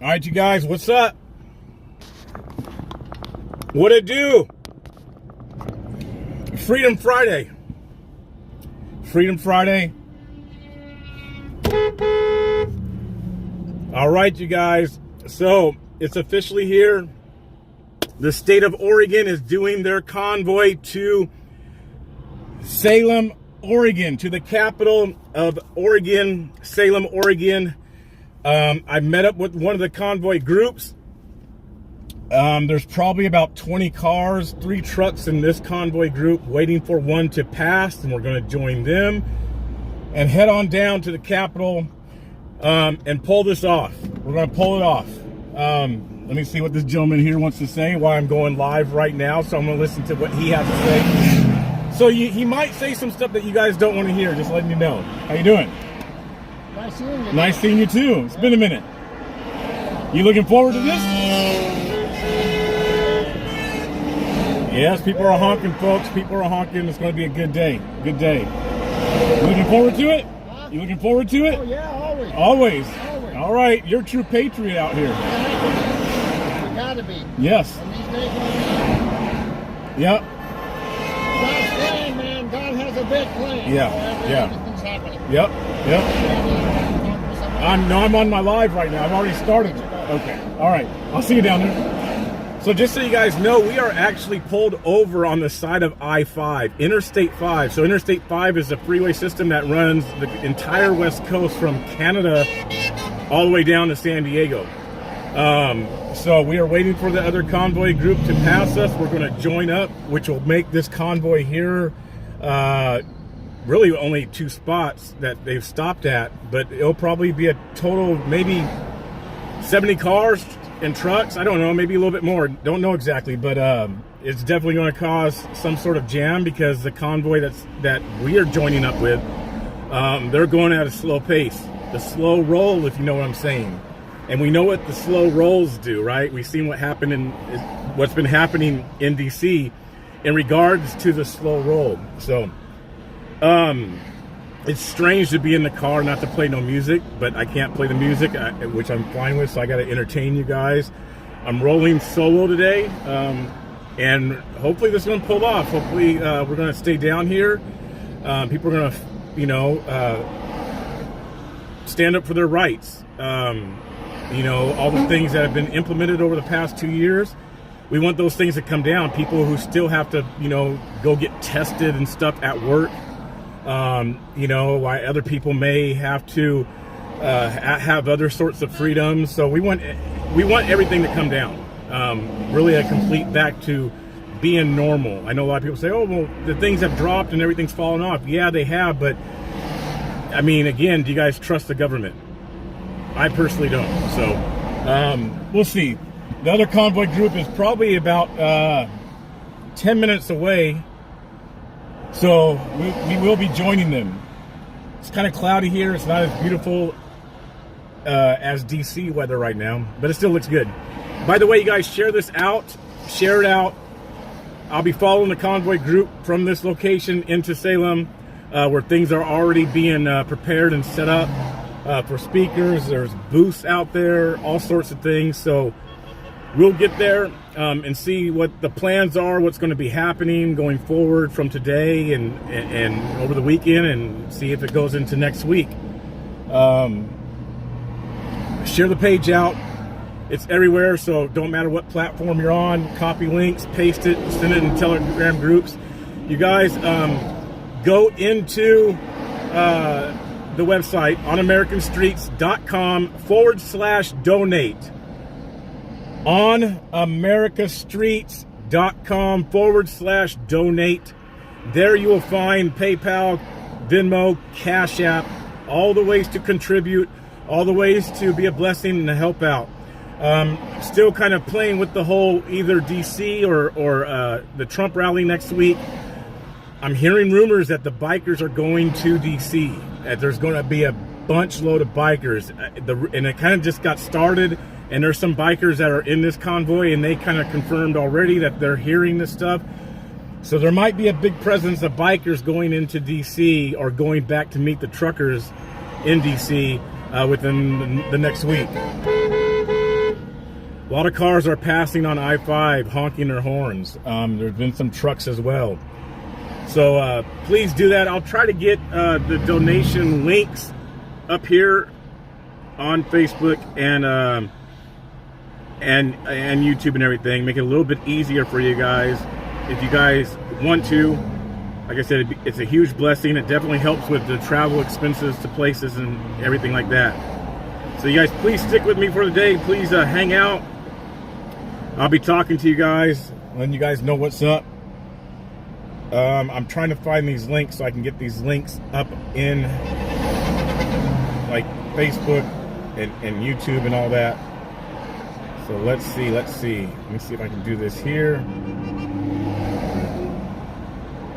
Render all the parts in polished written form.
All right, you guys, what's up? What it do? Freedom Friday. Freedom Friday. All right, you guys. So it's officially here. The state of Oregon is doing their convoy to Salem, Oregon, to the capital of Oregon, Salem, Oregon. I met up with one of the convoy groups. There's probably about 20 cars, 3 trucks in this convoy group waiting for one to pass, and we're going to join them and head on down to the Capitol and pull this off. We're going to pull it off. Let me see what this gentleman here wants to say while I'm going live right now, so I'm going to listen to what he has to say. So he might say some stuff that you guys don't want to hear, just letting you know. How you doing? Nice seeing you. Nice seeing you too. It's been a minute. You looking forward to this? Yes, people are honking, folks. People are honking. It's going to be a good day. Good day. You looking forward to it? You looking forward to it? Oh, yeah, always. Always. Always. All right. You're a true patriot out here. You gotta be. Yes. And these days, Yep. God's plan, man. God has a big plan. Yeah, yeah. Everything's happening. Yep. I'm on my live right now. I've already started. Okay. All right. I'll see you down there. So just so you guys know, we are actually pulled over on the side of I-5, Interstate 5. So Interstate 5 is a freeway system that runs the entire West Coast from Canada all the way down to San Diego. So we are waiting for the other convoy group to pass us. We're going to join up, which will make this convoy here really only 2 spots that they've stopped at, but it'll probably be a total of maybe 70 cars and trucks. I don't know, maybe a little bit more. Don't know exactly, but it's definitely going to cause some sort of jam because the convoy that we are joining up with, they're going at a slow pace. The slow roll, if you know what I'm saying. And we know what the slow rolls do, right? We've seen what's been happening in DC in regards to the slow roll. So it's strange to be in the car, not to play no music, but I can't play the music, which I'm fine with, so I got to entertain you guys. I'm rolling solo today, and hopefully this is going to pull off. Hopefully we're going to stay down here. People are going to, stand up for their rights. All the things that have been implemented over the past 2 years, we want those things to come down. People who still have to, go get tested and stuff at work. Why other people may have to have other sorts of freedoms. So we want everything to come down. Really a complete back to being normal. I know a lot of people say, oh, well, the things have dropped and everything's fallen off. Yeah, they have. But I mean, again, do you guys trust the government? I personally don't. So we'll see. The other convoy group is probably about 10 minutes away. So we will be joining them. It's kind of cloudy here. It's not as beautiful as DC weather right now, but it still looks good. By the way, you guys, share this out. Share it out. I'll be following the convoy group from this location into Salem, where things are already being prepared and set up for speakers. There's booths out there, all sorts of things. So we'll get there and see what the plans are, what's going to be happening going forward from today and over the weekend, and see if it goes into next week. Share the page out. It's everywhere, so don't matter what platform you're on. Copy links, paste it, send it in Telegram groups. You guys go into the website onamericanstreets.com/donate. onamericanstreets.com/donate. There you will find PayPal, Venmo, Cash App, all the ways to contribute, all the ways to be a blessing and to help out. Still kind of playing with the whole either DC or the Trump rally next week. I'm hearing rumors that the bikers are going to DC, that there's going to be a bunch load of bikers, and it kind of just got started. And there's some bikers that are in this convoy, and they kind of confirmed already that they're hearing this stuff. So there might be a big presence of bikers going into DC or going back to meet the truckers in DC within the next week. A lot of cars are passing on I-5, honking their horns. There's been some trucks as well. So please do that. I'll try to get the donation links up here on Facebook and YouTube and everything. Make it a little bit easier for you guys. If you guys want to, like I said, it's a huge blessing. It definitely helps with the travel expenses to places and everything like that. So you guys, please stick with me for the day. Please hang out. I'll be talking to you guys, letting you guys know what's up. I'm trying to find these links so I can get these links up in like Facebook and YouTube and all that. So let's see. Let me see if I can do this here.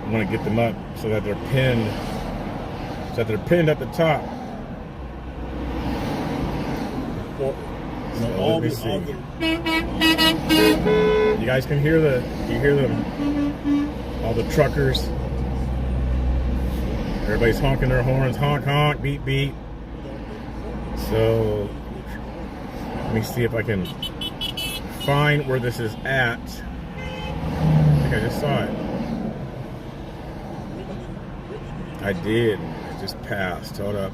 I want to get them up so that they're pinned. At the top. Well, So let me see. You guys can hear them. All the truckers. Everybody's honking their horns. Honk, honk, beep, beep. So let me see if I can find where this is at. I think I just saw it. I did. I just passed. Hold up.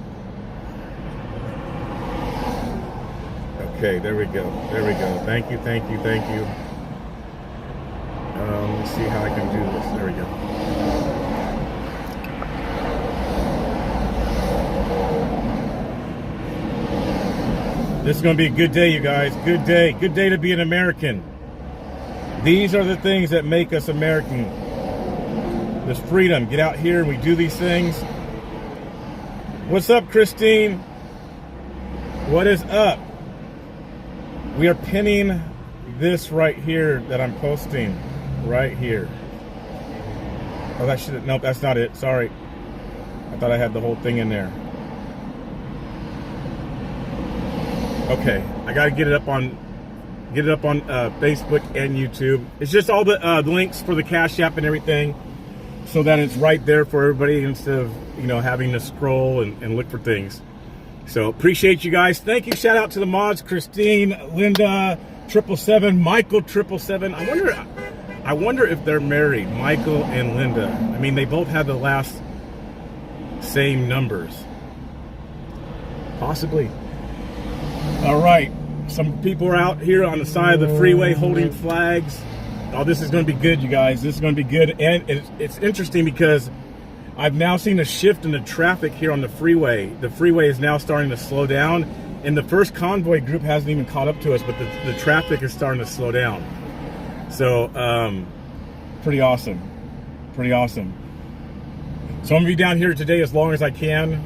Okay, there we go. Thank you. Let me see how I can do this. There we go. This is going to be a good day, you guys. Good day to be an American. These are the things that make us American. This freedom. Get out here and we do these things. What's up, Christine? What is up? We are pinning this right here that I'm posting. Right here. Oh, that should. Nope, that's not it. Sorry. I thought I had the whole thing in there. Okay, I gotta get it up on Facebook and YouTube. It's just all the links for the Cash App and everything, so that it's right there for everybody instead of having to scroll and look for things. So appreciate you guys. Thank you. Shout out to the mods: Christine, Linda, 777, Michael 777. I wonder if they're married, Michael and Linda. I mean, they both have the last same numbers. Possibly. All right. Some people are out here on the side of the freeway holding flags. Oh, this is going to be good, you guys. This is going to be good. And it's interesting because I've now seen a shift in the traffic here on the freeway. The freeway is now starting to slow down. And the first convoy group hasn't even caught up to us, but the traffic is starting to slow down. So, pretty awesome. So I'm gonna be down here today as long as I can,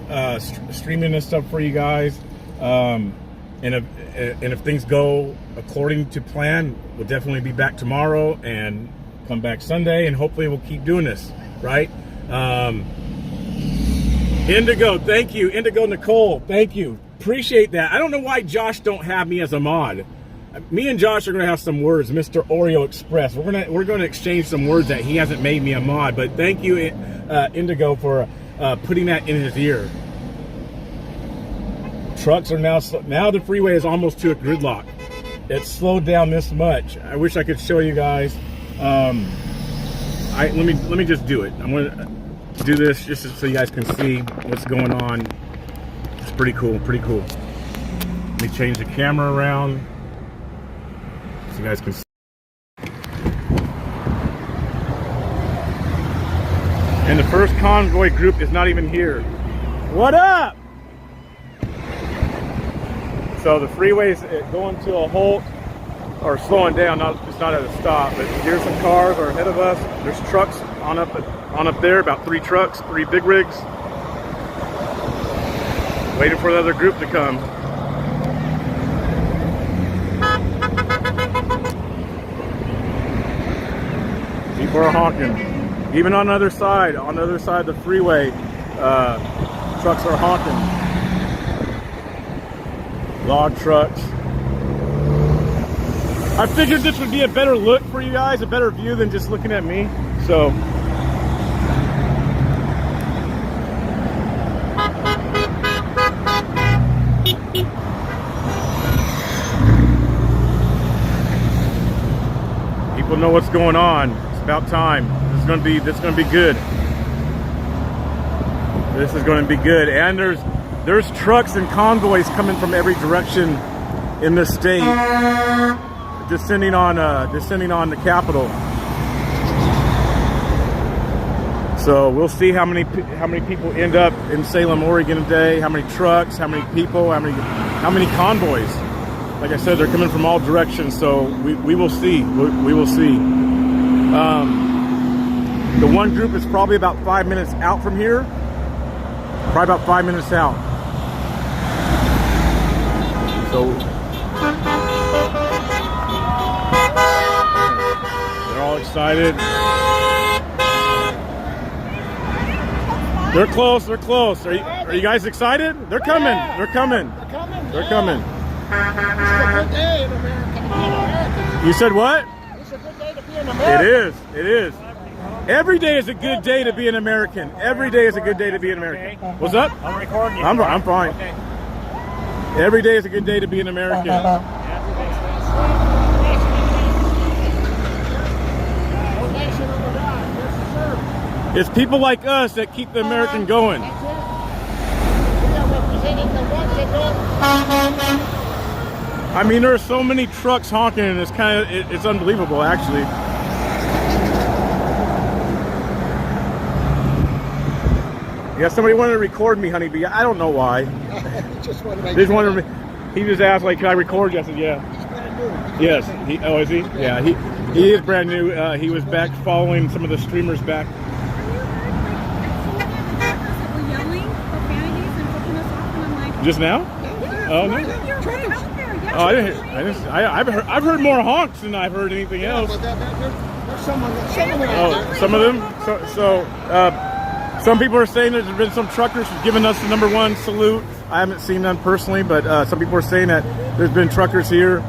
streaming this stuff for you guys. And if things go according to plan, we'll definitely be back tomorrow and come back Sunday, and hopefully we'll keep doing this, right? Indigo, thank you. Indigo Nicole, thank you. Appreciate that. I don't know why Josh don't have me as a mod. Me and Josh are gonna have some words, Mr. Oreo Express. We're gonna exchange some words that he hasn't made me a mod. But thank you, Indigo, for putting that in his ear. Trucks are now the freeway is almost to a gridlock. It's slowed down this much. I wish I could show you guys. Let me just do it. I'm gonna do this just so you guys can see what's going on. It's pretty cool. Let me change the camera around. You guys can see. And the first convoy group is not even here. What up? So the freeway's going to a halt or slowing down. It's not at a stop, but here's some cars are ahead of us. There's trucks on up there, about 3 trucks, 3 big rigs, waiting for the other group to come. People are honking. Even on the other side of the freeway, trucks are honking. Log trucks. I figured this would be a better look for you guys, a better view than just looking at me. So know what's going on. It's about time. This is gonna be good. This is going to be good. And there's trucks and convoys coming from every direction in the state, descending on the Capitol. So we'll see how many people end up in Salem, Oregon today. How many trucks? How many people? How many convoys? Like I said, they're coming from all directions. So we will see. We will see. The one group is probably about 5 minutes out from here. Probably about 5 minutes out. So they're all excited. They're close. They're close. Are you guys excited? They're coming. They're coming. They're coming. It's a good day in America to be an American. You said what? It's a good day to be an American. It is. It is. Every day is a good day to be an American. Every day is a good day to be an American. What's up? I'm recording you. I'm fine. Okay. Every day is a good day to be an American. No nation under God. Yes, sir. It's people like us that keep the American going. That's it. We are representing the ones that don't. I mean, there are so many trucks honking, and it's unbelievable, actually. Yeah, somebody wanted to record me, honeybee. I don't know why. Just want to make They just wanted me. He just asked, like, can I record you? I said, yeah. Yes. Oh, is he? Yeah. He is brand new. He was back following some of the streamers back. We're yelling profanities and flipping us off, and I'm like, Just now? Oh no. you're right out there. Yes, Oh, I didn't. I've heard more honks than I've heard anything else. But there's someone Oh, some of them. Some people are saying there's been some truckers giving us the #1 salute. I haven't seen none personally, but some people are saying that there's been truckers here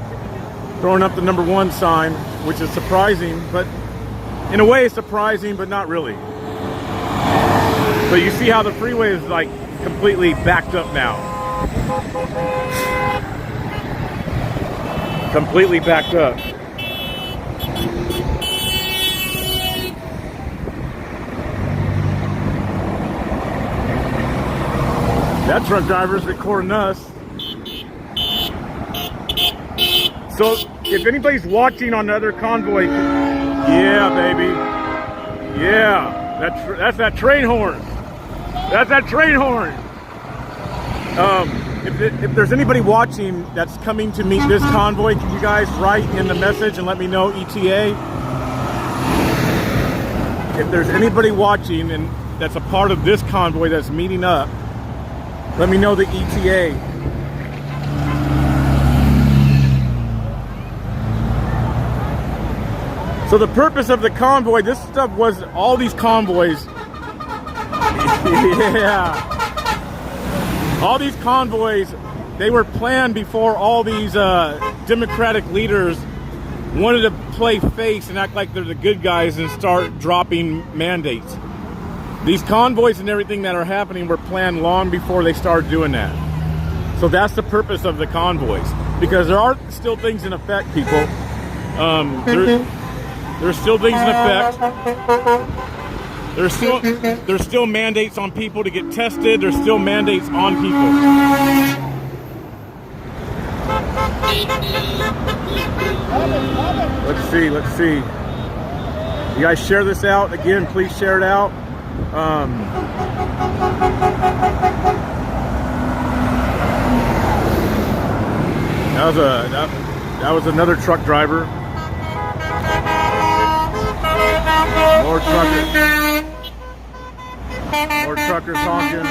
throwing up the #1 sign, which is surprising, but in a way it's surprising, but not really. But you see how the freeway is like completely backed up now. Completely backed up. That truck driver's recording us. So if anybody's watching on the other convoy, yeah, baby, yeah, that's that train horn. That's that train horn. If there's anybody watching that's coming to meet this convoy, can you guys write in the message and let me know ETA? If there's anybody watching and that's a part of this convoy that's meeting up, let me know the ETA. So the purpose of the convoy, this stuff was all these convoys. Yeah. All these convoys, they were planned before all these Democratic leaders wanted to play face and act like they're the good guys and start dropping mandates. These convoys and everything that are happening were planned long before they started doing that. So that's the purpose of the convoys. Because there are still things in effect, people. There's still things in effect. There's still mandates on people to get tested. There's still mandates on people. Let's see. You guys share this out. Again, please share it out. That was another truck driver. More truckers honking.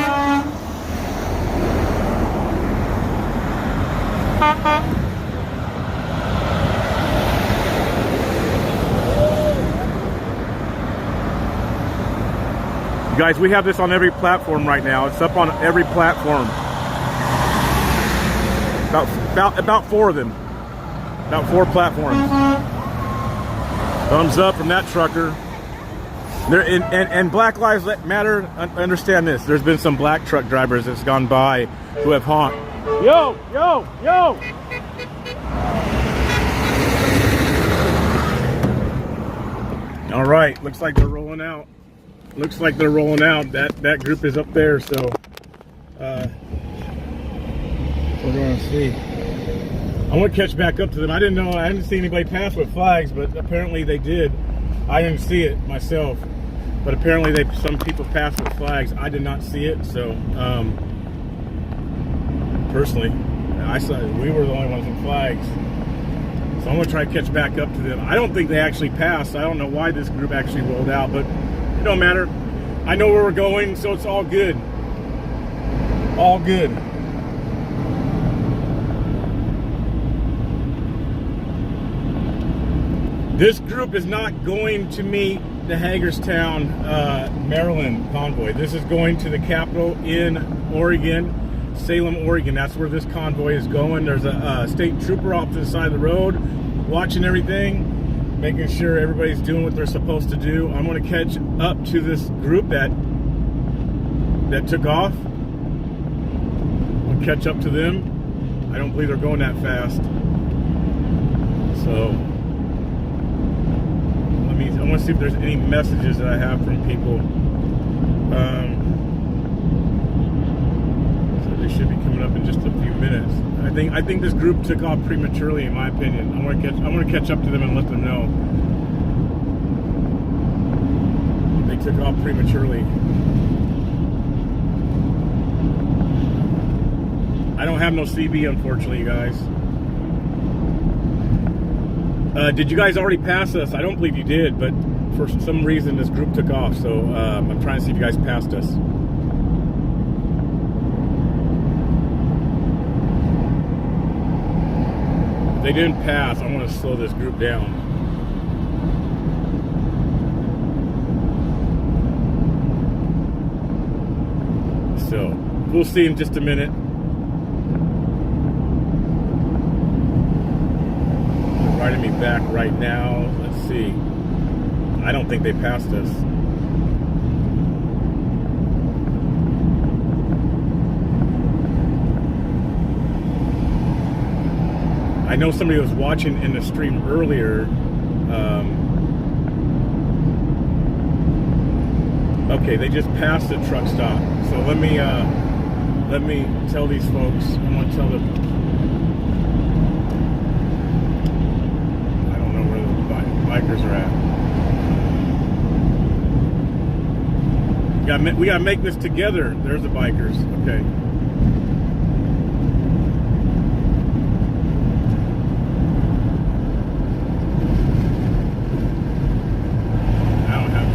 Guys, we have this on every platform right now. It's up on every platform. About 4 of them. About 4 platforms. Thumbs up from that trucker. And Black Lives Matter, understand this. There's been some black truck drivers that's gone by who have honked. Yo! All right, looks like they're rolling out. Looks like they're rolling out. That group is up there, so we're going to see. I want to catch back up to them. I didn't see anybody pass with flags, but apparently they did. I didn't see it myself, but apparently some people passed with flags. I did not see it, so personally, I saw we were the only ones with flags. So I'm going to try to catch back up to them. I don't think they actually passed. I don't know why this group actually rolled out, but it don't matter. I know where we're going, so it's all good. All good. This group is not going to meet the Hagerstown, Maryland convoy. This is going to the Capitol in Oregon, Salem, Oregon. That's where this convoy is going. There's a state trooper off to the side of the road watching everything, making sure everybody's doing what they're supposed to do. I'm going to catch up to this group that took off. I'll catch up to them. I don't believe they're going that fast. So I want to see if there's any messages that I have from people. So they should be coming up in just a few minutes. I think this group took off prematurely, in my opinion. I want to catch up to them and let them know they took off prematurely. I don't have no CB, unfortunately, you guys. Did you guys already pass us? I don't believe you did, but for some reason this group took off, so I'm trying to see if you guys passed us. If they didn't pass, I'm going to slow this group down. So, we'll see in just a minute. Riding me back right now. Let's see. I don't think they passed us. I know somebody was watching in the stream earlier. Okay, they just passed the truck stop. So let me tell these folks. I'm gonna tell them. Bikers are at. We gotta make this together. There's the bikers. Okay. I don't have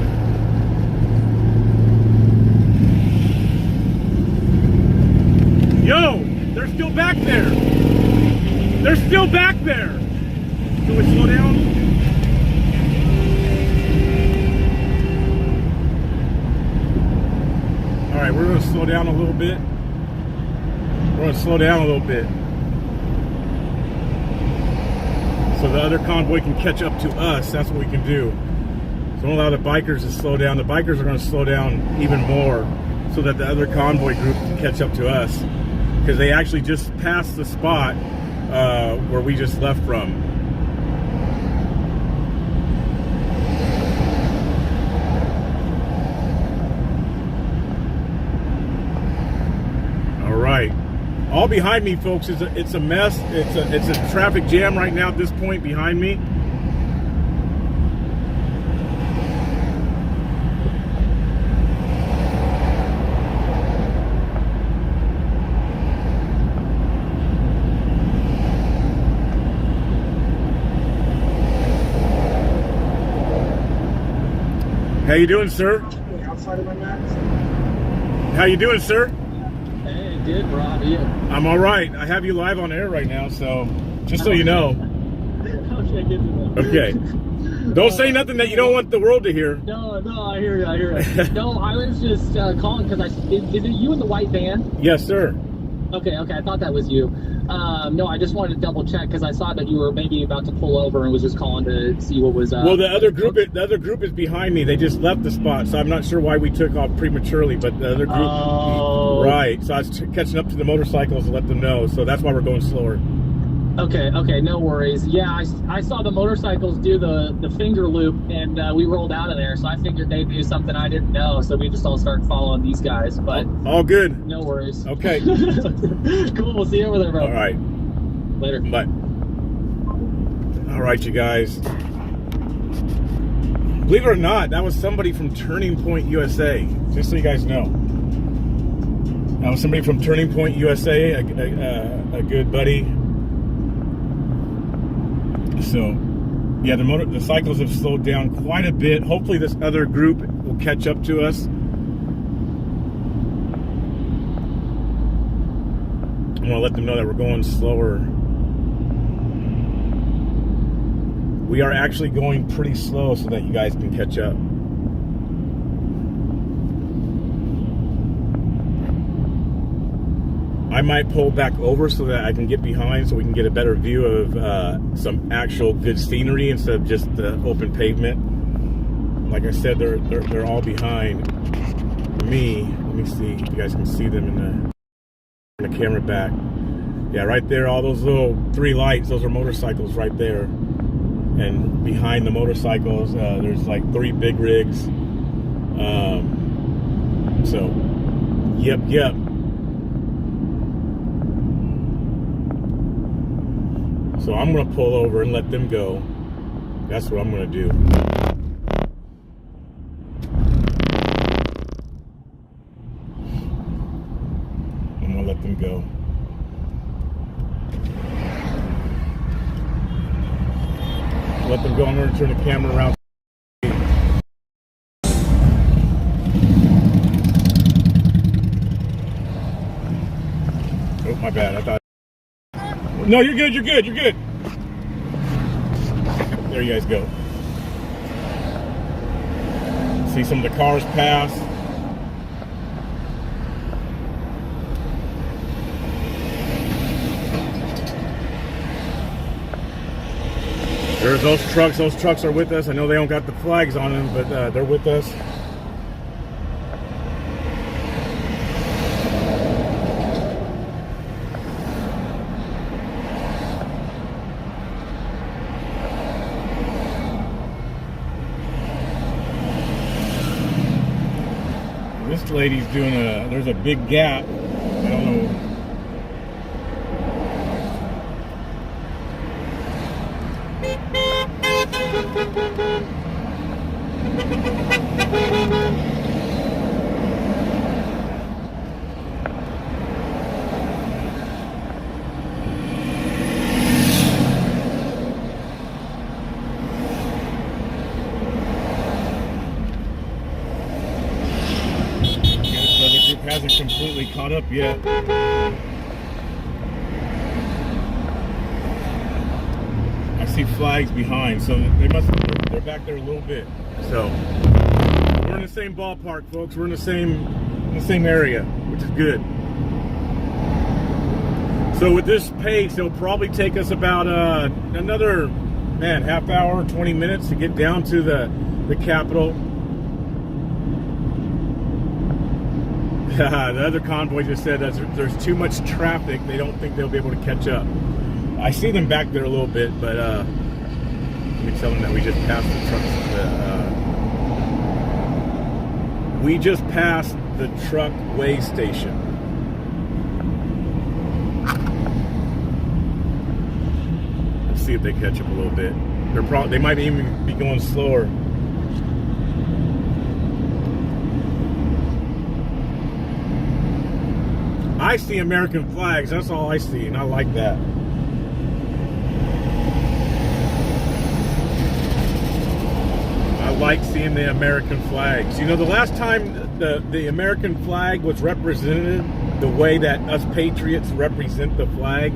to. Yo, they're still back there. They're still back there. Can we slow down? All right, we're going to slow down a little bit. So the other convoy can catch up to us. That's what we can do. So don't allow the bikers to slow down. The bikers are going to slow down even more so that the other convoy group can catch up to us. Because they actually just passed the spot where we just left from. All behind me, folks, it's a mess. It's a traffic jam right now at this point behind me. How you doing, sir? How you doing, sir? Good, bro. How are you? I'm all right. I have you live on air right now, so just so you know. Okay. Don't say nothing that you don't want the world to hear. No, I hear you. No, I was just calling because is it you in the white van? Yes, sir. Okay. I thought that was you. No, I just wanted to double check because I saw that you were maybe about to pull over and was just calling to see what was. Well, the other group is behind me. They just left the spot, so I'm not sure why we took off prematurely. But the other group, oh. Right? So I was catching up to the motorcycles to let them know. So that's why we're going slower. Okay, no worries. Yeah, I saw the motorcycles do the finger loop, and we rolled out of there, so I figured they knew something I didn't know, so we just all started following these guys, but All good. no worries. Okay. Cool, we'll see you over there, bro. All right. Later. Bye. All right, you guys. Believe it or not, that was somebody from Turning Point USA. Just so you guys know, that was somebody from Turning Point USA, a good buddy. So, yeah, the cycles have slowed down quite a bit. Hopefully, this other group will catch up to us. I want to let them know that we're going slower. We are actually going pretty slow so that you guys can catch up. I might pull back over so that I can get behind so we can get a better view of some actual good scenery instead of just the open pavement. Like I said, they're all behind me. Let me see if you guys can see them in the camera back. Yeah, right there, all those little 3 lights, those are motorcycles right there. And behind the motorcycles, there's like 3 big rigs. So, yep. So I'm gonna pull over and let them go. That's what I'm gonna do. I'm gonna let them go. Let them go. I'm gonna turn the camera around. Oh, my bad. I thought. No, you're good. You're good. There you guys go. See some of the cars pass. There's those trucks. Those trucks are with us. I know they don't got the flags on them, but they're with us. This lady's doing there's a big gap. I don't know. Hasn't completely caught up yet. I see flags behind, so they're back there a little bit. So we're in the same ballpark, folks. We're in the same area, which is good. So with this pace, it'll probably take us about another half hour, 20 minutes to get down to the Capitol. The other convoy just said that there's too much traffic. They don't think they'll be able to catch up. I see them back there a little bit, but let me tell them that we just passed the trucks. We just passed the truck weigh station. Let's see if they catch up a little bit. They might even be going slower. I see American flags. That's all I see, and I like that. I like seeing the American flags. You know, the last time the American flag was represented the way that us patriots represent the flag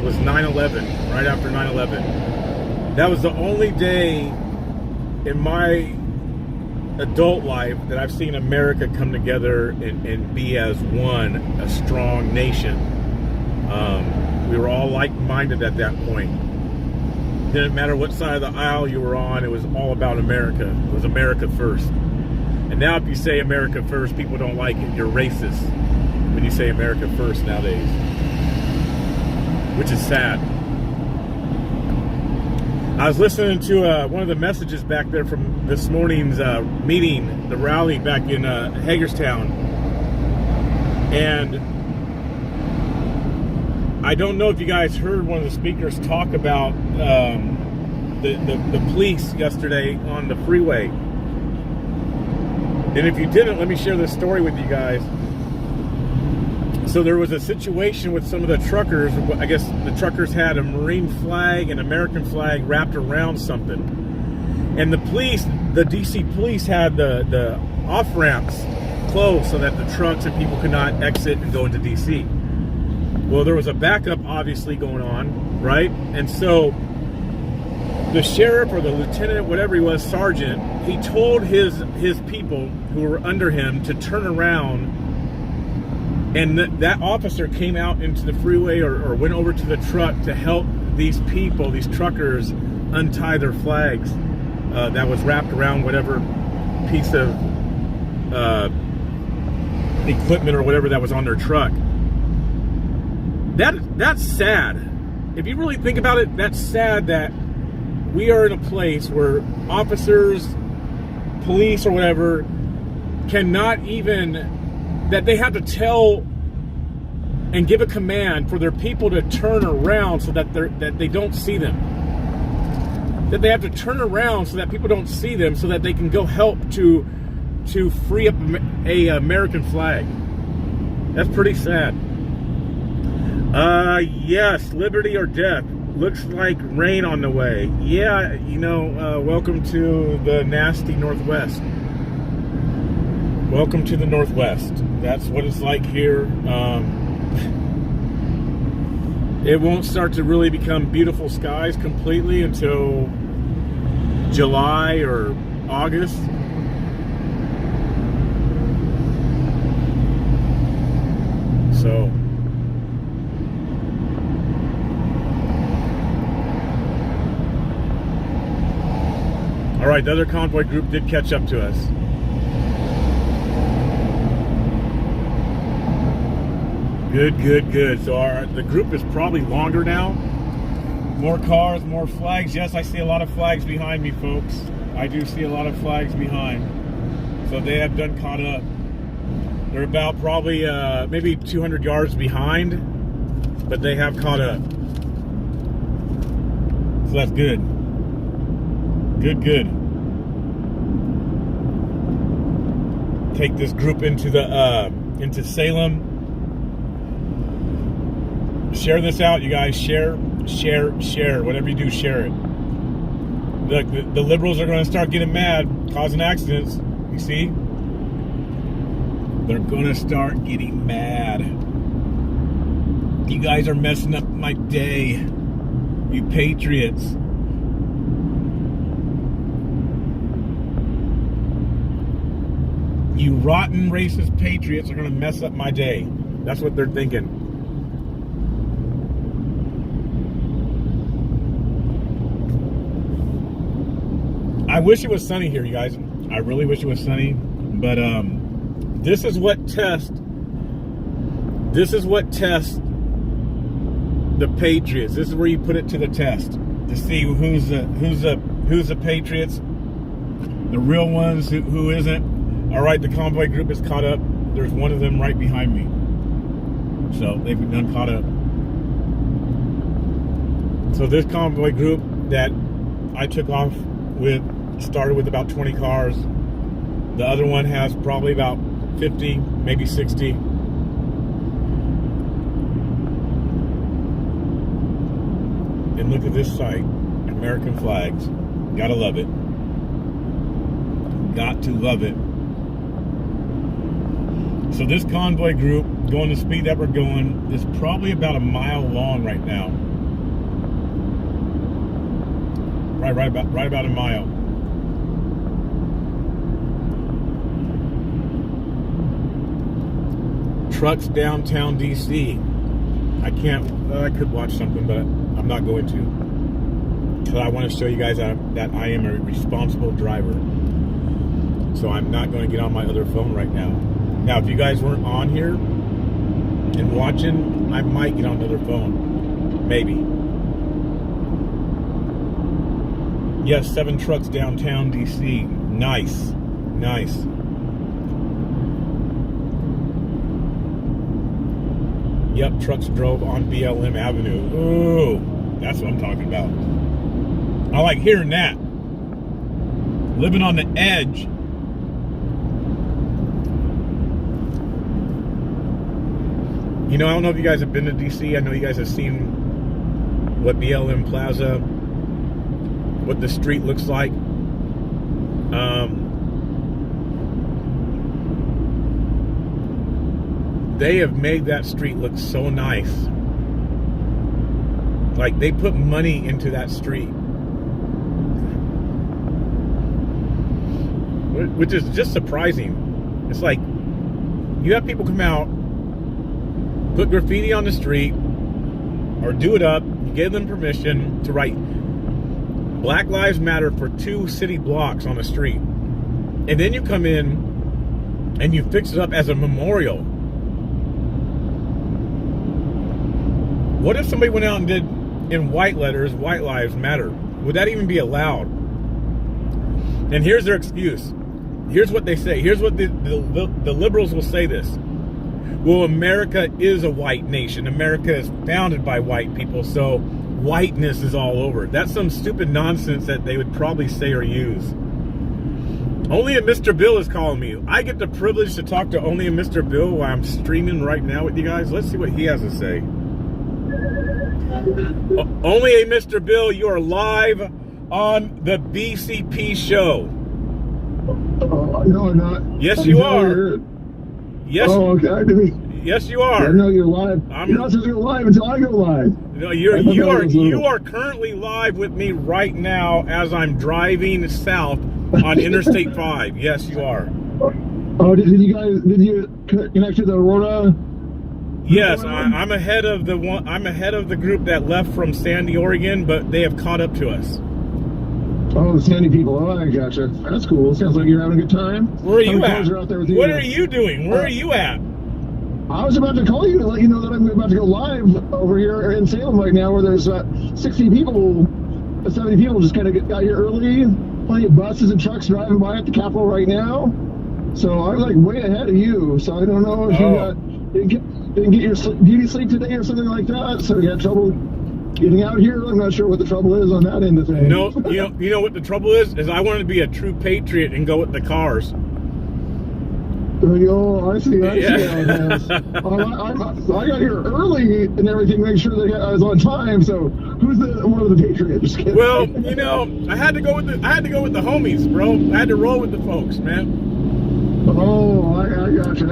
was 9/11, right after 9/11. That was the only day in my adult life that I've seen America come together and be as one, a strong nation. We were all like-minded at that point. Didn't matter what side of the aisle you were on, it was all about America. It was America first. And now if you say America first, people don't like it. You're racist when you say America first nowadays, which is sad. I was listening to one of the messages back there from this morning's meeting, the rally back in Hagerstown. And I don't know if you guys heard one of the speakers talk about the police yesterday on the freeway. And if you didn't, let me share this story with you guys. So there was a situation with some of the truckers. I guess the truckers had a Marine flag and American flag wrapped around something. And the police, the DC police, had the off-ramps closed so that the trucks and people could not exit and go into DC. Well, there was a backup obviously going on, right? And so the sheriff or the lieutenant, whatever he was, sergeant, he told his people who were under him to turn around, and that officer came out into the freeway or went over to the truck to help these people, these truckers, untie their flags that was wrapped around whatever piece of equipment or whatever that was on their truck. That's sad. If you really think about it, that's sad that we are in a place where officers, police or whatever, cannot even, that they have to tell and give a command for their people to turn around so that they don't see them. That they have to turn around so that people don't see them, so that they can go help to free up a American flag. That's pretty sad. Yes, liberty or death. Looks like rain on the way. Yeah, welcome to the nasty Northwest. Welcome to the Northwest. That's what it's like here. It won't start to really become beautiful skies completely until July or August. So all right, the other convoy group did catch up to us. Good. So the group is probably longer now. More cars, more flags. Yes, I see a lot of flags behind me, folks. I do see a lot of flags behind. So they have done caught up. They're about probably maybe 200 yards behind, but they have caught up. So that's good. Good. Take this group into into Salem. Share this out, you guys. Share. Whatever you do, share it. Look, the liberals are going to start getting mad, causing accidents. You see? They're going to start getting mad. You guys are messing up my day. You patriots. You rotten, racist patriots are going to mess up my day. That's what they're thinking. I wish it was sunny here, you guys. I really wish it was sunny. But this is what tests the patriots. This is where you put it to the test to see who's the patriots, the real ones, who isn't. All right, the convoy group is caught up. There's one of them right behind me. So they've done caught up. So this convoy group that I took off with started with about 20 cars. The other one has probably about 50, maybe 60. And look at this sight. American flags. Gotta love it. Got to love it. So this convoy group, going the speed that we're going, is probably about a mile long right now. Right about a mile. Trucks downtown DC. I could watch something, but I'm not going to. Because I want to show you guys that I am a responsible driver. So I'm not going to get on my other phone right now. Now, if you guys weren't on here and watching, I might get on another phone. Maybe. Yes, 7 trucks downtown DC. Nice. Nice. Yep, trucks drove on BLM Avenue. Ooh, that's what I'm talking about. I like hearing that. Living on the edge. You know, I don't know if you guys have been to DC. I know you guys have seen what BLM Plaza, what the street looks like. They have made that street look so nice. Like, they put money into that street, which is just surprising. It's like, you have people come out, put graffiti on the street, or do it up, you give them permission to write Black Lives Matter for 2 city blocks on the street. And then you come in and you fix it up as a memorial. What if somebody went out and did in white letters, White Lives Matter? Would that even be allowed? And here's their excuse. Here's what they say. Here's what the liberals will say this. Well, America is a white nation. America is founded by white people, so whiteness is all over. That's some stupid nonsense that they would probably say or use. Only a Mr. Bill is calling me. I get the privilege to talk to Only a Mr. Bill while I'm streaming right now with you guys. Let's see what he has to say. Only a Mr. Bill, you are live on the BCP show. No, I'm not. Yes, you are. Yes. Oh, okay. Yes, you are. I know you're live. You're not supposed to go live until I go live. No, you are currently live with me right now as I'm driving south on Interstate 5. Yes, you are. Oh, did you connect to the Aurora? Yes, I'm ahead of the one. I'm ahead of the group that left from Sandy, Oregon, but they have caught up to us. Oh, the Sandy people. Oh, I gotcha. That's cool. Sounds like you're having a good time. Where are you at? Are out there with you? What are you doing? Where are you at? I was about to call you to let you know that I'm about to go live over here in Salem right now, where there's 60 people, 70 people just kind of got here early. Plenty of buses and trucks driving by at the Capitol right now. So I'm like way ahead of you. So I don't know if you didn't get your beauty sleep today or something like that. So you had trouble getting out here. I'm not sure what the trouble is on that end of things. No, you know what the trouble is I wanted to be a true patriot and go with the cars. Oh, I see how it is. I got here early and everything, make sure that I was on time. So who's one of the patriots? Well, you know, I had to go with the homies, bro. I had to roll with the folks, man. Oh, I gotcha.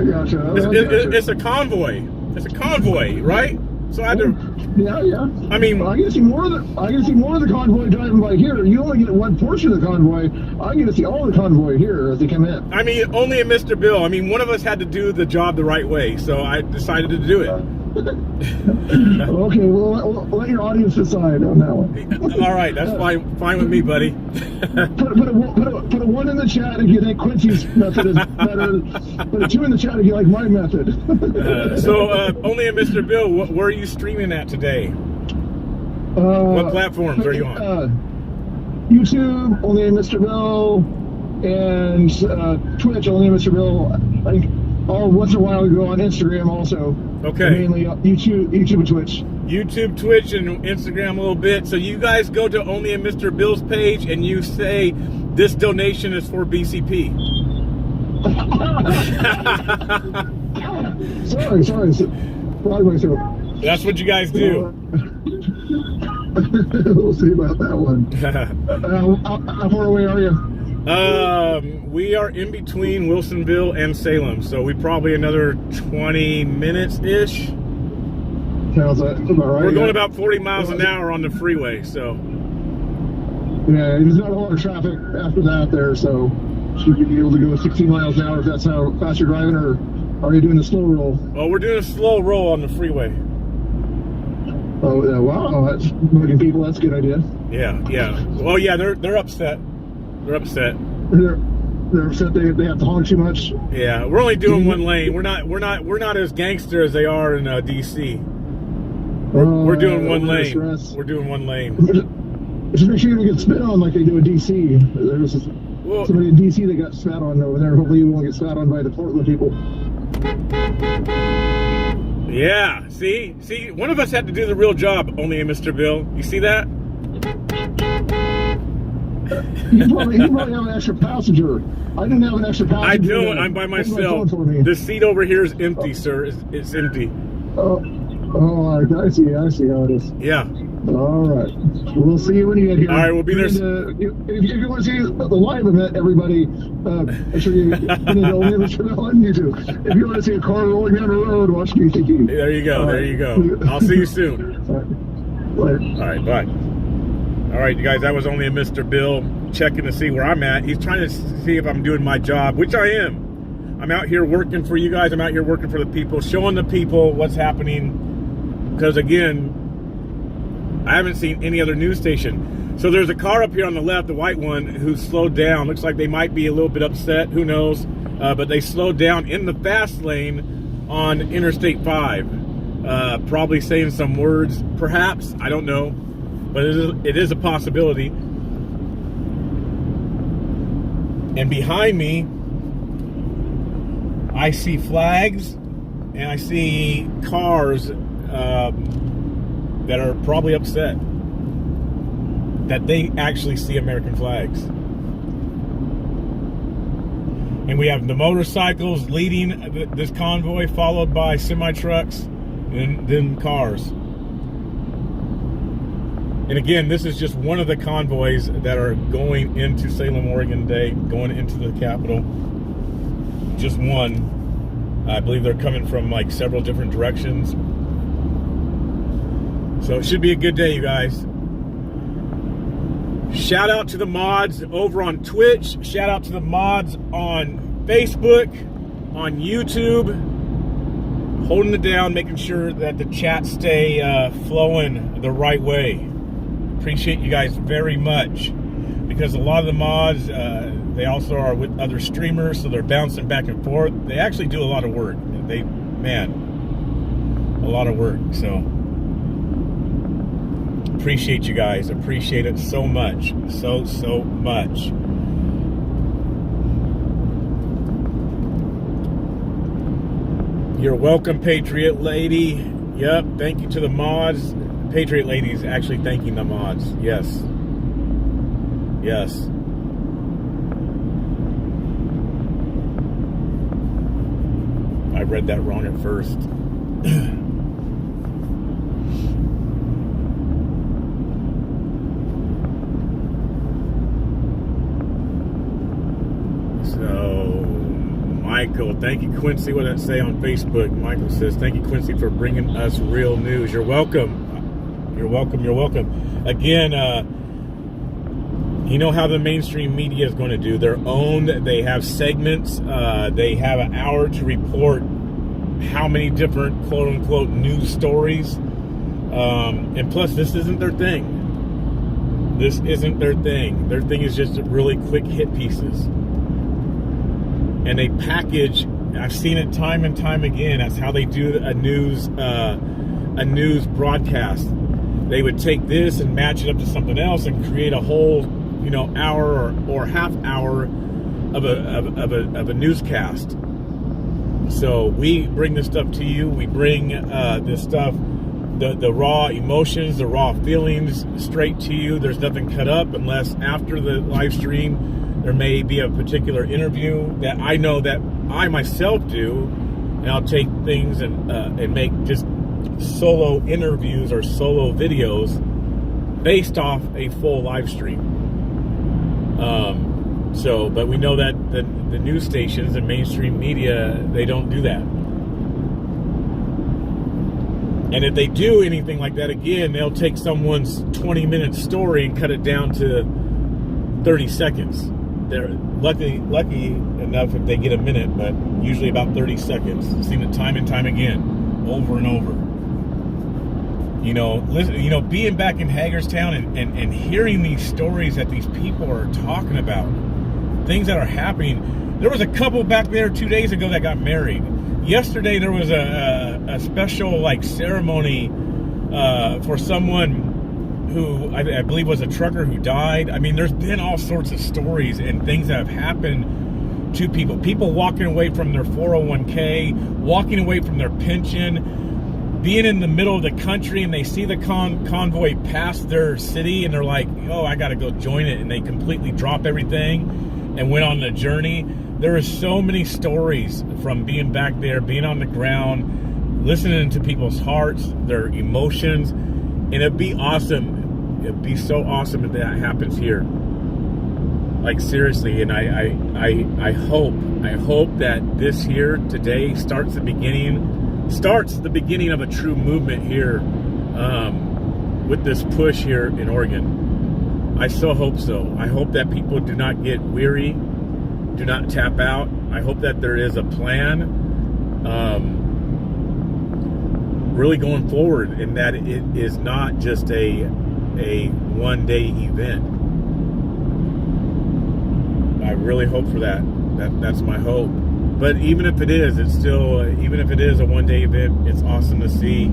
It's a convoy. It's a convoy, right? So I had to. Yeah. I mean, I get to see more of the convoy driving by here. You only get one portion of the convoy. I get to see all the convoy here as they come in. I mean, only a Mr. Bill. I mean, one of us had to do the job the right way, so I decided to do it. Okay, well, let your audience decide on that one. All right, that's fine with me, buddy. Put a 1 in the chat if you think Quincy's method is better. Put a 2 in the chat if you like my method. Only a Mr. Bill, where are you streaming at today? What platforms are you on? YouTube, Only a Mr. Bill, and Twitch, Only a Mr. Bill. I think once in a while we go on Instagram also. Okay. Mainly YouTube and Twitch. YouTube, Twitch, and Instagram a little bit. So you guys go to Only a Mr. Bill's page and you say, this donation is for BCP. Sorry. Probably myself. That's what you guys do. We'll see about that one. How far away are you? We are in between Wilsonville and Salem, so we probably another 20 minutes-ish. Sounds about right. We're going about 40 miles an hour on the freeway, so. Yeah, there's not a lot of traffic after that there, so should you be able to go 60 miles an hour if that's how fast you're driving, or are you doing a slow roll? Oh, we're doing a slow roll on the freeway. Oh, yeah, wow, that's moving people. That's a good idea. Yeah. Oh, yeah, they're upset. They're upset. They're upset they have to honk too much. Yeah, we're only doing one lane. We're not as gangster as they are in DC. We're doing one lane. We're doing one lane. Just make sure you don't get spit on like they do in D.C. There's Well, somebody in D.C. that got spat on over there. Hopefully you won't get spat on by the Portland people. yeah. See, one of us had to do the real job. Only Mr. Bill. You see that? You probably have an extra passenger. I didn't have an extra passenger. I don't. I'm by Open my myself. phone for me. The seat over here is empty, sir. It's empty. Oh, I see how it is. Yeah. All right. We'll see you when you get here. All right, we'll be there. If you want to see the live event, everybody, make sure you only Mr. Bill on YouTube. If you want to see a car rolling down the road, watch DTT. There you go. There you go. I'll see you soon. All right. All right, bye. All right, you guys, that was only a Mr. Bill checking to see where I'm at. He's trying to see if I'm doing my job, which I am. I'm out here working for you guys. I'm out here working for the people, showing the people what's happening. Because, again, I haven't seen any other news station. So there's a car up here on the left, the white one, who slowed down. Looks like they might be a little bit upset. Who knows? But they slowed down in the fast lane on Interstate 5. Probably saying some words, perhaps. I don't know. But it is a possibility. And behind me, I see flags and I see cars that are probably upset that they actually see American flags. And we have the motorcycles leading this convoy, followed by semi-trucks and then cars. And again, this is just one of the convoys that are going into Salem, Oregon today, going into the Capitol. Just one. I believe they're coming from like several different directions. So it should be a good day, you guys. Shout out to the mods over on Twitch. Shout out to the mods on Facebook, on YouTube. Holding it down, making sure that the chat stay flowing the right way. Appreciate you guys very much, because a lot of the mods, they also are with other streamers, so they're bouncing back and forth. They actually do a lot of work. A lot of work. So appreciate you guys. Appreciate it so much. So much. You're welcome, Patriot Lady. Yep, thank you to the mods. Patriot Lady is actually thanking the mods. Yes. Yes. I read that wrong at first. So, Michael, thank you, Quincy. What did that say on Facebook? Michael says, thank you, Quincy, for bringing us real news. You're welcome. You're welcome. You're welcome. Again, you know how the mainstream media is going to do. They're owned. They have segments. They have an hour to report how many different quote-unquote news stories. And plus, this isn't their thing. This isn't their thing. Their thing is just really quick hit pieces. And they package, I've seen it time and time again, that's how they do a news broadcast. They would take this and match it up to something else and create a whole, hour or half hour of a newscast. So we bring this stuff to you. We bring this stuff, the raw emotions, the raw feelings straight to you. There's nothing cut up, unless after the live stream there may be a particular interview that I know that I myself do, and I'll take things and make just solo interviews or solo videos based off a full live stream. But we know that the news stations and mainstream media, they don't do that. And if they do anything like that again, they'll take someone's 20-minute story and cut it down to 30 seconds. They're lucky enough if they get a minute, but usually about 30 seconds. I've seen it time and time again, over and over. Listen, being back in Hagerstown and hearing these stories that these people are talking about, things that are happening. There was a couple back there 2 days ago that got married. Yesterday there was a special ceremony for someone who I believe was a trucker who died. I mean, there's been all sorts of stories and things that have happened to people. People walking away from their 401k, walking away from their pension, being in the middle of the country, and they see the convoy pass their city, and they're like, oh, I got to go join it. And they completely drop everything and went on the journey. There are so many stories from being back there, being on the ground, listening to people's hearts, their emotions. And it'd be awesome. It'd be so awesome if that happens here. Like, seriously. And I hope that this here today starts the beginning of a true movement here with this push here in Oregon. I so hope so. I hope that people do not get weary, do not tap out. I hope that there is a plan really going forward, and that it is not just a one-day event. I really hope for that. That's my hope. But even if it is, even if it is a one-day event, it's awesome to see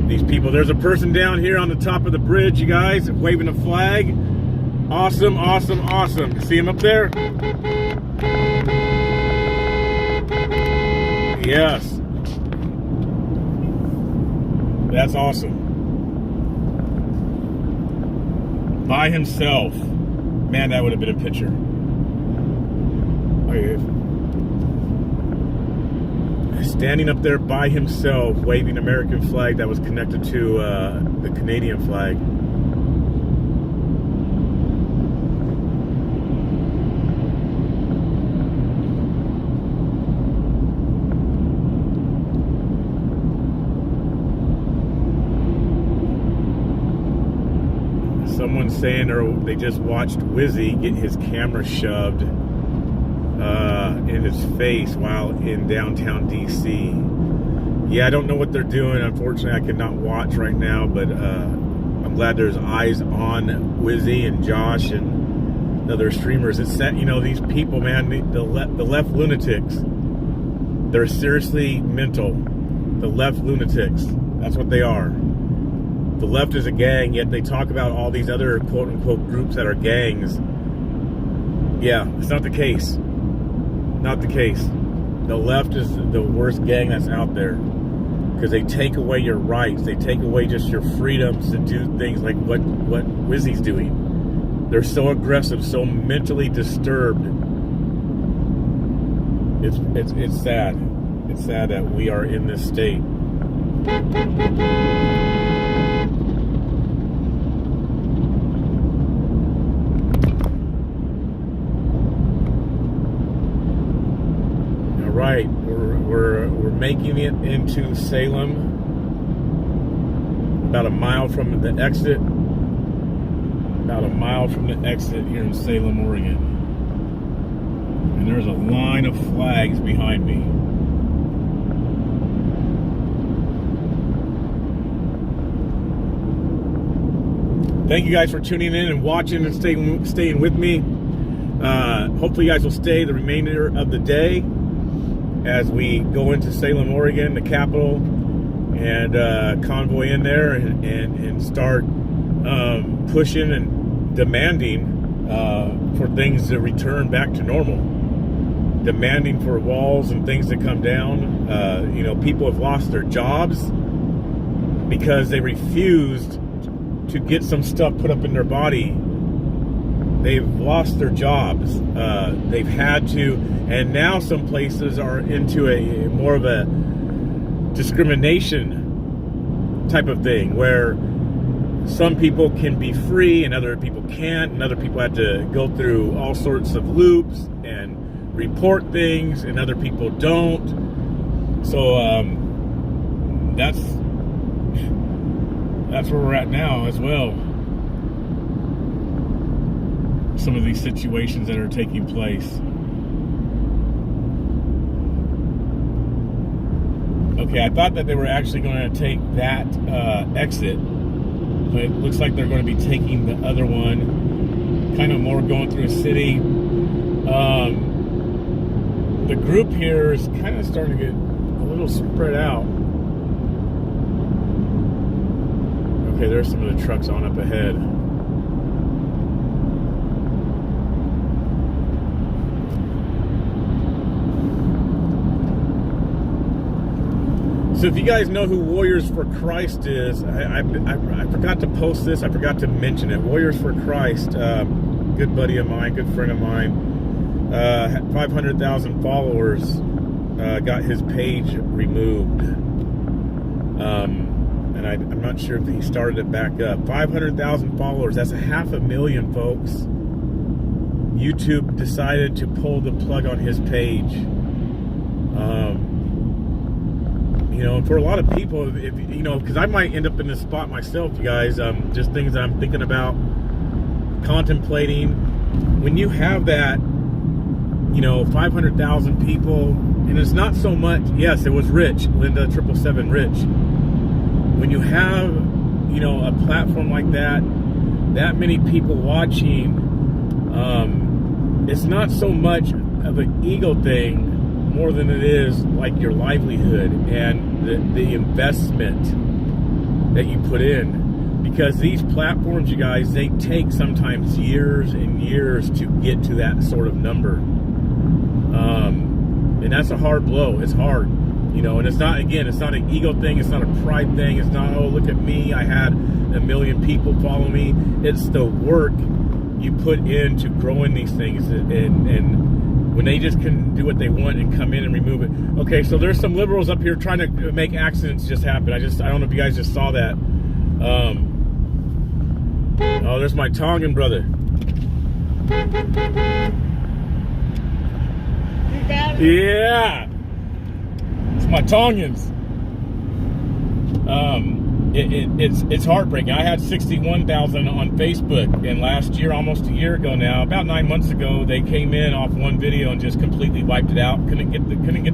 these people. There's a person down here on the top of the bridge, you guys, waving a flag. Awesome, awesome, awesome. See him up there? Yes. That's awesome. By himself. Man, that would have been a picture. Standing up there by himself, waving American flag that was connected to the Canadian flag. Someone's saying, or they just watched Wizzy get his camera shoved in his face while in downtown DC. Yeah, I don't know what they're doing. Unfortunately, I cannot watch right now, but I'm glad there's eyes on Wizzy and Josh and the other streamers. It's that, you know, these people, man, the left lunatics, they're seriously mental. The left lunatics, that's what they are. The left is a gang, yet they talk about all these other quote-unquote groups that are gangs. Yeah, it's not the case. Not the case. The left is the worst gang that's out there, because they take away your rights. They take away just your freedoms to do things like what Wizzy's doing. They're so aggressive, so mentally disturbed. It's sad. It's sad that we are in this state. Right, we're making it into Salem, about a mile from the exit. About a mile from the exit here in Salem, Oregon. And there's a line of flags behind me. Thank you guys for tuning in and watching and staying with me. Hopefully you guys will stay the remainder of the day as we go into Salem, Oregon, the capital, and convoy in there and start pushing and demanding for things to return back to normal. Demanding for walls and things to come down. You know, people have lost their jobs because they refused to get some stuff put up in their body. They've lost their jobs. They've had to, and now some places are into a more of a discrimination type of thing, where some people can be free and other people can't, and other people have to go through all sorts of loops and report things, and other people don't. So that's where we're at now as well. Some of these situations that are taking place. Okay, I thought that they were actually going to take that exit, but it looks like they're going to be taking the other one, kind of more going through a city. The group here is kind of starting to get a little spread out. Okay, there's some of the trucks on up ahead. So if you guys know who Warriors for Christ is, I forgot to post this. I forgot to mention it. Warriors for Christ, good buddy of mine, good friend of mine, 500,000 followers, got his page removed. And I'm not sure if he started it back up. 500,000 followers, that's 500,000, folks. YouTube decided to pull the plug on his page. You know, for a lot of people, if you know, because I might end up in this spot myself, you guys, just things that I'm thinking about, contemplating. When you have that, you know, 500,000 people, and it's not so much, yes, it was Rich, Linda 777 Rich. When you have, you know, a platform like that many people watching, it's not so much of an ego thing, more than it is like your livelihood and the investment that you put in. Because these platforms, you guys, they take sometimes years and years to get to that sort of number. And that's a hard blow. It's hard, you know, and it's not, again, it's not an ego thing. It's not a pride thing. It's not, oh, look at me, I had 1 million people follow me. It's the work you put into growing these things, and when they just can do what they want and come in and remove it. Okay, so there's some liberals up here trying to make accidents just happen. I don't know if you guys just saw that. Oh, there's my Tongan brother. Yeah, it's my Tongans. It's heartbreaking. I had 61,000 on Facebook, and last year, almost a year ago now, about 9 months ago, they came in off one video and just completely wiped it out. Couldn't get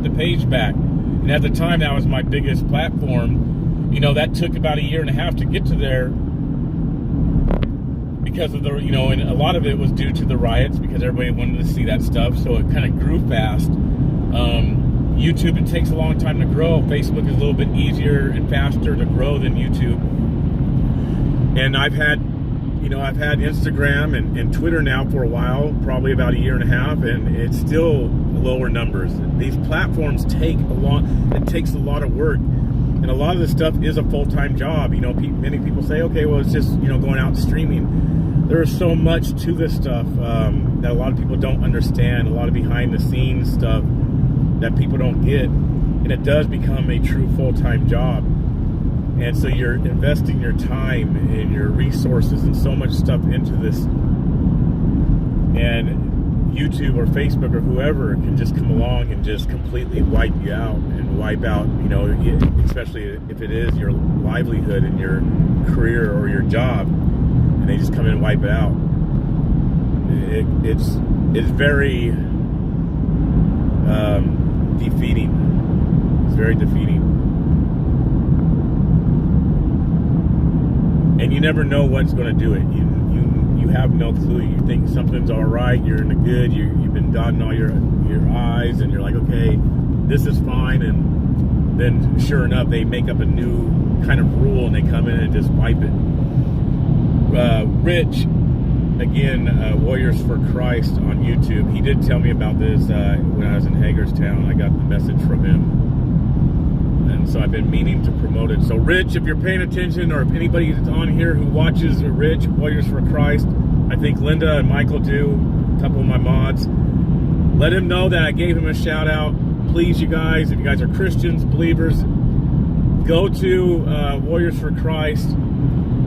the page back. And at the time, that was my biggest platform. You know, that took about 1.5 years to get to there because of the, you know, and a lot of it was due to the riots, because everybody wanted to see that stuff. So it kind of grew fast. YouTube, it takes a long time to grow. Facebook is a little bit easier and faster to grow than YouTube. And I've had Instagram and Twitter now for a while, probably about 1.5 years, and it's still lower numbers. These platforms it takes a lot of work, and a lot of this stuff is a full-time job. You know, many people say, okay, well, it's just, you know, going out and streaming. There is so much to this stuff that a lot of people don't understand, a lot of behind-the-scenes stuff that people don't get, and it does become a true full-time job. And so you're investing your time and your resources and so much stuff into this, and YouTube or Facebook or whoever can just come along and just completely wipe you out and wipe out, you know, especially if it is your livelihood and your career or your job, and they just come in and wipe it out. It's very defeating. It's very defeating. And you never know what's going to do it. You have no clue. You think something's all right. You're in the good. You've been dotting all your I's, and you're like, okay, this is fine. And then, sure enough, they make up a new kind of rule, and they come in and just wipe it. Rich, again, Warriors for Christ on YouTube. He did tell me about this when I was in Hagerstown. I got the message from him. And so I've been meaning to promote it. So Rich, if you're paying attention, or if anybody is on here who watches Rich, Warriors for Christ, I think Linda and Michael do, a couple of my mods, let him know that I gave him a shout out. Please, you guys, if you guys are Christians, believers, go to Warriors for Christ,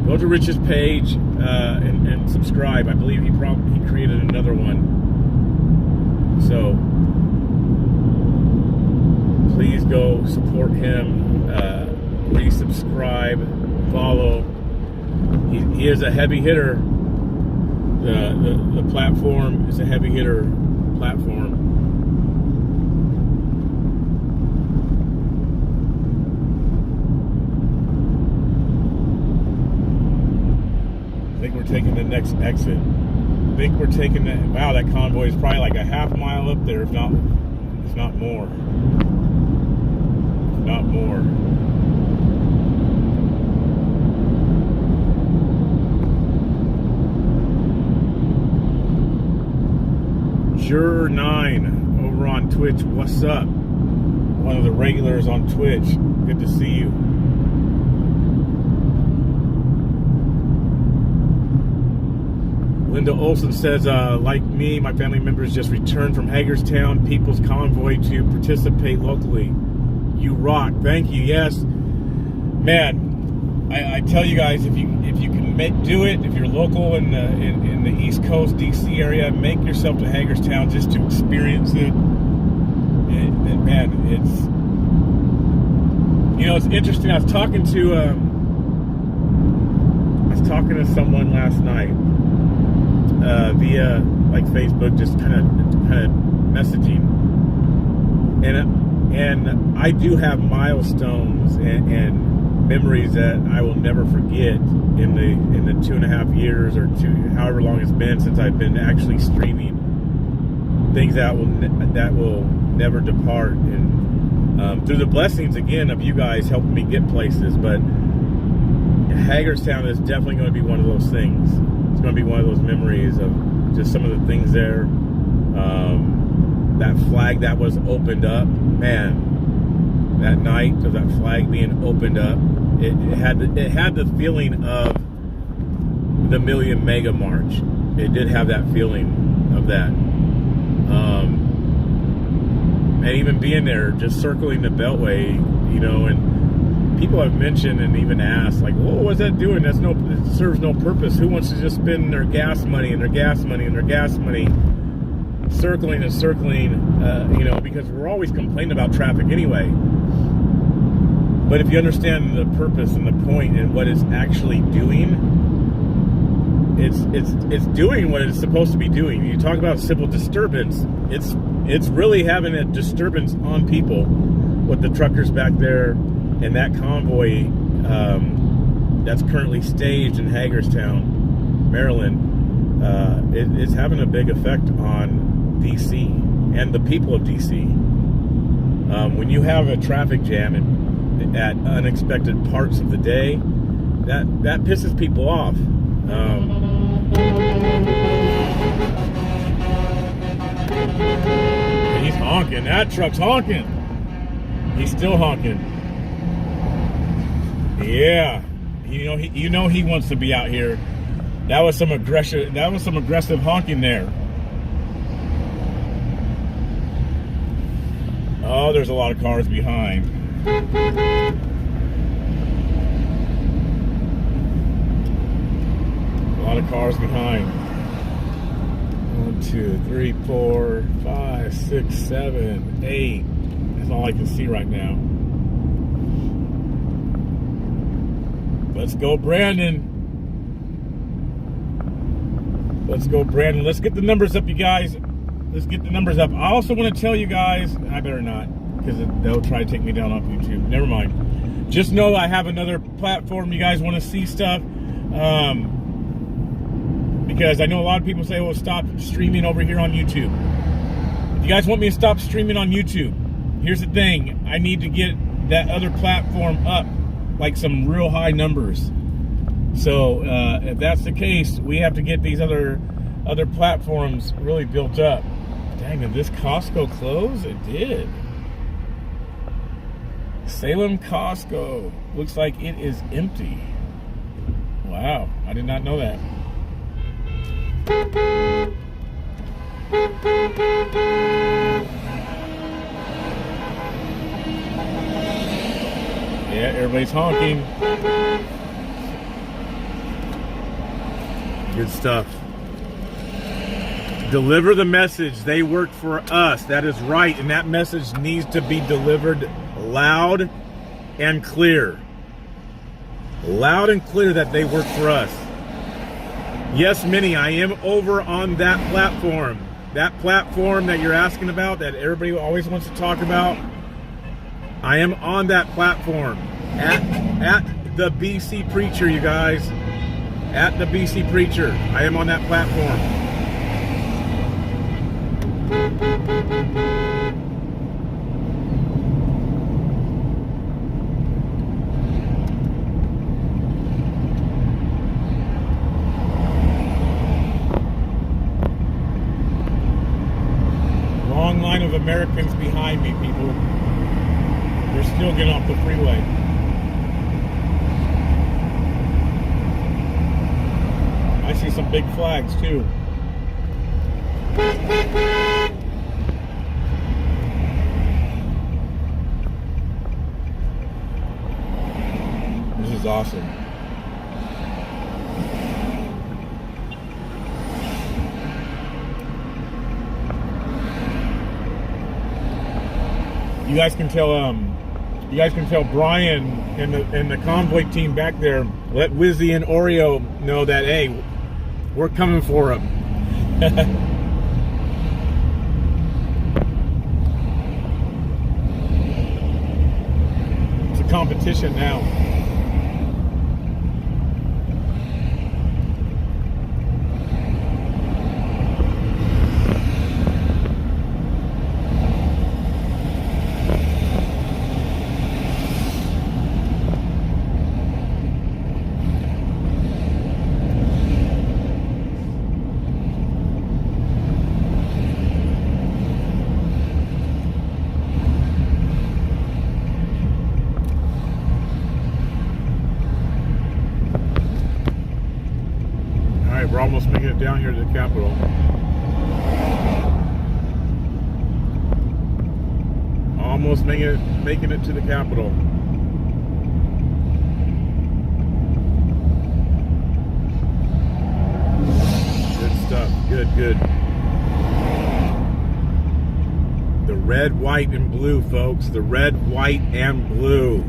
go to Rich's page and subscribe. I believe he created another one. So please go support him, resubscribe, follow. He is a heavy hitter. The platform is a heavy hitter platform. I think we're taking the next exit. I think we're taking that. Wow, that convoy is probably like a half mile up there, if not more. Not more. Jur9 over on Twitch. What's up? One of the regulars on Twitch. Good to see you. Linda Olson says, like me, my family members just returned from Hagerstown People's Convoy to participate locally. You rock. Thank you. Yes, man. I tell you guys, if you can do it, if you're local in the East Coast DC area, make yourself to Hagerstown just to experience it. Man, it's, you know, it's interesting. I was talking to someone last night via like Facebook, just kind of messaging, and I do have milestones and memories that I will never forget in the 2.5 years or however long it's been since I've been actually streaming. Things that will never depart, and through the blessings again of you guys helping me get places. But Hagerstown is definitely going to be one of those things. It's going to be one of those memories of just some of the things there. That flag that was opened up, man, that night of that flag being opened up, it had the feeling of the Million Mega March. It did have that feeling of that. And even being there, just circling the Beltway, you know, and people have mentioned and even asked, like, "Well, what's that doing? It serves no purpose. Who wants to just spend their gas money and their gas money and their gas money circling and circling?" You know, because we're always complaining about traffic anyway. But if you understand the purpose and the point and what it's actually doing, it's doing what it's supposed to be doing. You talk about civil disturbance, it's really having a disturbance on people with the truckers back there and that convoy that's currently staged in Hagerstown, Maryland. It's having a big effect on DC and the people of DC. When you have a traffic jam at unexpected parts of the day, that pisses people off. He's honking. That truck's honking. He's still honking. Yeah, you know he wants to be out here. That was some aggressive honking there. Oh, there's a lot of cars behind. A lot of cars behind. 1, 2, 3, 4, 5, 6, 7, 8. That's all I can see right now. Let's go, Brandon. Let's go, Brandon. Let's get the numbers up, you guys. Let's get the numbers up. I also want to tell you guys, I better not, because they'll try to take me down off YouTube. Never mind. Just know I have another platform. You guys want to see stuff. Because I know a lot of people say, well, stop streaming over here on YouTube. If you guys want me to stop streaming on YouTube, here's the thing. I need to get that other platform up, like some real high numbers. So if that's the case, we have to get these other platforms really built up. Dang, did this Costco close? It did. Salem Costco. Looks like it is empty. Wow, I did not know that. Yeah, everybody's honking. Good stuff. Deliver the message. They work for us. That is right. And that message needs to be delivered loud and clear. Loud and clear that they work for us. Yes, Minnie, I am over on that platform. That platform that you're asking about, that everybody always wants to talk about. I am on that platform. At the BC Preacher, you guys. At the BC Preacher. I am on that platform. Americans behind me, people. They're still getting off the freeway. I see some big flags too. This is awesome. You guys can tell Brian and the convoy team back there, let Wizzy and Oreo know that, hey, we're coming for them. It's a competition now. We're almost making it down here to the Capitol. Almost making it to the Capitol. Good stuff. Good. The red, white, and blue, folks. The red, white, and blue.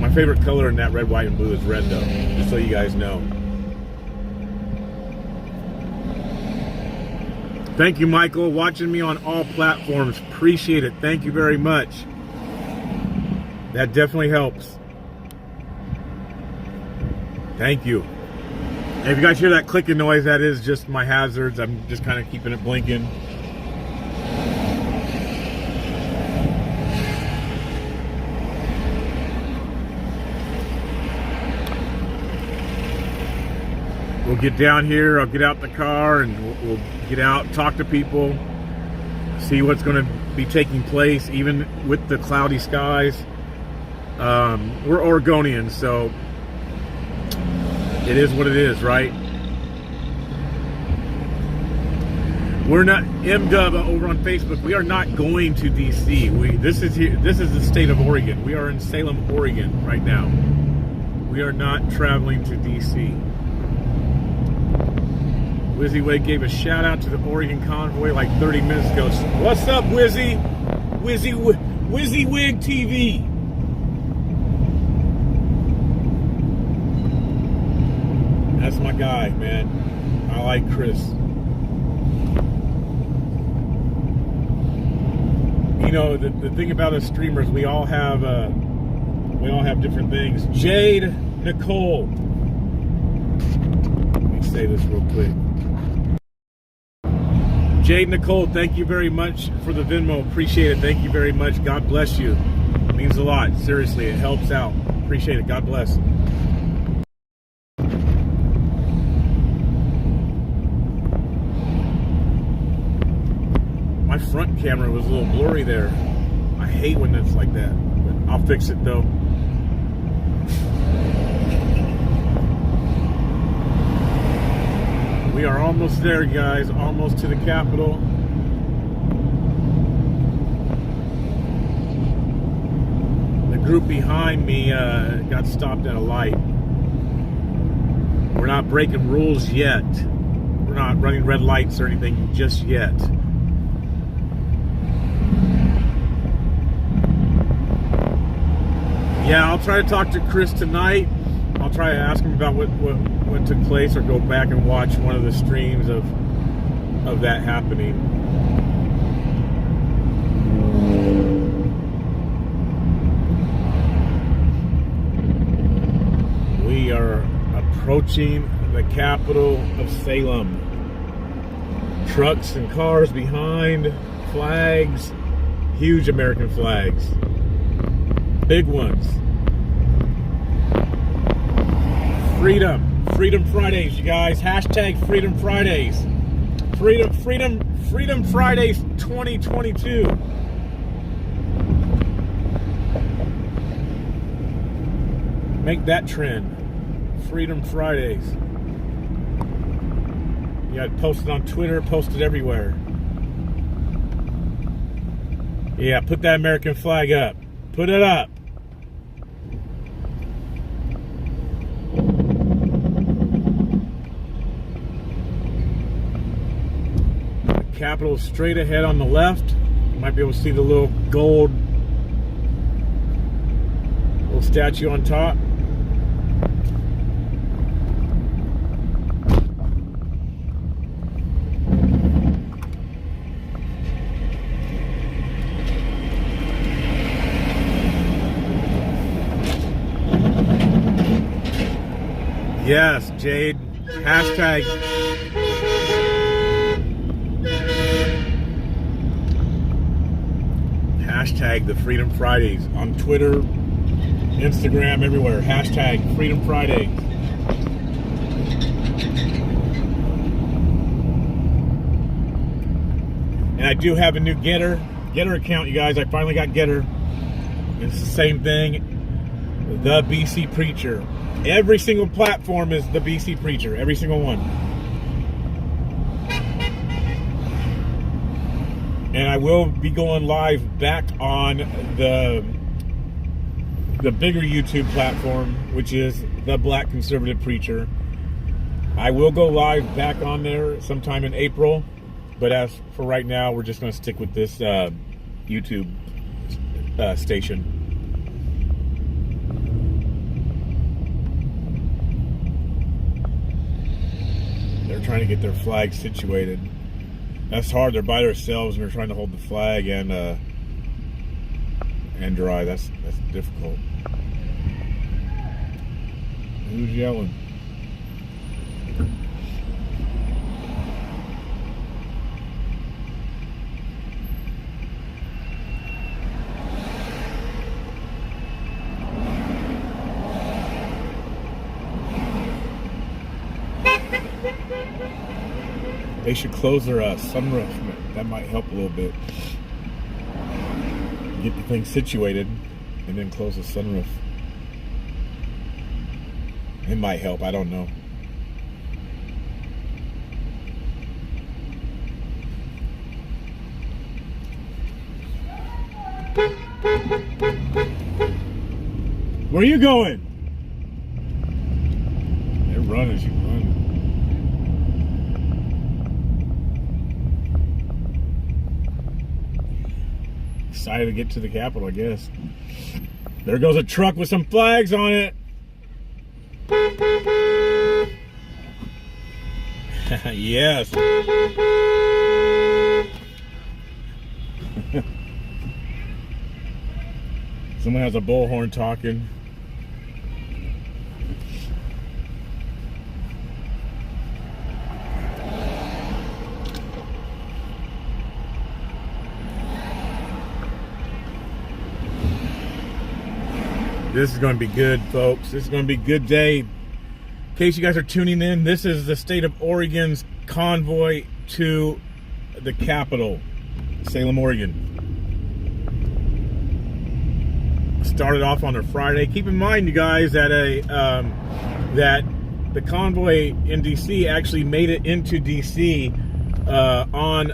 My favorite color in that red, white, and blue is red, though. Just so you guys know. Thank you, Michael, watching me on all platforms. Appreciate it. Thank you very much. That definitely helps. Thank you. And if you guys hear that clicking noise, that is just my hazards. I'm just kind of keeping it blinking. We'll get down here, I'll get out the car, and we'll get out, talk to people, see what's going to be taking place, even with the cloudy skies. We're Oregonians, so it is what it is, right? We're not, M-Dub over on Facebook, we are not going to D.C. This is the state of Oregon. We are in Salem, Oregon right now. We are not traveling to D.C. Wizzy Wade gave a shout out to the Oregon convoy like 30 minutes ago. What's up, Wizzy? Wizzy Wig TV. That's my guy, man. I like Chris. You know, the thing about us streamers, we all have different things. Jade Nicole. Let me say this real quick. Jade Nicole, thank you very much for the Venmo. Appreciate it. Thank you very much. God bless you. It means a lot. Seriously, it helps out. Appreciate it. God bless. My front camera was a little blurry there. I hate when it's like that. But I'll fix it though. We are almost there, guys. Almost to the Capitol. The group behind me got stopped at a light. We're not breaking rules yet. We're not running red lights or anything just yet. Yeah, I'll try to talk to Chris tonight. I'll try to ask him about what took place, or go back and watch one of the streams of that happening. We are approaching the capital of Salem. Trucks and cars behind, flags, huge American flags. Big ones. Freedom Fridays, you guys. Hashtag Freedom Fridays. Freedom Fridays 2022. Make that trend. Freedom Fridays. You got to post it on Twitter, post it everywhere. Yeah, put that American flag up. Put it up. Capitol straight ahead on the left. You might be able to see the little gold little statue on top. Yes, Jade. Hashtag the Freedom Fridays on Twitter, Instagram, everywhere. Hashtag Freedom Fridays. And I do have a new Getter account, you guys. I finally got Getter. It's the same thing. The BC Preacher. Every single platform is the BC Preacher. Every single one. And I will be going live back on the bigger YouTube platform, which is the Black Conservative Preacher. I will go live back on there sometime in April, but as for right now, we're just going to stick with this YouTube station. They're trying to get their flag situated. That's hard. They're by themselves and they're trying to hold the flag and dry. That's difficult. Who's yelling? They should close their sunroof. That might help a little bit. Get the thing situated and then close the sunroof. It might help. I don't know. Where are you going? They're running as you run. Excited to get to the Capitol, I guess. There goes a truck with some flags on it. Yes. Someone has a bullhorn talking. This is going to be good, folks. This is going to be a good day. In case you guys are tuning in, this is the state of Oregon's convoy to the Capitol, Salem, Oregon. Started off on a Friday. Keep in mind, you guys, that that the convoy in DC actually made it into DC on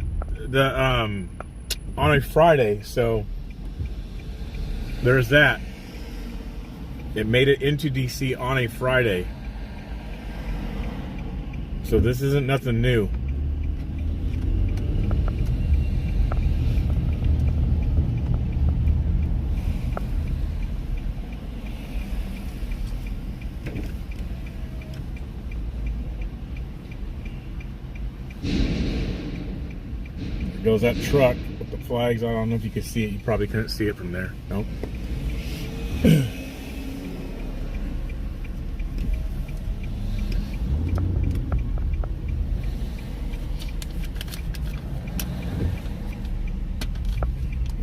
a Friday. So there's that. It made it into DC on a Friday. So this isn't nothing new. There goes that truck with the flags on. I don't know if you can see it. You probably couldn't see it from there. Nope.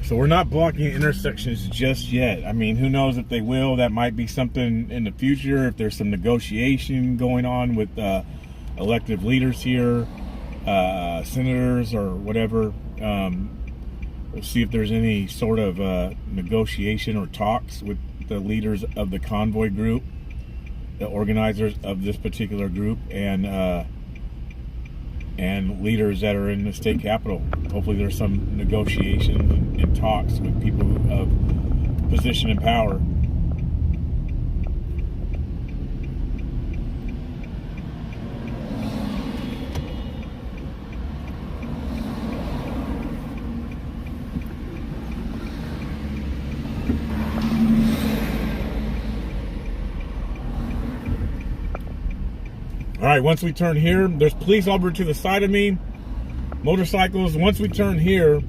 So we're not blocking intersections just yet. I mean, who knows if they will. That might be something in the future if there's some negotiation going on with elected leaders here. senators or whatever. We'll see if there's any sort of negotiation or talks with the leaders of the convoy group, the organizers of this particular group, and leaders that are in the state capitol. Hopefully there's some negotiations and talks with people of position and power. All right, once we turn here, there's police over to the side of me, motorcycles. Once we turn here,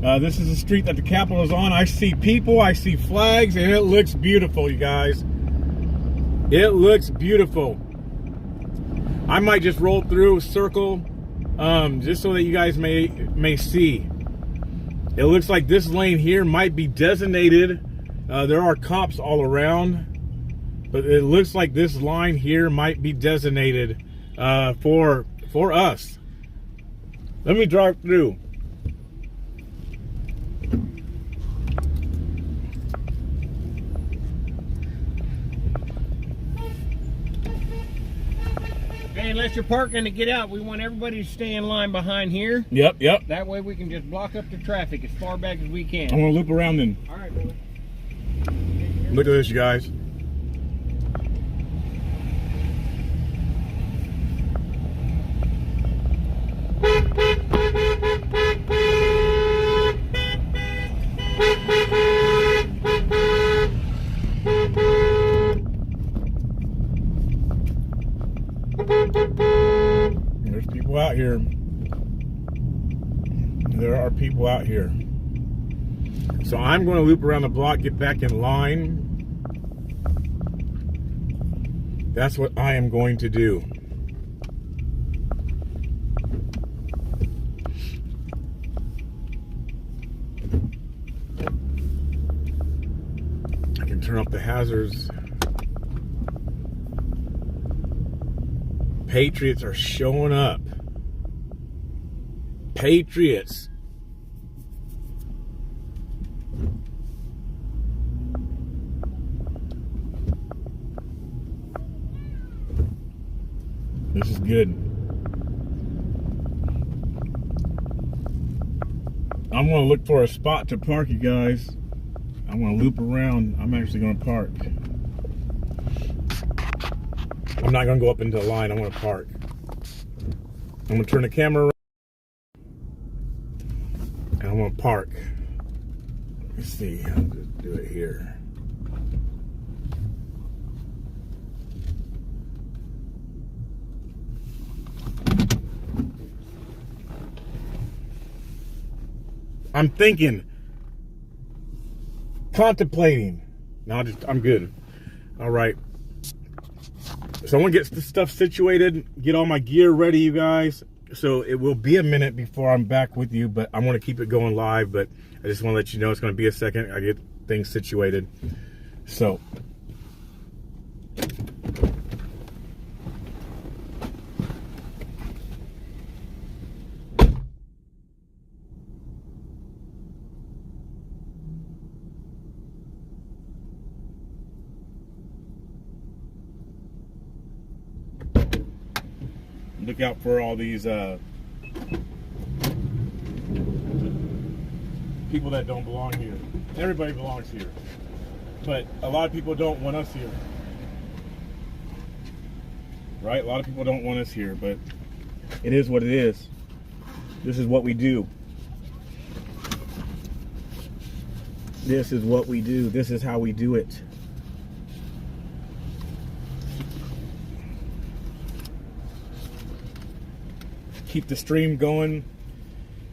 this is the street that the Capitol is on. I see people, I see flags, and it looks beautiful, you guys. It looks beautiful. I might just roll through, circle, just so that you guys may see. It looks like this lane here might be designated. There are cops all around. But it looks like this line here might be designated for us. Let me drive through. Hey, unless you're parking to get out, we want everybody to stay in line behind here. Yep. That way we can just block up the traffic as far back as we can. I'm gonna loop around then. All right, brother. Look at this, you guys. There's people out here. There are people out here. So I'm going to loop around the block, get back in line. That's what I am going to do. I can turn up the hazards. Patriots are showing up. Patriots. This is good. I'm going to look for a spot to park, you guys. I'm going to loop around. I'm actually going to park. I'm not going to go up into the line. I'm going to park. I'm going to turn the camera around. And I'm going to park. Let's see. I'll just do it here. I'm thinking. Contemplating. No, I'm good. All right. So I want to get this stuff situated, get all my gear ready, you guys. So it will be a minute before I'm back with you, but I want to keep it going live. But I just want to let you know it's going to be a second. I get things situated. So. Look out for all these people that don't belong here. Everybody belongs here, but a lot of people don't want us here, right? A lot of people don't want us here, but it is what it is. This is what we do. This is what we do. This is how we do it. Keep the stream going.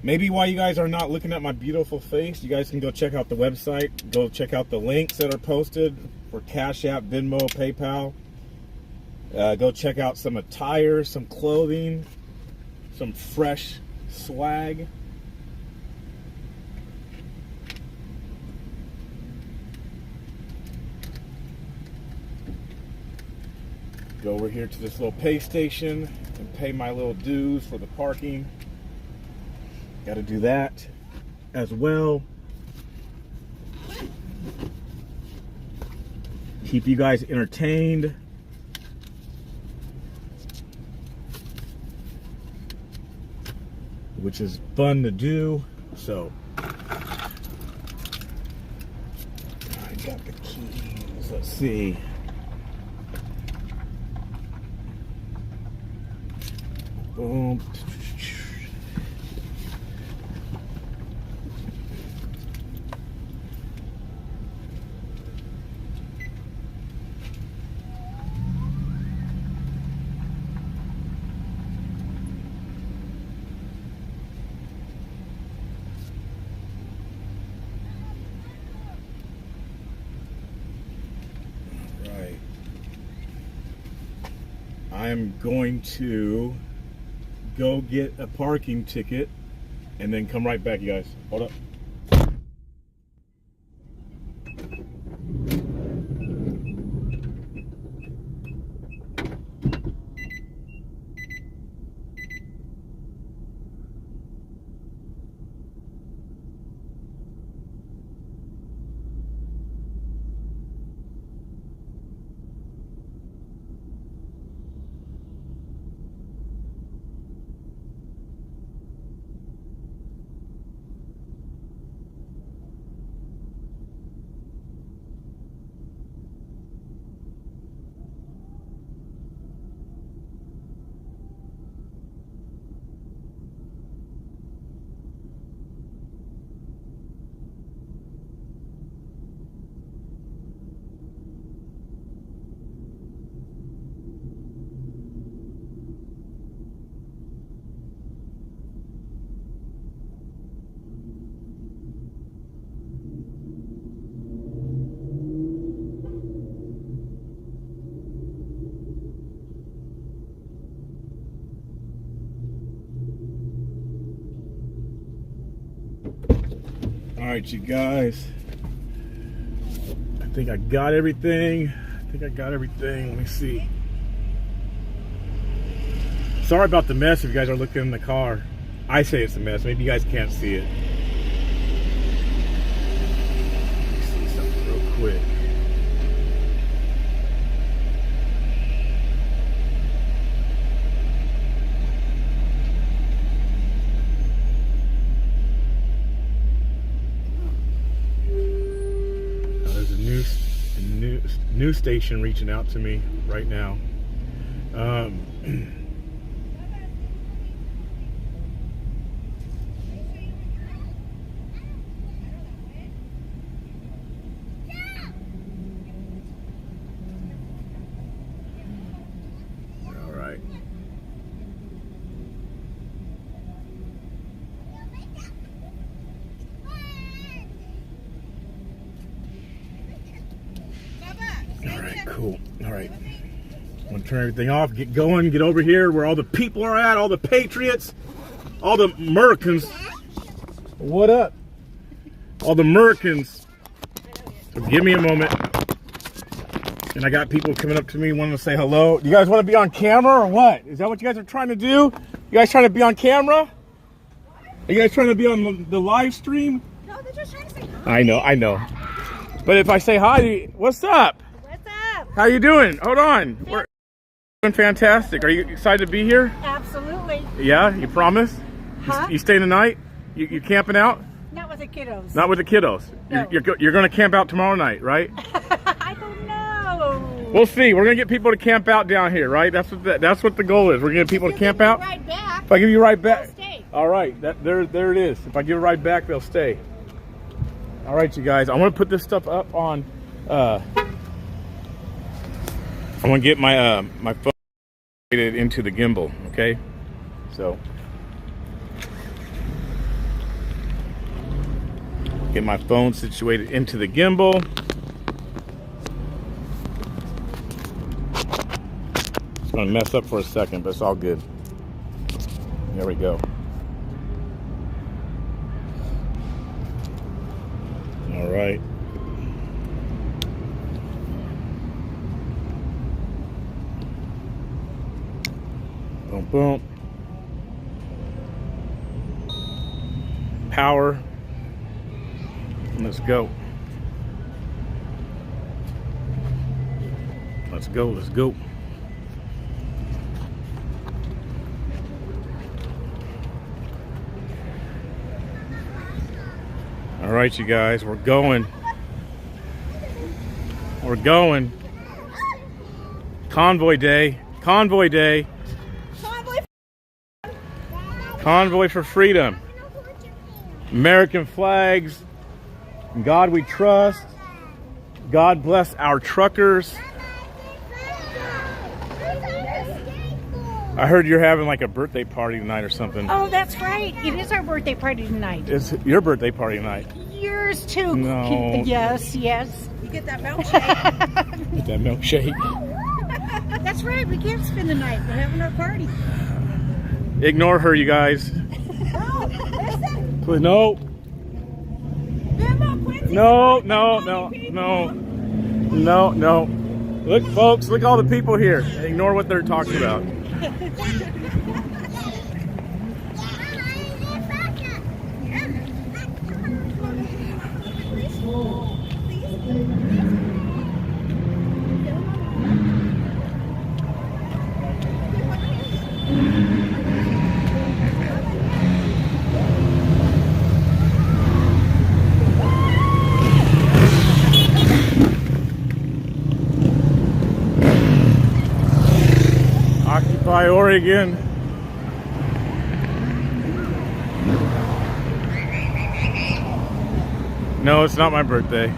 Maybe while you guys are not looking at my beautiful face, you guys can go check out the website. Go check out the links that are posted for Cash App, Venmo, PayPal. Go check out some attire, some clothing, some fresh swag. Go over here to this little pay station and pay my little dues for the parking. Got to do that as well. Keep you guys entertained. Which is fun to do. So I got the keys. Let's see. Boom. Right. I'm going to go get a parking ticket and then come right back, you guys. Hold up. All right, you guys. I think I got everything. Let me see. Sorry about the mess if you guys are looking in the car. I say it's a mess. Maybe you guys can't see it. Let me see something real quick. There's a new station reaching out to me right now. All right. All right, cool. All right. I'm gonna turn everything off, get going, get over here where all the people are at, all the patriots, all the Americans. What up? All the Americans. Give me a moment. And I got people coming up to me wanting to say hello. You guys want to be on camera or what? Is that what you guys are trying to do? You guys trying to be on camera? Are you guys trying to be on the live stream? No, they're just trying to say hi. I know. But if I say hi, what's up? What's up? How you doing? Hold on. We're doing fantastic. Are you excited to be here? Absolutely. Yeah, you promise? Huh? You staying the night? You camping out? Not with the kiddos. Not with the kiddos. No. You're going to camp out tomorrow night, right? I don't know. We'll see. We're going to get people to camp out down here, right? That's what the goal is. We're going to get people to camp out. Right back. If I give you a ride back. They'll stay. All right. There it is. If I give a ride back, they'll stay. All right, you guys. I want to put this stuff up on. I want to get my my phone into the gimbal. Okay. So. Get my phone situated into the gimbal. It's gonna mess up for a second, but it's all good. There we go. All right. Boom. Power. And let's go. Let's go, let's go. All right, you guys, we're going. We're going. Convoy day. Convoy day. Convoy for freedom. American flags. In God we trust. God bless our truckers. I heard you're having like a birthday party tonight or something. Oh, that's right. It is our birthday party tonight. It's your birthday party tonight. Yours too. No. Yes, yes. You get that milkshake. Get that milkshake. That's right. We can't spend the night. We're having our party. Ignore her, you guys. Please, no. No, no, no, no. No, no. Look, folks, look at all the people here. Ignore what they're talking about. Occupy Oregon. No, it's not my birthday.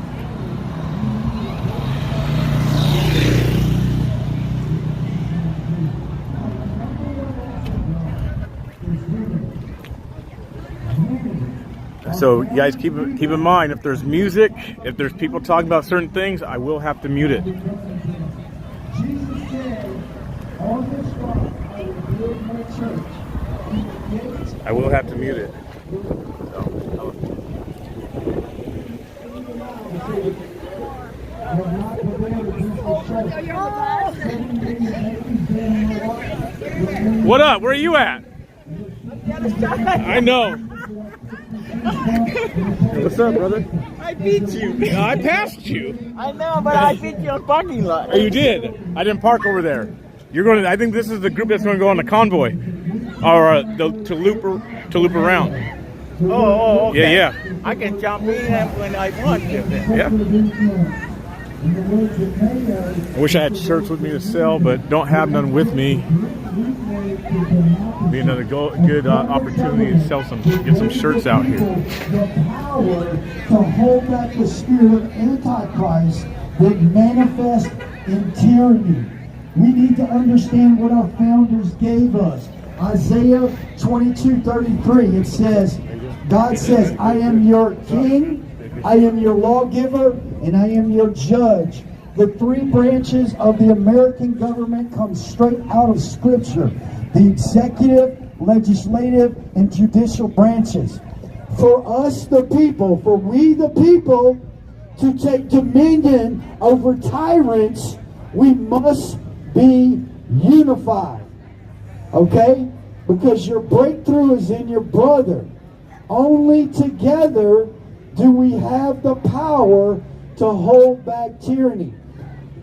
So you guys keep in mind, if there's music, if there's people talking about certain things, I will have to mute it. I will have to mute it. What up? Where are you at? I know. What's up, brother? I beat you. I passed you. I know, but I beat you in the parking lot. Oh, you did. I didn't park over there. You're going to. I think this is the group that's going to go on the convoy, or to loop around. Oh, okay. Yeah. I can jump in when I want to. Yeah. I wish I had shirts with me to sell, but don't have none with me. Be another good opportunity to sell get some shirts out here. The power to hold back the spirit of Antichrist that manifests in tyranny. We need to understand what our founders gave us. Isaiah 22:33, it says, God says, I am your king, I am your lawgiver, and I am your judge. The three branches of the American government come straight out of Scripture. The executive, legislative, and judicial branches. For us the people, for we the people, to take dominion over tyrants, we must be unified. Okay? Because your breakthrough is in your brother. Only together do we have the power to hold back tyranny.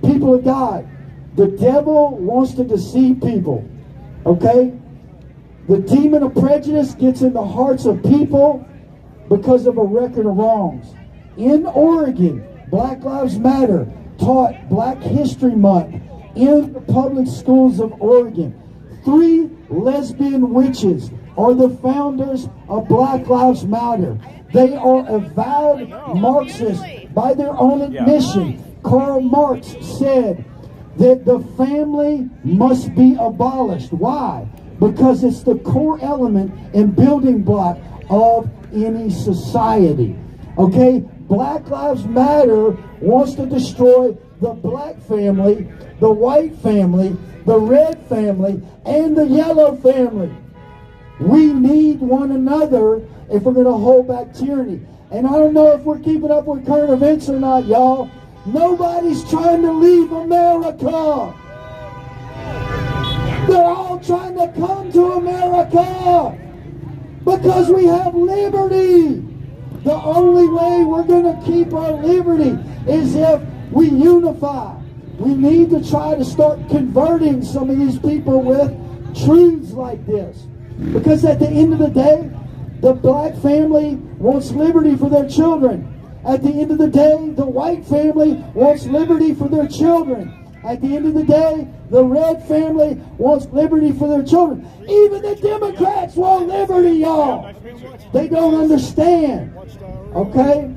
People of God, the devil wants to deceive people. Okay? The demon of prejudice gets in the hearts of people because of a record of wrongs. In Oregon, Black Lives Matter taught Black History Month in the public schools of Oregon. 3 lesbian witches are the founders of Black Lives Matter. They are avowed Marxists by their own admission. Karl Marx said that the family must be abolished. Why? Because it's the core element and building block of any society. Okay? Black Lives Matter wants to destroy the black family, the white family, the red family, and the yellow family. We need one another if we're going to hold back tyranny. And I don't know if we're keeping up with current events or not, y'all. Nobody's trying to leave America. They're all stop trying to come to America because we have liberty. The only way we're going to keep our liberty is if we unify. We need to try to start converting some of these people with truths like this. Because at the end of the day, the black family wants liberty for their children. At the end of the day, the white family wants liberty for their children. At the end of the day, the red family wants liberty for their children. Even the Democrats want liberty, y'all. They don't understand. Okay?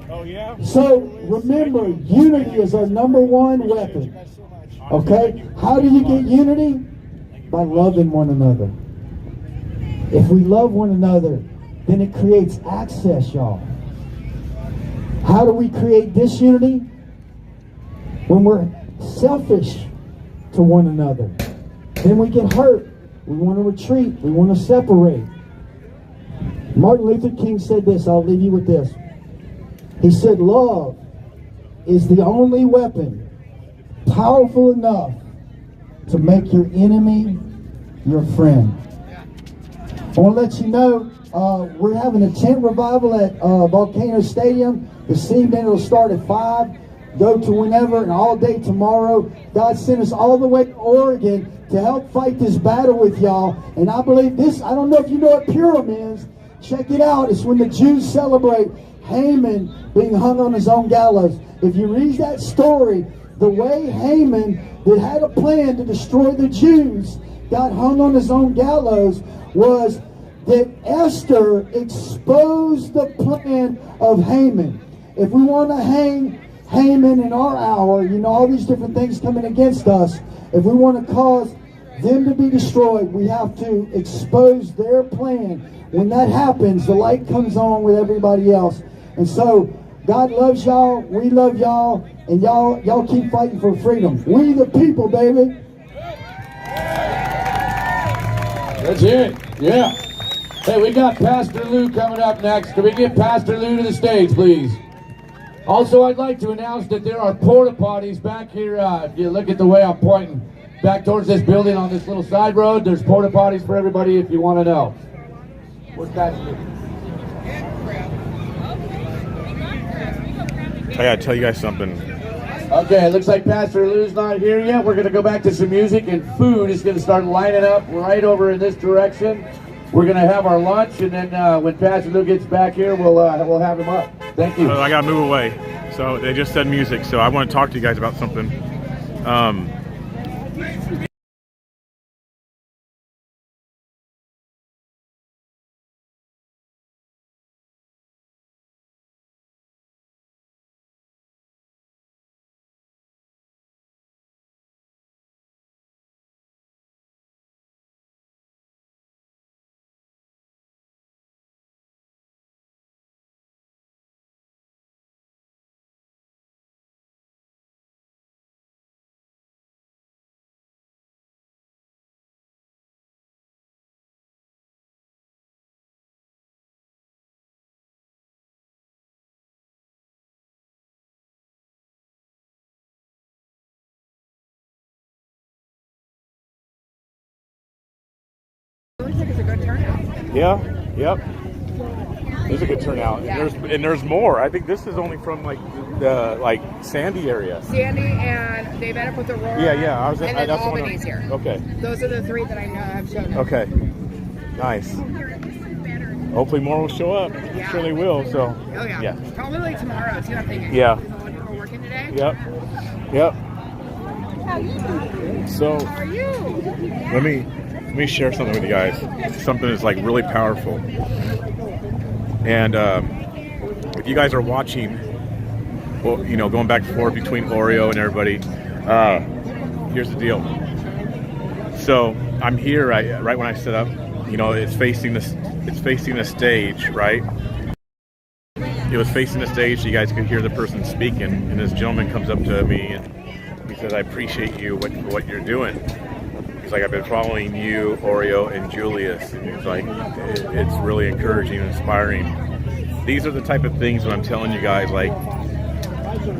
So remember, unity is our number one weapon. Okay? How do you get unity? By loving one another. If we love one another, then it creates access, y'all. How do we create disunity? When we're selfish to one another. Then we get hurt. We want to retreat. We want to separate. Martin Luther King said this. I'll leave you with this. He said, love is the only weapon powerful enough to make your enemy your friend. I want to let you know we're having a tent revival at Volcano Stadium. This evening it'll start at 5. Go to whenever and all day tomorrow. God sent us all the way to Oregon to help fight this battle with y'all. And I believe this, I don't know if you know what Purim is. Check it out. It's when the Jews celebrate Haman being hung on his own gallows. If you read that story, the way Haman, that had a plan to destroy the Jews, got hung on his own gallows, was that Esther exposed the plan of Haman. If we want to hang Haman in our hour, you know, all these different things coming against us, if we want to cause them to be destroyed, we have to expose their plan. When that happens, the light comes on with everybody else. And so, God loves y'all, we love y'all, and y'all keep fighting for freedom. We the people, baby. That's it. Yeah. Hey, we got Pastor Lou coming up next. Can we get Pastor Lou to the stage, please? Also, I'd like to announce that there are porta potties back here. If you look at the way I'm pointing back towards this building on this little side road, there's porta potties for everybody if you want to know. What's Pastor Lou? I gotta tell you guys something. Okay, it looks like Pastor Lou's not here yet. We're going to go back to some music, and food is going to start lining up right over in this direction. We're going to have our lunch, and then when Pastor Lou gets back here, we'll have him up. Thank you. I gotta move away. So they just said music, so I want to talk to you guys about something. Yeah, yep. It's a good turnout. Yeah. And there's more. I think this is only from like the Sandy area. Sandy, and they've ended up with Aurora. Yeah. I was and then that's Albany's here. Okay. Those are the 3 that I know I've shown. Okay. Nice. Hopefully more will show up. Yeah. Surely will. So. Oh yeah. Yeah. Probably like tomorrow too. I'm thinking. Yeah. We're working today. Yep. So. How are you? Let me share something with you guys. Something that's like really powerful. And if you guys are watching, well, you know, going back and forth between Oreo and everybody, here's the deal. So I'm here right when I set up. You know, it's facing the stage, right? It was facing the stage, so you guys could hear the person speaking. And this gentleman comes up to me and he says, "I appreciate you what you're doing." He's like, "I've been following you, Oreo, and Julius." And he's like, "It's really encouraging and inspiring." These are the type of things that I'm telling you guys, like,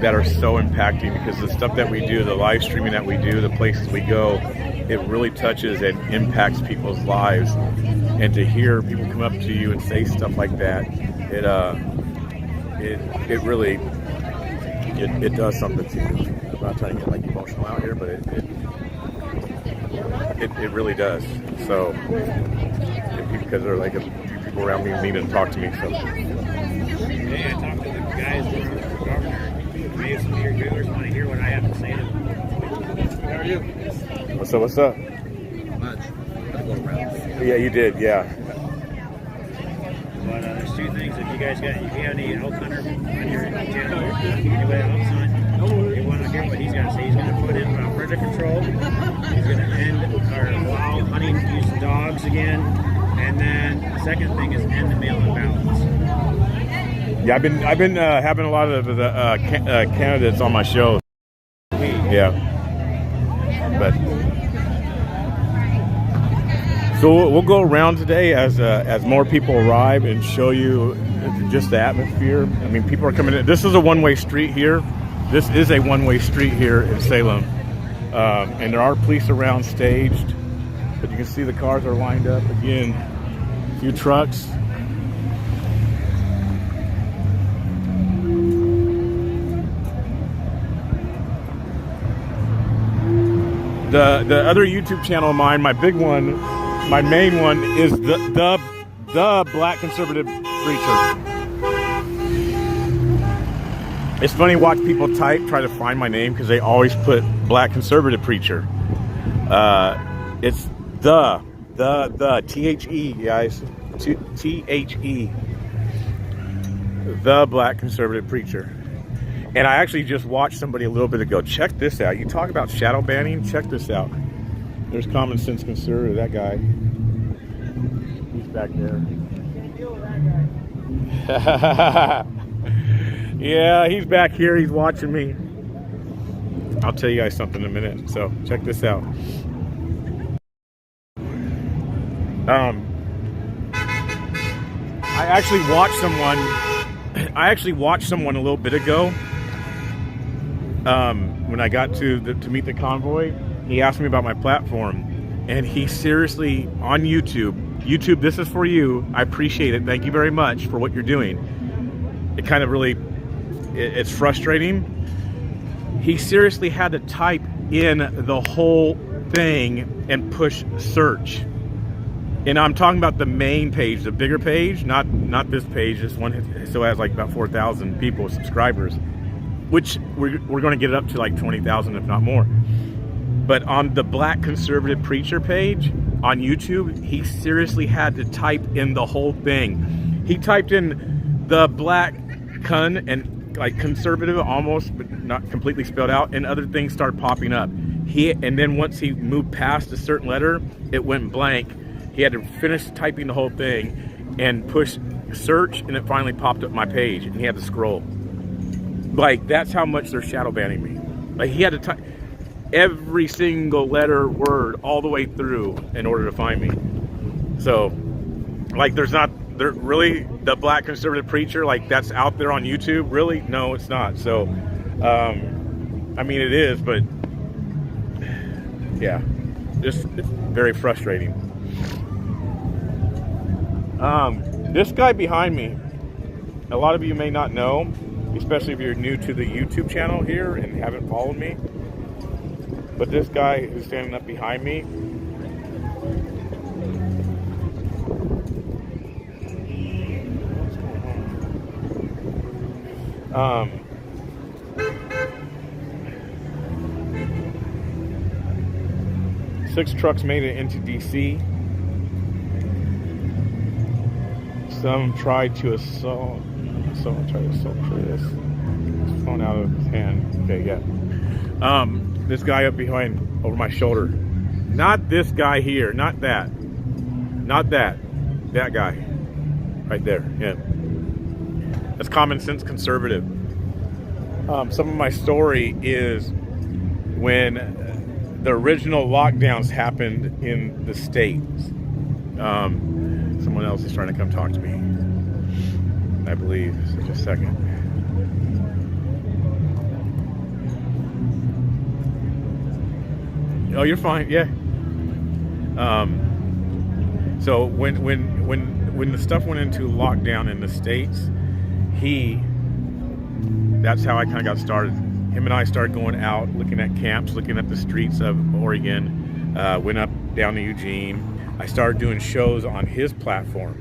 that are so impacting, because the stuff that we do, the live streaming that we do, the places we go, it really touches and impacts people's lives. And to hear people come up to you and say stuff like that, it really does something to you. I'm not trying to get like emotional out here, but it really does. So because there are like a few people around me who need to talk to me. So yeah, I talked to the guys who are governor. Maybe some of your viewers want to hear what I have to say to them. How are you? What's up? Yeah, you did, yeah. But there's two things. If you guys got, if you have any elk hunter on your channel, anybody that elk hunt, you want to hear what he's going to say. He's going to put in predator control. He's going to end or allow hunting using dogs again. And then the second thing is end the mail imbalance. Yeah, I've been having a lot of the candidates on my show. Yeah, but so we'll go around today as more people arrive and show you just the atmosphere. I mean, people are coming in. This is a one-way street here. This is a one-way street here in Salem, and there are police around staged. But you can see the cars are lined up again. A few trucks. The other YouTube channel of mine, my big one, my main one, is the Black Conservative Preacher. It's funny to watch people try to find my name because they always put Black Conservative Preacher. It's the T-H-E, guys. T-H-E. The Black Conservative Preacher. And I actually just watched somebody a little bit ago. Check this out. You talk about shadow banning. Check this out. There's Common Sense Conservative, that guy. He's back there. Yeah, he's back here. He's watching me. I'll tell you guys something in a minute. So check this out. I actually watched someone a little bit ago. When I got to meet the convoy, he asked me about my platform, and he seriously, on YouTube, this is for you. I appreciate it. Thank you very much for what you're doing. It kind of really, it's frustrating. He seriously had to type in the whole thing and push search. And I'm talking about the main page, the bigger page, not this page. This one still has like about 4,000 people, subscribers, which we're going to get it up to like 20,000, if not more. But on the Black Conservative Preacher page on YouTube, he seriously had to type in the whole thing. He typed in the black con and like conservative almost, but not completely spelled out, and other things started popping up. And then once he moved past a certain letter, it went blank. He had to finish typing the whole thing and push search, and it finally popped up my page, and he had to scroll. Like, that's how much they're shadow banning me. Like, he had to type every single letter, word, all the way through in order to find me. So, like, there really, the Black Conservative Preacher, like, that's out there on YouTube, really? No, it's not. So, I mean, it is, but yeah, it's very frustrating. This guy behind me, a lot of you may not know, especially if you're new to the YouTube channel here and haven't followed me, but this guy who's standing up behind me, six trucks made it into DC. Someone tried to assault Chris. His phone out of his hand. Okay, yeah. This guy up behind, over my shoulder. Not this guy here. Not that. Not that. That guy. Right there. Yeah. That's Common Sense Conservative. Some of my story is when the original lockdowns happened in the States. Someone else is trying to come talk to me, I believe. So just a second. Oh, you're fine. Yeah. So when the stuff went into lockdown in the States, that's how I kind of got started. Him and I started going out, looking at camps, looking at the streets of Oregon, went up down to Eugene. I started doing shows on his platform.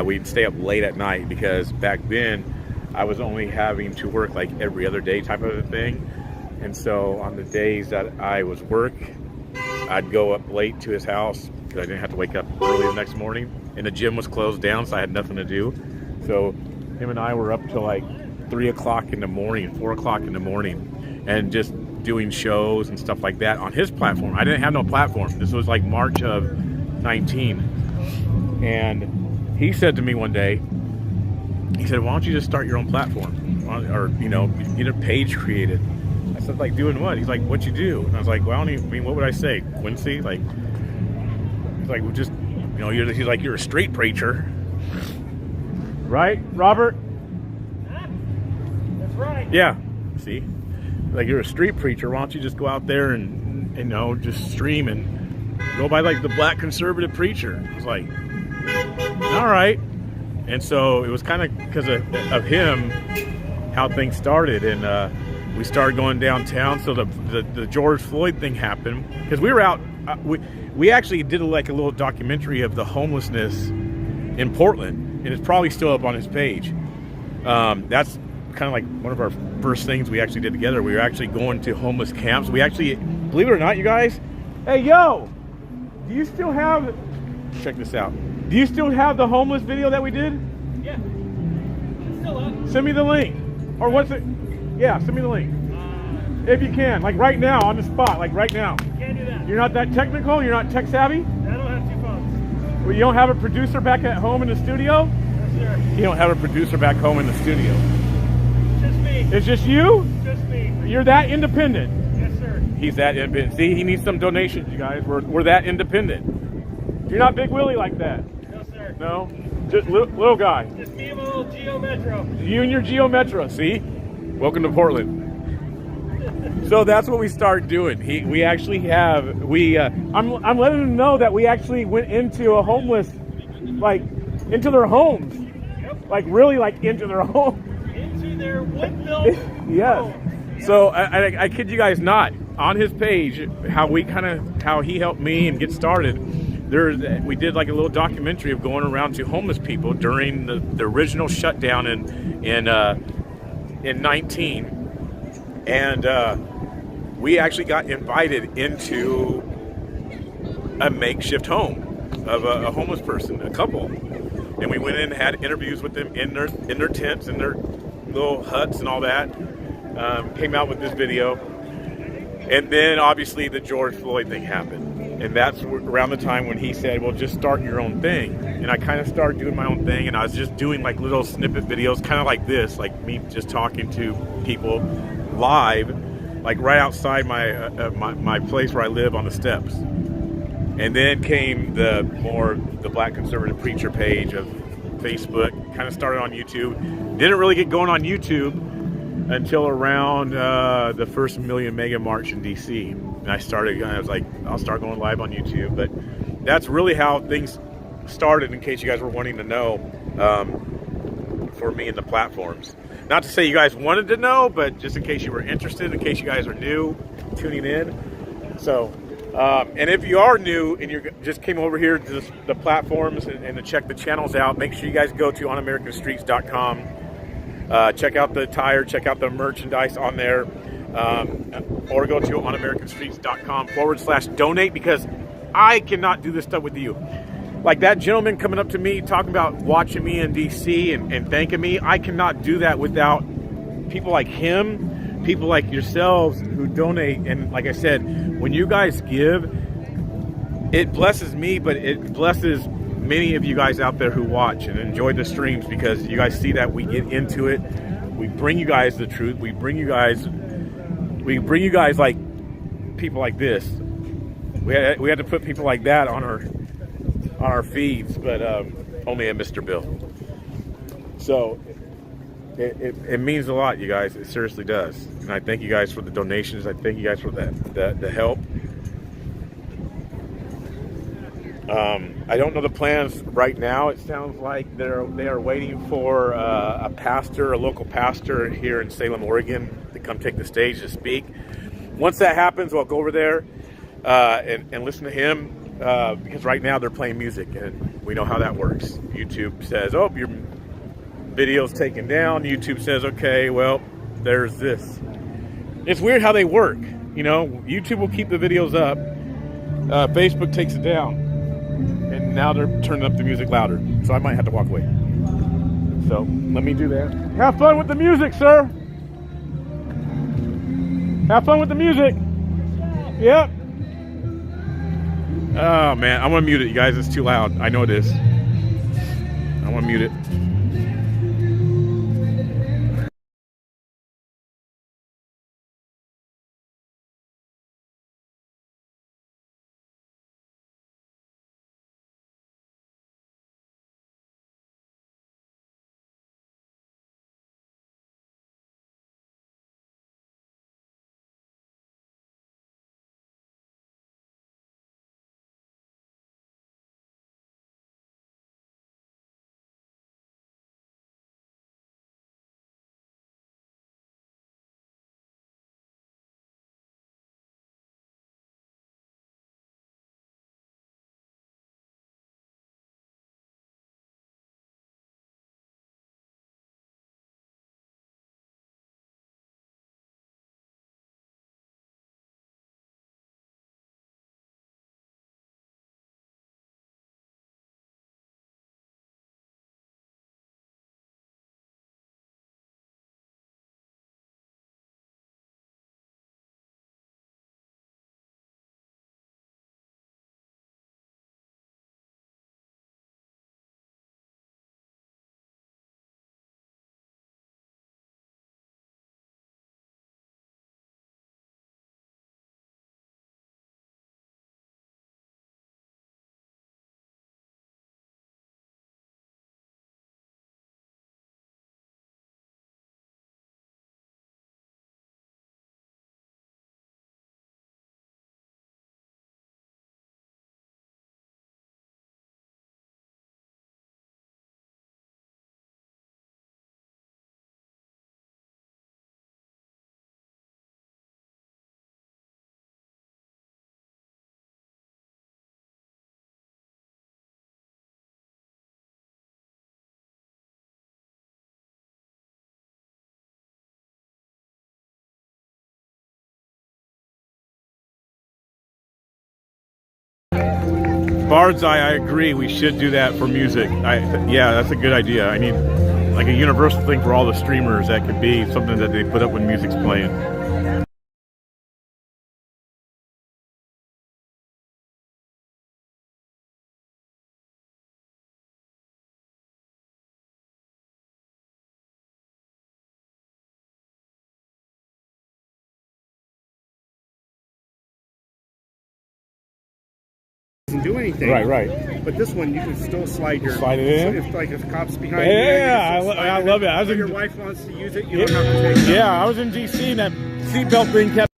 We'd stay up late at night because back then I was only having to work like every other day type of a thing. And so on the days that I was work, I'd go up late to his house because I didn't have to wake up early the next morning. And the gym was closed down, so I had nothing to do. So him and I were up till like 3 o'clock in the morning, 4 o'clock in the morning, and just doing shows and stuff like that on his platform. I didn't have no platform. This was like March of 19. And he said to me one day, he said, why don't you just start your own platform? Or, you know, get a page created. I said, like, doing what? He's like, what you do? And I was like, well, I don't even, I mean, what would I say? Quincy? Like, he's like, well, just, you know, he's like, you're a street preacher. Right, Robert? That's right. Yeah. See? Like, you're a street preacher. Why don't you just go out there and you know, just stream and go by, like, the black conservative preacher? I was like, all right. And so it was kind of because of him how things started. And we started going downtown. So the George Floyd thing happened because we were out. We actually did like a little documentary of the homelessness in Portland, and it's probably still up on his page. That's kind of like one of our first things we actually did together. We were actually going to homeless camps. We actually, believe it or not, you guys, hey, yo, do you still have, check this out. Do you still have the homeless video that we did? Yeah. It's still up. Send me the link. Or what's it? Yeah, send me the link. If you can, like right now, on the spot, like right now. Can't do that. You're not that technical? You're not tech savvy? I don't have 2 phones. Well, you don't have a producer back at home in the studio? Yes, sir. You don't have a producer back home in the studio. Just me. It's just you? Just me. You're that independent? Yes, sir. He's that independent. See, he needs some donations, you guys. We're that independent. You're not Big Willie like that. No, sir. No? Just little guy. Just me and my little Geo Metro. You and your Geo Metro, see? Welcome to Portland. So that's what we started doing. We actually have, I'm letting them know that we actually went into a homeless, like, into their homes. Yep. Like, really, like, into their home. Into their wood-built Yes. homes. So I kid you guys not, on his page, how he helped me and get started, we did like a little documentary of going around to homeless people during the original shutdown in 19, and we actually got invited into a makeshift home of a homeless person, a couple, and we went in and had interviews with them in their tents, in their little huts and all that. Came out with this video, and then obviously the George Floyd thing happened. And that's around the time when he said, well, just start your own thing. And I kind of started doing my own thing, and I was just doing like little snippet videos, kind of like this, like me just talking to people live, like right outside my place where I live on the steps. And then came the Black Conservative Preacher page of Facebook, kind of started on YouTube. Didn't really get going on YouTube until around the first Million Mega March in DC. And I was like, I'll start going live on YouTube. But that's really how things started, in case you guys were wanting to know, for me and the platforms. Not to say you guys wanted to know, but just in case you were interested, in case you guys are new, tuning in. So, and if you are new and you just came over here to the platforms and to check the channels out, make sure you guys go to onamericanstreets.com. Check out the attire, check out the merchandise on there, or go to onamericanstreets.com/donate, because I cannot do this stuff with you. Like that gentleman coming up to me talking about watching me in DC and thanking me, I cannot do that without people like him, people like yourselves who donate. And like I said, when you guys give, it blesses me, but it blesses many of you guys out there who watch and enjoy the streams, because you guys see that we get into it. We bring you guys the truth. We bring you guys like people like this. We had to put people like that on our feeds, but only at Mr. Bill. So it means a lot, you guys. It seriously does. And I thank you guys for the donations. I thank you guys for the help. I don't know the plans right now. It sounds like they are waiting for a pastor, a local pastor here in Salem, Oregon, to come take the stage to speak. Once that happens, I'll go over there and listen to him because right now they're playing music, and we know how that works. YouTube says, "Oh, your video's taken down." YouTube says, "Okay, well, there's this." It's weird how they work. You know, YouTube will keep the videos up. Facebook takes it down. And now they're turning up the music louder. So I might have to walk away. So let me do that. Have fun with the music, sir. Have fun with the music. Yep. Oh, man. I'm going to mute it, you guys. It's too loud. I know it is. I want to mute it. Bard's Eye, I agree. We should do that for music. Yeah, that's a good idea. I need like a universal thing for all the streamers. That could be something that they put up when music's playing. Doesn't do anything. Right. But this one, you can still slide it in. So if like if cops behind you, I love it. Your wife wants to use it, you don't have to take it. Yeah, I was in DC and that seatbelt thing kept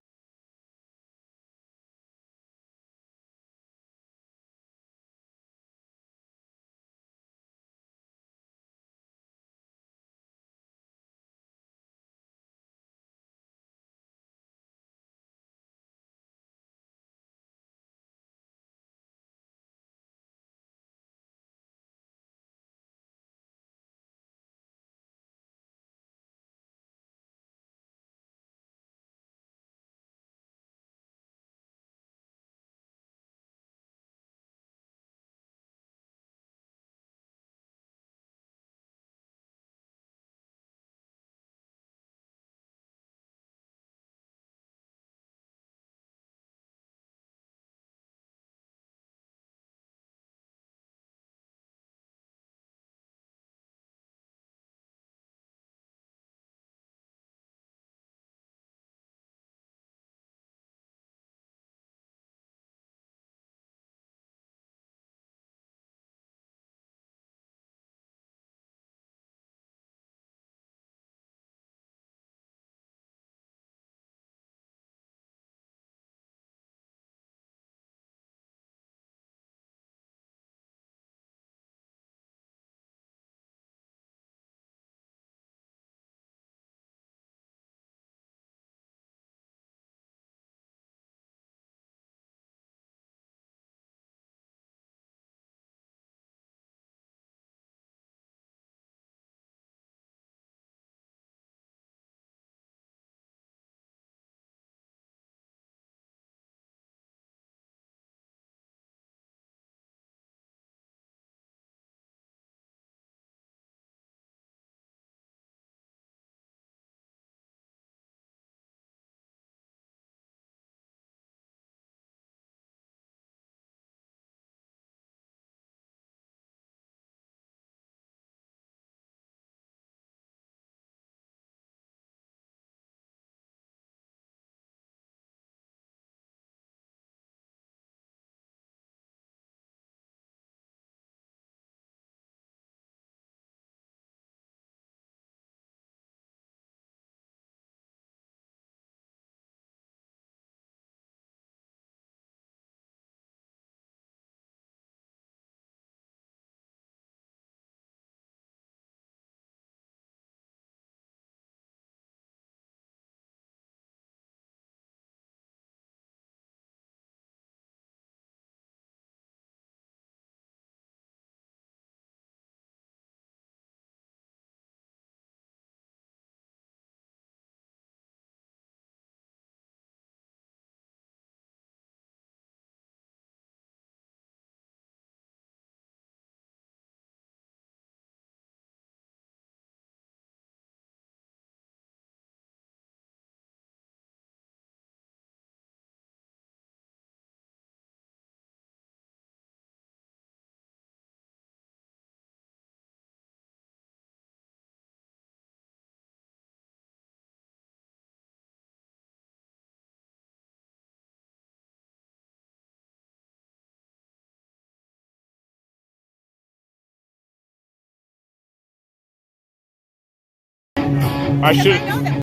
I should.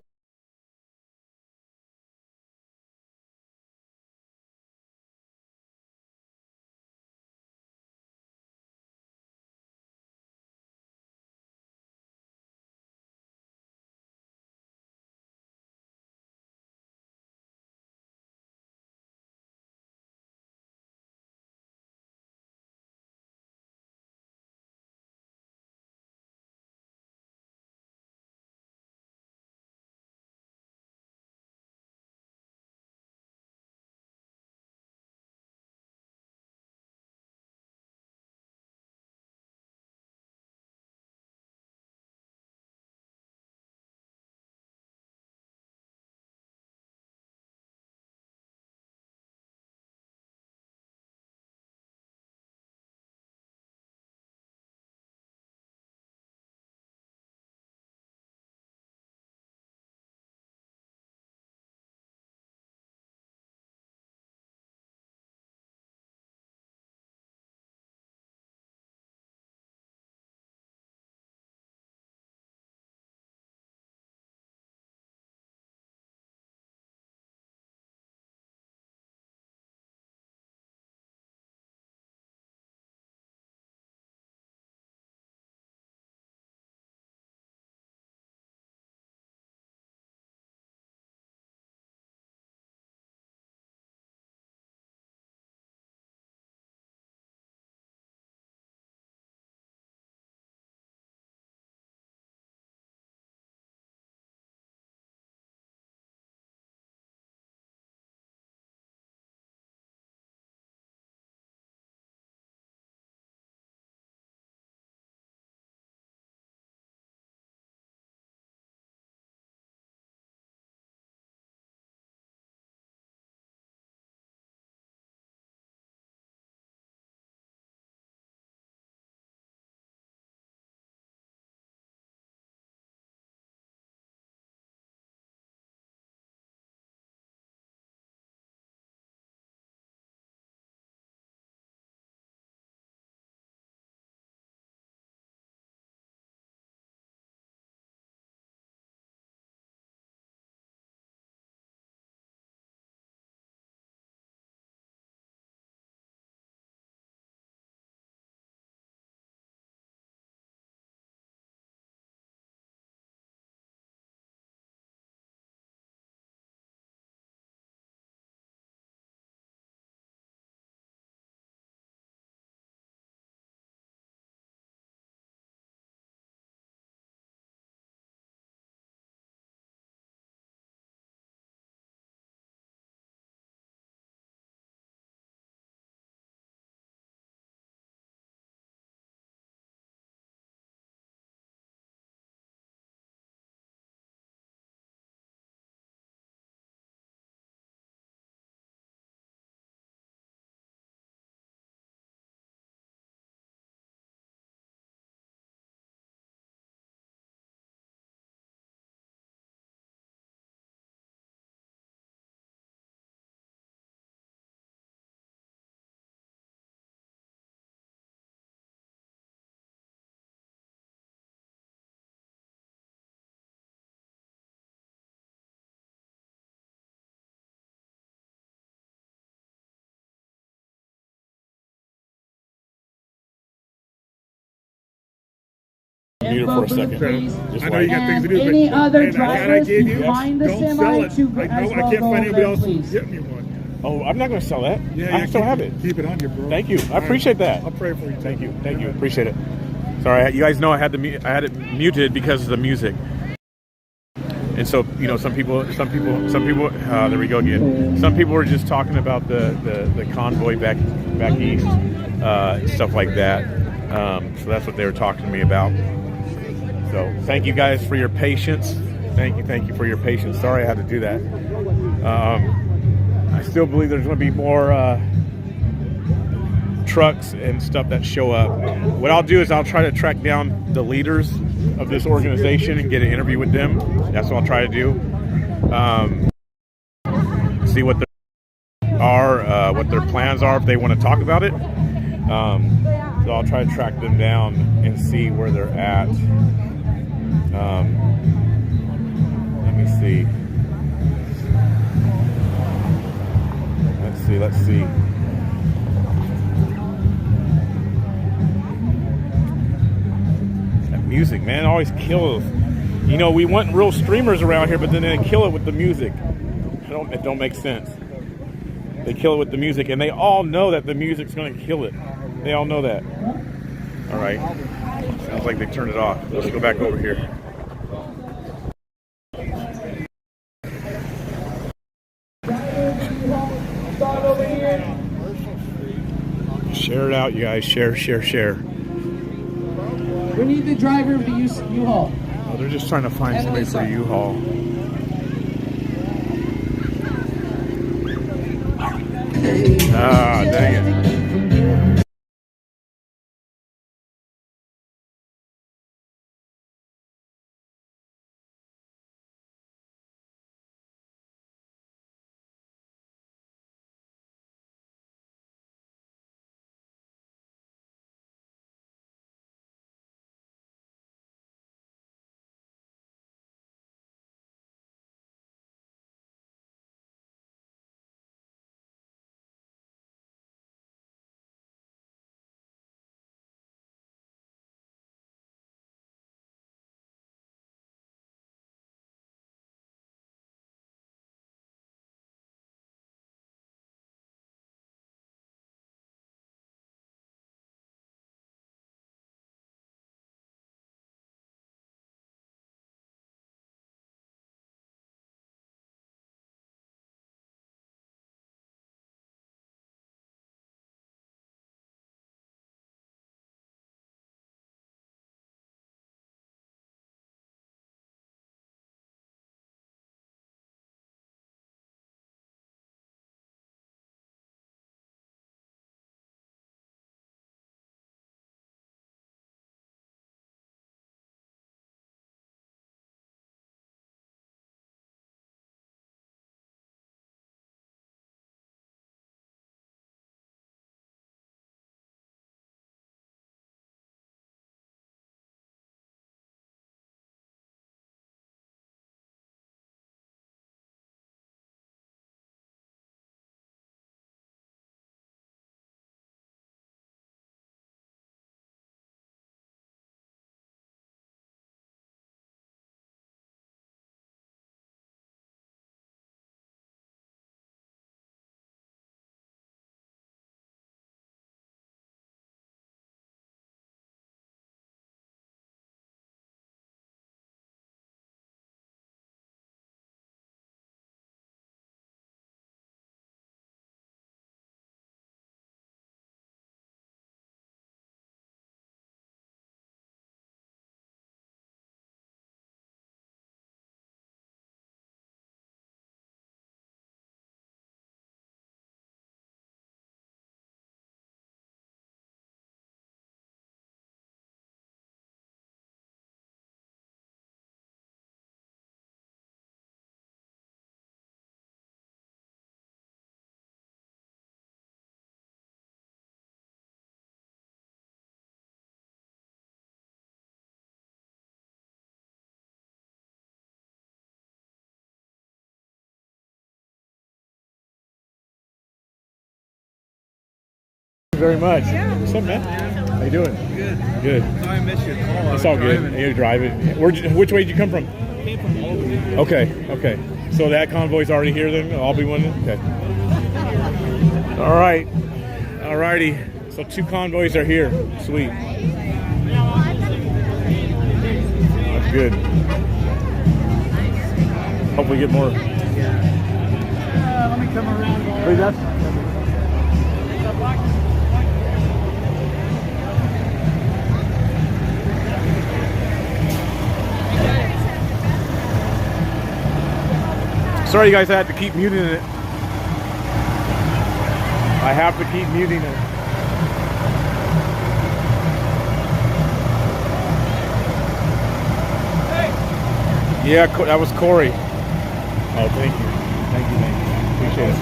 Mute it for a second. Just I know you got things to do, but any other and I drivers gave who you, find the don't semi sell it. to I as know well I can't go find anybody there, else to please. get me one. Oh, I'm not going to sell that. Yeah, I still have it. Keep it on you, bro. Thank you. I appreciate that. I'll pray for you. Thank you. Thank you. Appreciate it. Sorry, you guys know I had it muted because of the music. And so, you know, some people. There we go again. Some people were just talking about the convoy back east, stuff like that. So that's what they were talking to me about. So thank you guys for your patience. Thank you for your patience. Sorry I had to do that. I still believe there's going to be more trucks and stuff that show up. What I'll do is I'll try to track down the leaders of this organization and get an interview with them. That's what I'll try to do. See what what their plans are if they want to talk about it. So I'll try to track them down and see where they're at. see. That music, man, always kills. You know, we want real streamers around here, but then they kill it with the music. It don't make sense. They kill it with the music, and they all know that the music's going to kill it. They all know that. All right. Sounds like they turned it off. Let's go back over here. Share it out, you guys. Share. We need the driver of the U-Haul. Oh, they're just trying to find somebody for a U-Haul. Ah, dang it. Very much. What's up, man? How you doing? Good. Sorry I missed your call. It's all good. You're driving. Which way did you come from? Came from Albany. Okay. So that convoy's already here then? I'll be one? Okay. All right. Alrighty. So 2 convoys are here. Sweet. That's good. Hopefully get more. Let me come around. Wait, that's... Sorry, you guys, I had to keep muting it. I have to keep muting it. Yeah, that was Corey. Oh, thank you. Appreciate it.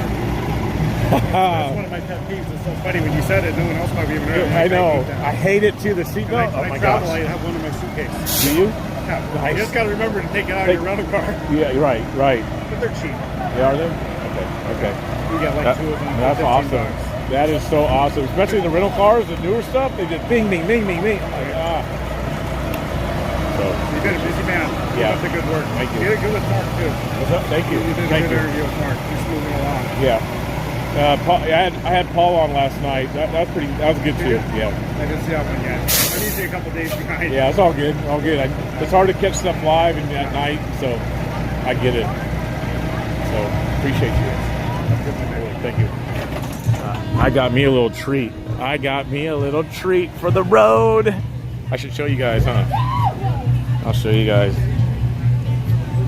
That's one of my pet peeves. It's so funny when you said it. No one else might be even heard. I know. I hate it too. The seatbelt. Oh my gosh. I have one in my suitcase. Do you? Yeah. You just got to remember to take it out of your rental car. Yeah, right. But they're cheap. Yeah, are they? Okay. We got like 2 of them. That's for awesome. $15. That is so awesome, especially the rental cars, the newer stuff. They just bing, bing, bing, bing, bing. Like, So You've been a busy man. Yeah. Keep up the good work. Thank you. You did good with Mark too. what's up? Thank you. You did a Thank good you. interview with Mark. He's moving along. Yeah. Paul, I had Paul on last night. That was pretty. That was good too. Yeah. I didn't see that one yet. I'm usually a couple days behind. Yeah, it's all good. All good. It's hard to catch stuff live and at night, so I get it. So appreciate you. Thank you. I got me a little treat. I got me a little treat for the road. I should show you guys, huh? I'll show you guys.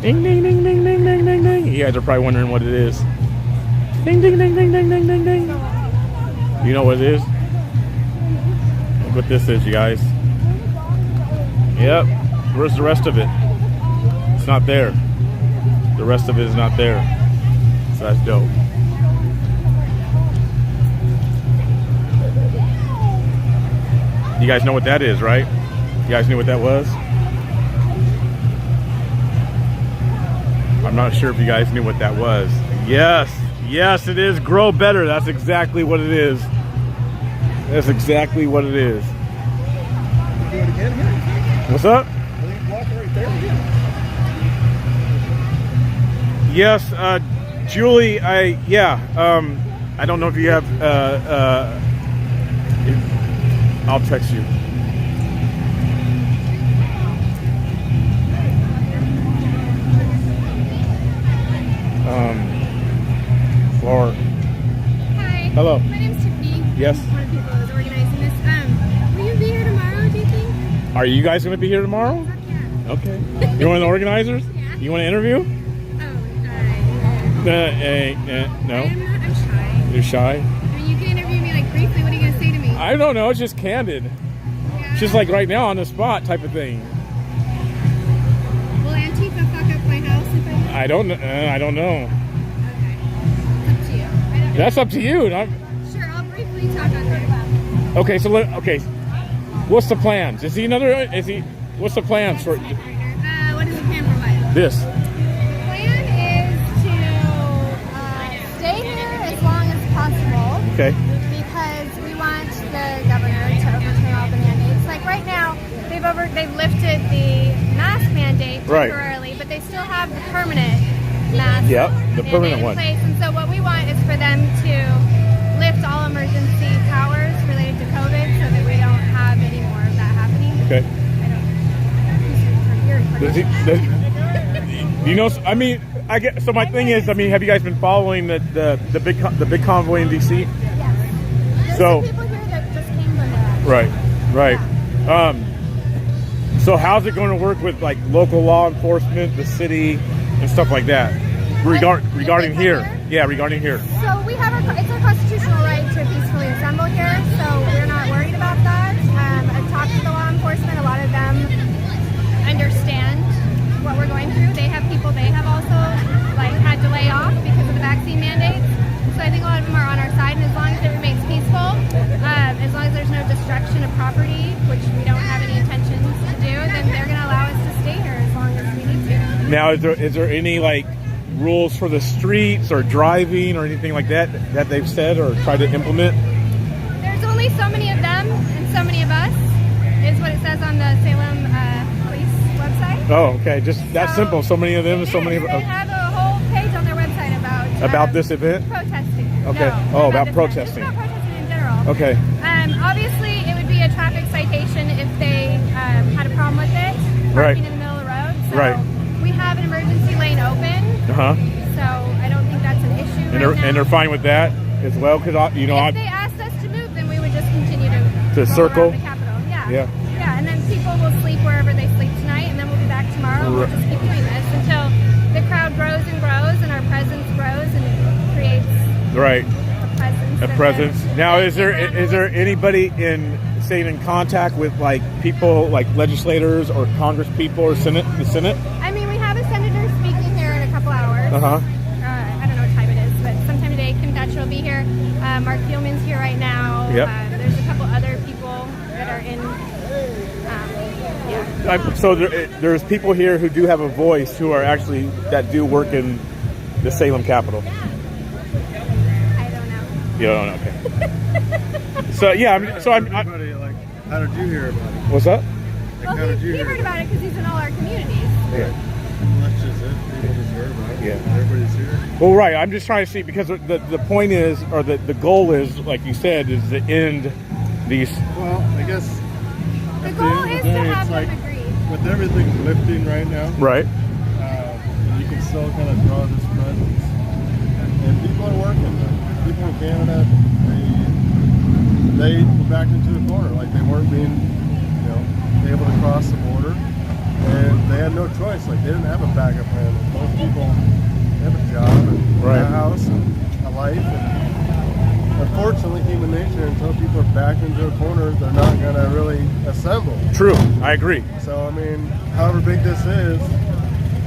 Ding, ding, ding, ding, ding, ding, ding, ding. You guys are probably wondering what it is. Ding, ding, ding, ding, ding, ding, ding, ding. You know what it is? Look what this is, you guys. Yep. Where's the rest of it? It's not there. The rest of it is not there. So that's dope. You guys know what that is, right? You guys knew what that was? I'm not sure if you guys knew what that was. Yes. Yes, it is Grow Better. That's exactly what it is. That's exactly what it is. Do it again here. What's up? I think block right there. Yes, Julie, I don't know if you have, I'll text you. Laura. Hi. Hello. My name's Tiffany. Yes. I'm one of the people who's organizing this. Will you be here tomorrow, do you think? Are you guys going to be here tomorrow? Yeah. Okay. You're one of the organizers? Yeah. You want to interview? No. I'm shy. You're shy? I mean, you can interview me like briefly. What are you going to say to me? I don't know. It's just candid. Yeah. It's just like right now on the spot type of thing. Will Antifa fuck up my house if I... I don't know. Okay. It's up to you. That's up to you. Not... Sure, I'll briefly talk on there. Okay, so okay. What's the plans? What's the plans for What is the plan for what? this? The plan is to stay here as long as possible. Okay. Because we want the governor to overturn all the mandates. Like right now, they've lifted the mask mandate temporarily, but they still have the permanent mask. Yep, the permanent in one. place. And so what we want is for them to lift all emergency powers related to COVID, so that we don't have any more of that happening. Okay. You know, I mean, I get. So my thing is, I mean, have you guys been following the big convoy in DC? Yes. There's So- some people here that just came from there. Right. So how's it going to work with like local law enforcement, the city, and stuff like that? Regarding here. Yeah, regarding here. So we have it's our constitutional right to peacefully assemble here, so we're not worried about that. I've talked to the law enforcement. A lot of them understand what we're going through. They have people they have also like had to lay off because of the vaccine mandates. So I think a lot of them are on our side, and as long as it remains peaceful, as long as there's no destruction of property, which we don't have any intentions to do, then they're going to allow us to stay here as long as we need to. Now, is there any like rules for the streets or driving or anything like that they've said or tried to implement? There's only so many of them and so many of us, is what it says on the Salem police website. Oh, okay, just that simple. So many of them, so many. They have a whole page on their website About this event? protesting. Okay. No, About this protesting. event. Just about protesting in general. Okay. Obviously, it would be a traffic citation if they had a problem with it, parking in the middle of the road. So Right. we have an emergency lane open, so I don't think that's an issue right now. And they're fine with that as well, because If they asked us to move, then we would just continue to roll circle? around the Capitol. Yeah. Yeah, and then people will sleep wherever they sleep tonight, and then we'll be back tomorrow. And we'll just keep doing this until the crowd grows and grows, and our presence grows, and it creates Right. a presence. A presence. Now, is there anybody staying in contact with like people, like legislators or Congress people or the Senate? I mean, we have a senator speaking here in a couple hours. Uh huh. I don't know what time it is, but sometime today, Kim Thatcher will be here. Mark Thielman's here right now. Yep. There's a couple other people that are in. So there's people here who do have a voice, who are actually that do work in the Salem Capitol. You don't know, okay. So yeah, Everybody, like, how did you hear about it? What's that? Like, how Well, did he you hear heard about it because he's in all our communities. Yeah. Well, that's just it. People just heard about it. Yeah. Everybody's here. Well, right. I'm just trying to see, because the point is, or the goal is, like you said, is to end these. Well, I guess The at goal end of is the to day, have it's them like, agree. with everything lifting right now, Right. you can still kind of draw this presence. And people are working. People in Canada, they were backed into the corner. Like, they weren't being, able to cross the border. And they had no choice. Like, they didn't have a backup plan. Most people have a job and Right. a house and a life. And unfortunately, human nature, until people are backed into a corner, they're not going to really assemble. True. I agree. So, I mean, however big this is,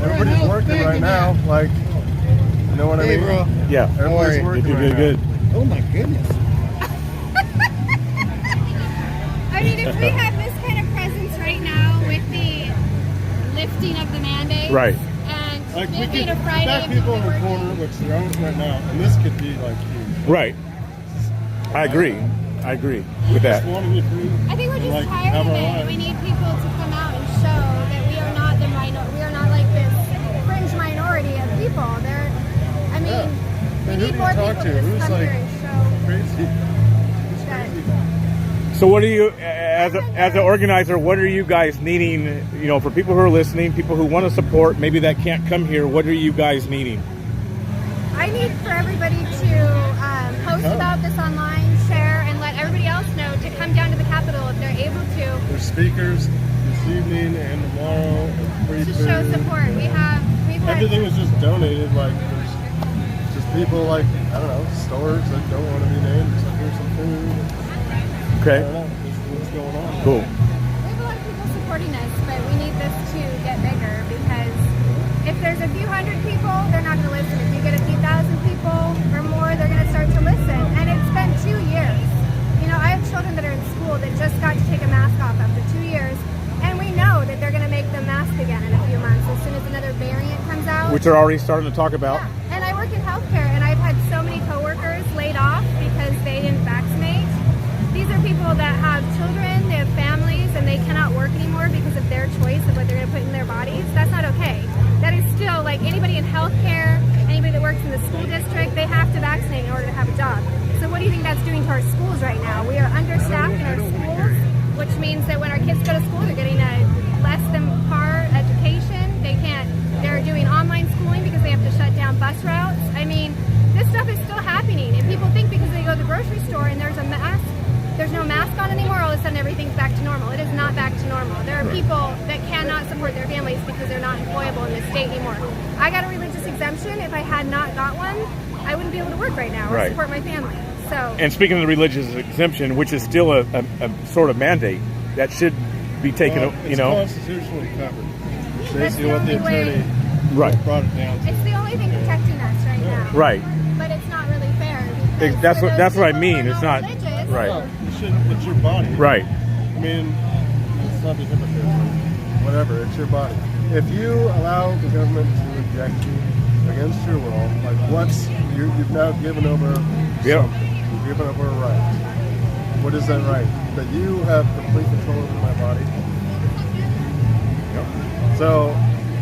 everybody's working right now. Like, you know what I mean? bro. Yeah. Everybody's working Good, right good, now. Oh my goodness. I mean, if we have this kind of presence right now with the lifting of the mandate, Right. and Like, we it could being a Friday, back and people in the working- corner, which there aren't right now, and this could be, like, huge. Right. I agree. I agree with that. Just want to be free. I think we're and, just like, tired have of our it. lives. We need people to come out and show that we are not the we are not like this fringe minority of people. I mean, Yeah. we And who need do more you people talk to to? just Who's, come like, here and show Crazy. that. So what do you, as an organizer, what are you guys needing, for people who are listening, people who want to support, maybe that can't come here, what are you guys needing? I need for everybody to post about this online, share, and let everybody else know to come down to the Capitol if they're able to There's speakers this evening and tomorrow. And free to food. show support. We've had Everything was just donated. Like, there's just people, like, I don't know, stores that don't want to be named. So here's some food. Okay. I don't know. What's going on? Cool. We have a lot of people supporting us, but we need this to get bigger because if there's a few hundred people, they're not going to listen. If you get a few thousand people or more, they're going to start to listen. And it's been 2 years. I have children that are in school that just got to take a mask off after 2 years, and we know that they're going to make them mask again in a few months as soon as another variant comes out. Which they're already starting to talk about. Yeah. And I work in healthcare, and I've had so many coworkers laid off because they didn't vaccinate. These are people that have children, they have families, and they cannot work anymore because of their choice of what they're going to put in their bodies. That's not okay. That is still, like, anybody in healthcare, anybody that works in the school district, they have to vaccinate in order to have a job. So what do you think that's doing to our schools right now? We are understaffed in our schools, which means that when our kids go to school, they're getting a less than par education. They're doing online schooling because they have to shut down bus routes. I mean, this stuff is still happening, and people think because they go to the grocery store and there's no mask on anymore, all of a sudden everything's back to normal. It is not back to normal. There are people that cannot support their families because they're not employable in this state anymore. I got a religious exemption. If I had not got one, I wouldn't be able to work right now or Right. support my family. So, And speaking of the religious exemption, which is still a sort of mandate, that should be taken, Well, it's constitutionally covered. It's That's basically the what the only way. attorney Right. brought it down to. it's the only thing protecting us right now. Right. But it's not really fair. Because That's for what- those that's what I people who mean. are It's not not- religious, right. No, you shouldn't. It's your body. Right. I mean, it's not the hypocrite. Whatever. It's your body. If you allow the government to inject you against your will, like you've now given over Yeah. something. You've given over a right. What is that right? That you have complete control over my body. Yep. So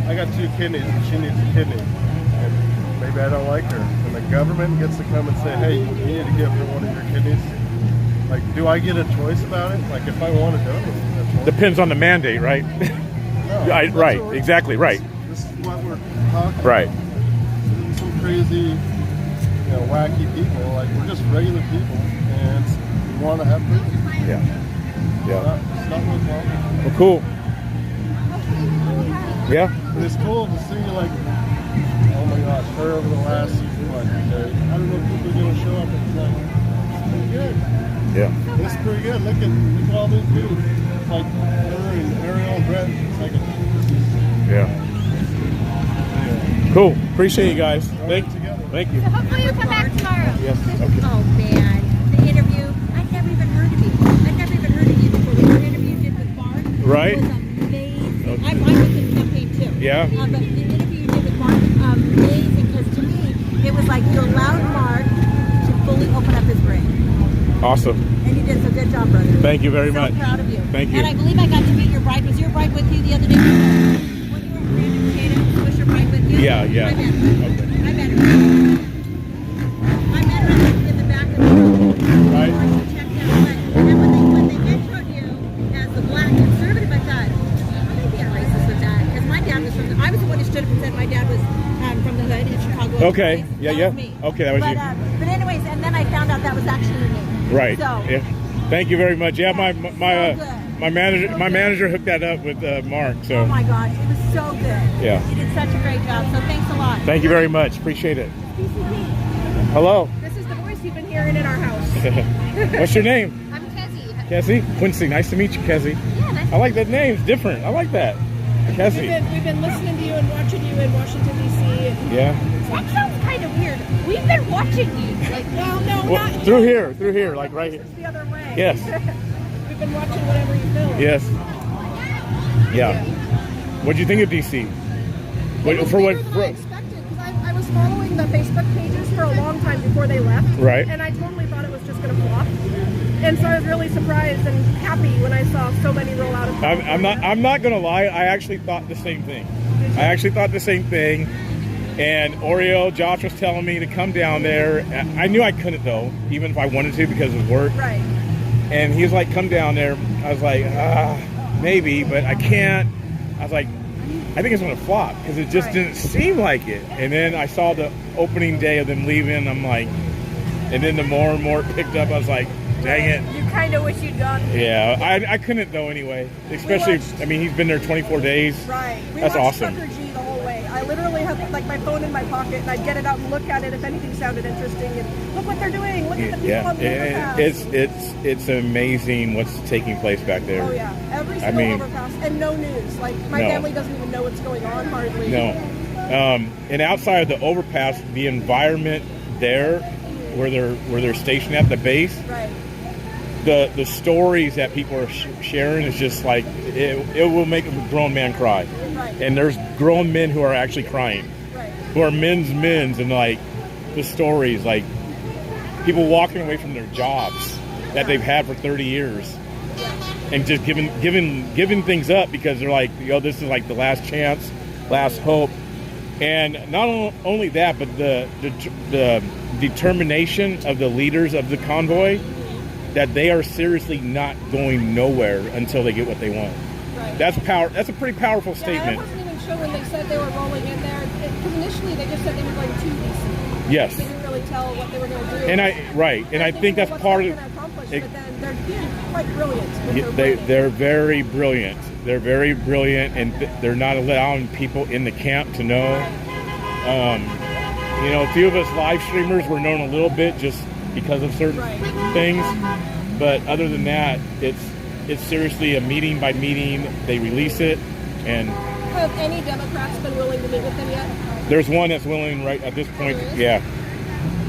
I got 2 kidneys and she needs a kidney. And maybe I don't like her. And the government gets to come and say, hey, you need to give her one of your kidneys. Like, do I get a choice about it? Like, if I want to donate, that's one. Depends on the mandate, right? No, Right, that's right. what we're- Exactly, right. This is what we're talking Right. about. Some crazy, wacky people. Like, we're just regular people, and we want to have freedom. Yeah. Yeah. It's not what's wrong. Well, cool. Yeah. And it's cool to see, like, oh my gosh, her over the last, I don't know if people are going to show up. It's like, it's pretty good. Yeah. It's pretty good. Look at all these dudes. It's like her and Ariel and Brett. It's like Yeah. Cool. Appreciate you guys. Thank you. So hopefully you come back tomorrow. Yes. Okay. Oh man, the interview. I'd never even heard of you. I'd never even heard of you before. The interview you did with Mark Right. was amazing. I was in the campaign too. Yeah. But the interview you did with Mark, amazing. Because to me, it was like you allowed Mark to fully open up his Awesome. And you did a good job, brother. Thank you very much. So proud of you. Thank you. And I believe I got to meet your bride. Was your bride with you the other day? When you were in Random Potato, was your bride with you? Yeah, yeah. I met her. Okay. I met her. I met her in the back of the room. Right. Checked out. And then when they introed you as the black conservative, I thought, I may be a racist with that. Because my dad was from I was the one who stood up and said my dad was from the hood in Chicago. Okay. Yeah, That yeah. was me. Okay, that was but, you. But anyways, and then I found out that was actually your name. Right. So, Yeah. Thank you very much. Yeah, my good. manager hooked that up with Mark. So. oh my gosh, it was so good. Yeah. You did such a great job. So thanks a lot. Thank you very much. Appreciate it. Hello. This is the voice you've been hearing in our house. What's your name? I'm Kezzy. Kezzy? Quincy. Nice to meet you, Kezzy. Yeah, nice. I like that name. It's different. I like that. Kezzy. We've been listening to you and watching you in Washington, D.C. Yeah. That sounds kind of weird. We've been watching you. Like, Well, no, Well, not through here, like right here. It's the other way. Yes. We've been watching whatever you film. Yes. Yeah. What do you think of DC? It was For what? bigger than I expected, because I was following the Facebook pages for a long time before they left. Right. And I totally thought it was just going to flop. And so I was really surprised and happy when I saw so many roll out of I'm not gonna lie. I actually thought the same thing. I actually thought the same thing. And Oreo, Josh was telling me to come down there. I knew I couldn't though, even if I wanted to because of work. Right. And he was like, "Come down there." I was like, maybe, but I can't. I was like, I think it's gonna flop because it just didn't seem like it. And then I saw the opening day of them leaving. I'm like, and then the more and more it picked up. I was like, dang it. You kind of wish you'd gone. Yeah, I couldn't though anyway. Especially, I mean, he's been there 24 days. Right. We That's watched awesome. Trucker G the whole way. I literally had like my phone in my pocket and I'd get it out and look at it if anything sounded interesting and look what they're doing. Look at the people on the overpass. It's amazing what's taking place back there. Oh yeah, every single mean, overpass and no news. Like my No. family doesn't even know what's going on hardly. No, and outside of the overpass, the environment there, where they're stationed at the base, Right. the stories that people are sharing is just like it will make a grown man cry. Right. And there's grown men who are actually crying, Right. who are men's, and like the stories, like people walking away from their jobs that they've had for 30 years, and just giving things up because they're like, this is like the last chance, last hope. And not only that, but the determination of the leaders of the convoy that they are seriously not going nowhere until they get what they want. Right. That's power. That's a pretty powerful Yeah, I statement. wasn't even sure when they said they were rolling in there because initially they just said they were going to DC. Yes. They didn't really tell what they were going to do. And I think that's part of it. But then they're being quite brilliant. With their planning. They're very brilliant. They're very brilliant, and they're not allowing people in the camp to know. A few of us live streamers were known a little bit just because of certain things, but other than that, it's seriously a meeting by meeting. They release it, and Have any Democrats been willing to meet with them yet? there's one that's willing right at this point. Yeah.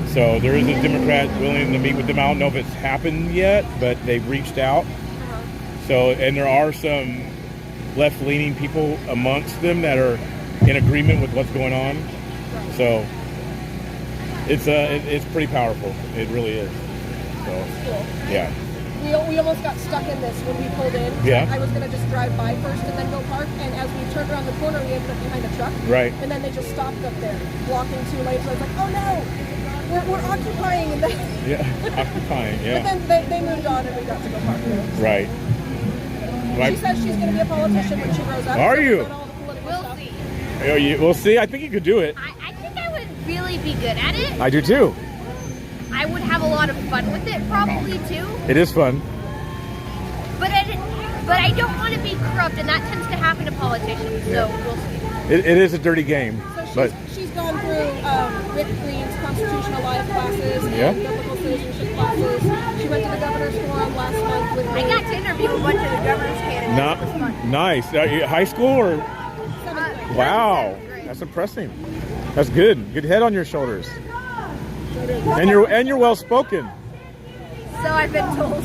So there is a Democrat willing to meet with them. I don't know if it's happened yet, but they've reached out. So, and there are some left-leaning people amongst them that are in agreement with what's going on. So it's pretty powerful. It really is. So yeah. We almost got stuck in this when we pulled in. Yeah. I was going to just drive by first and then go park, and as we turned around the corner, we ended up behind a truck. Right. And then they just stopped up there, blocking 2 lanes. I was like, oh no, we're occupying. And then, Occupying. Yeah. But then they moved on, and we got to go park there. Right. She says she's going to be a politician when she grows up. Are so you? we'll see. We'll see. I think you could do it. I think I would really be good at it. I do too. I would have a lot of fun with it, probably too. It is fun. But I don't want to be corrupt, and that tends to happen to politicians. So we'll see. It is a dirty game, but She's gone through Rick Green's constitutional life classes and Yeah. biblical citizenship classes. She went to the governor's forum last month with me. I got to interview a bunch of the governor's candidates. It was fun. nice. Are you high school or? Wow, that's impressive. That's good. Good head on your shoulders. And you're well spoken. So I've been told.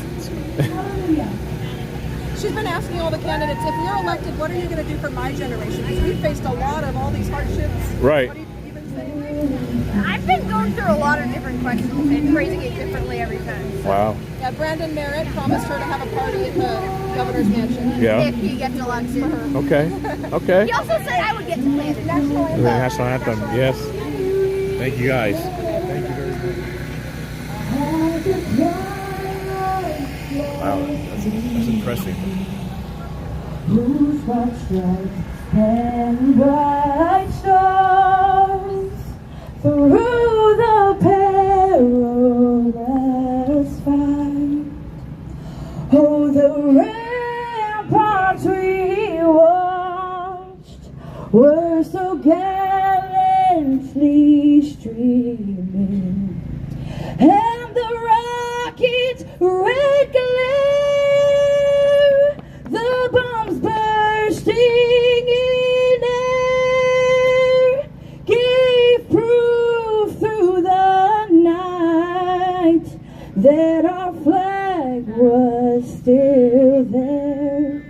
She's been asking all the candidates, if you're elected, what are you going to do for my generation? Because we've faced a lot of all these hardships. Right. What have you been saying? I've been going worked through a lot of different questions and phrasing it differently every time. Wow. Yeah, Brandon Merritt promised her to have a party at the governor's mansion. Yeah. If he gets elected. Okay. Okay. He also said I would get to play the national anthem. The national anthem. Yes. Thank you guys. Thank you very much. Wow, that's impressive. Blue stripes and bright stars through the perilous fight. Oh, the ramparts we watched were so gallantly streaming, and the rockets' red glare, the bombs bursting in air, gave proof through the night that our flag was still there.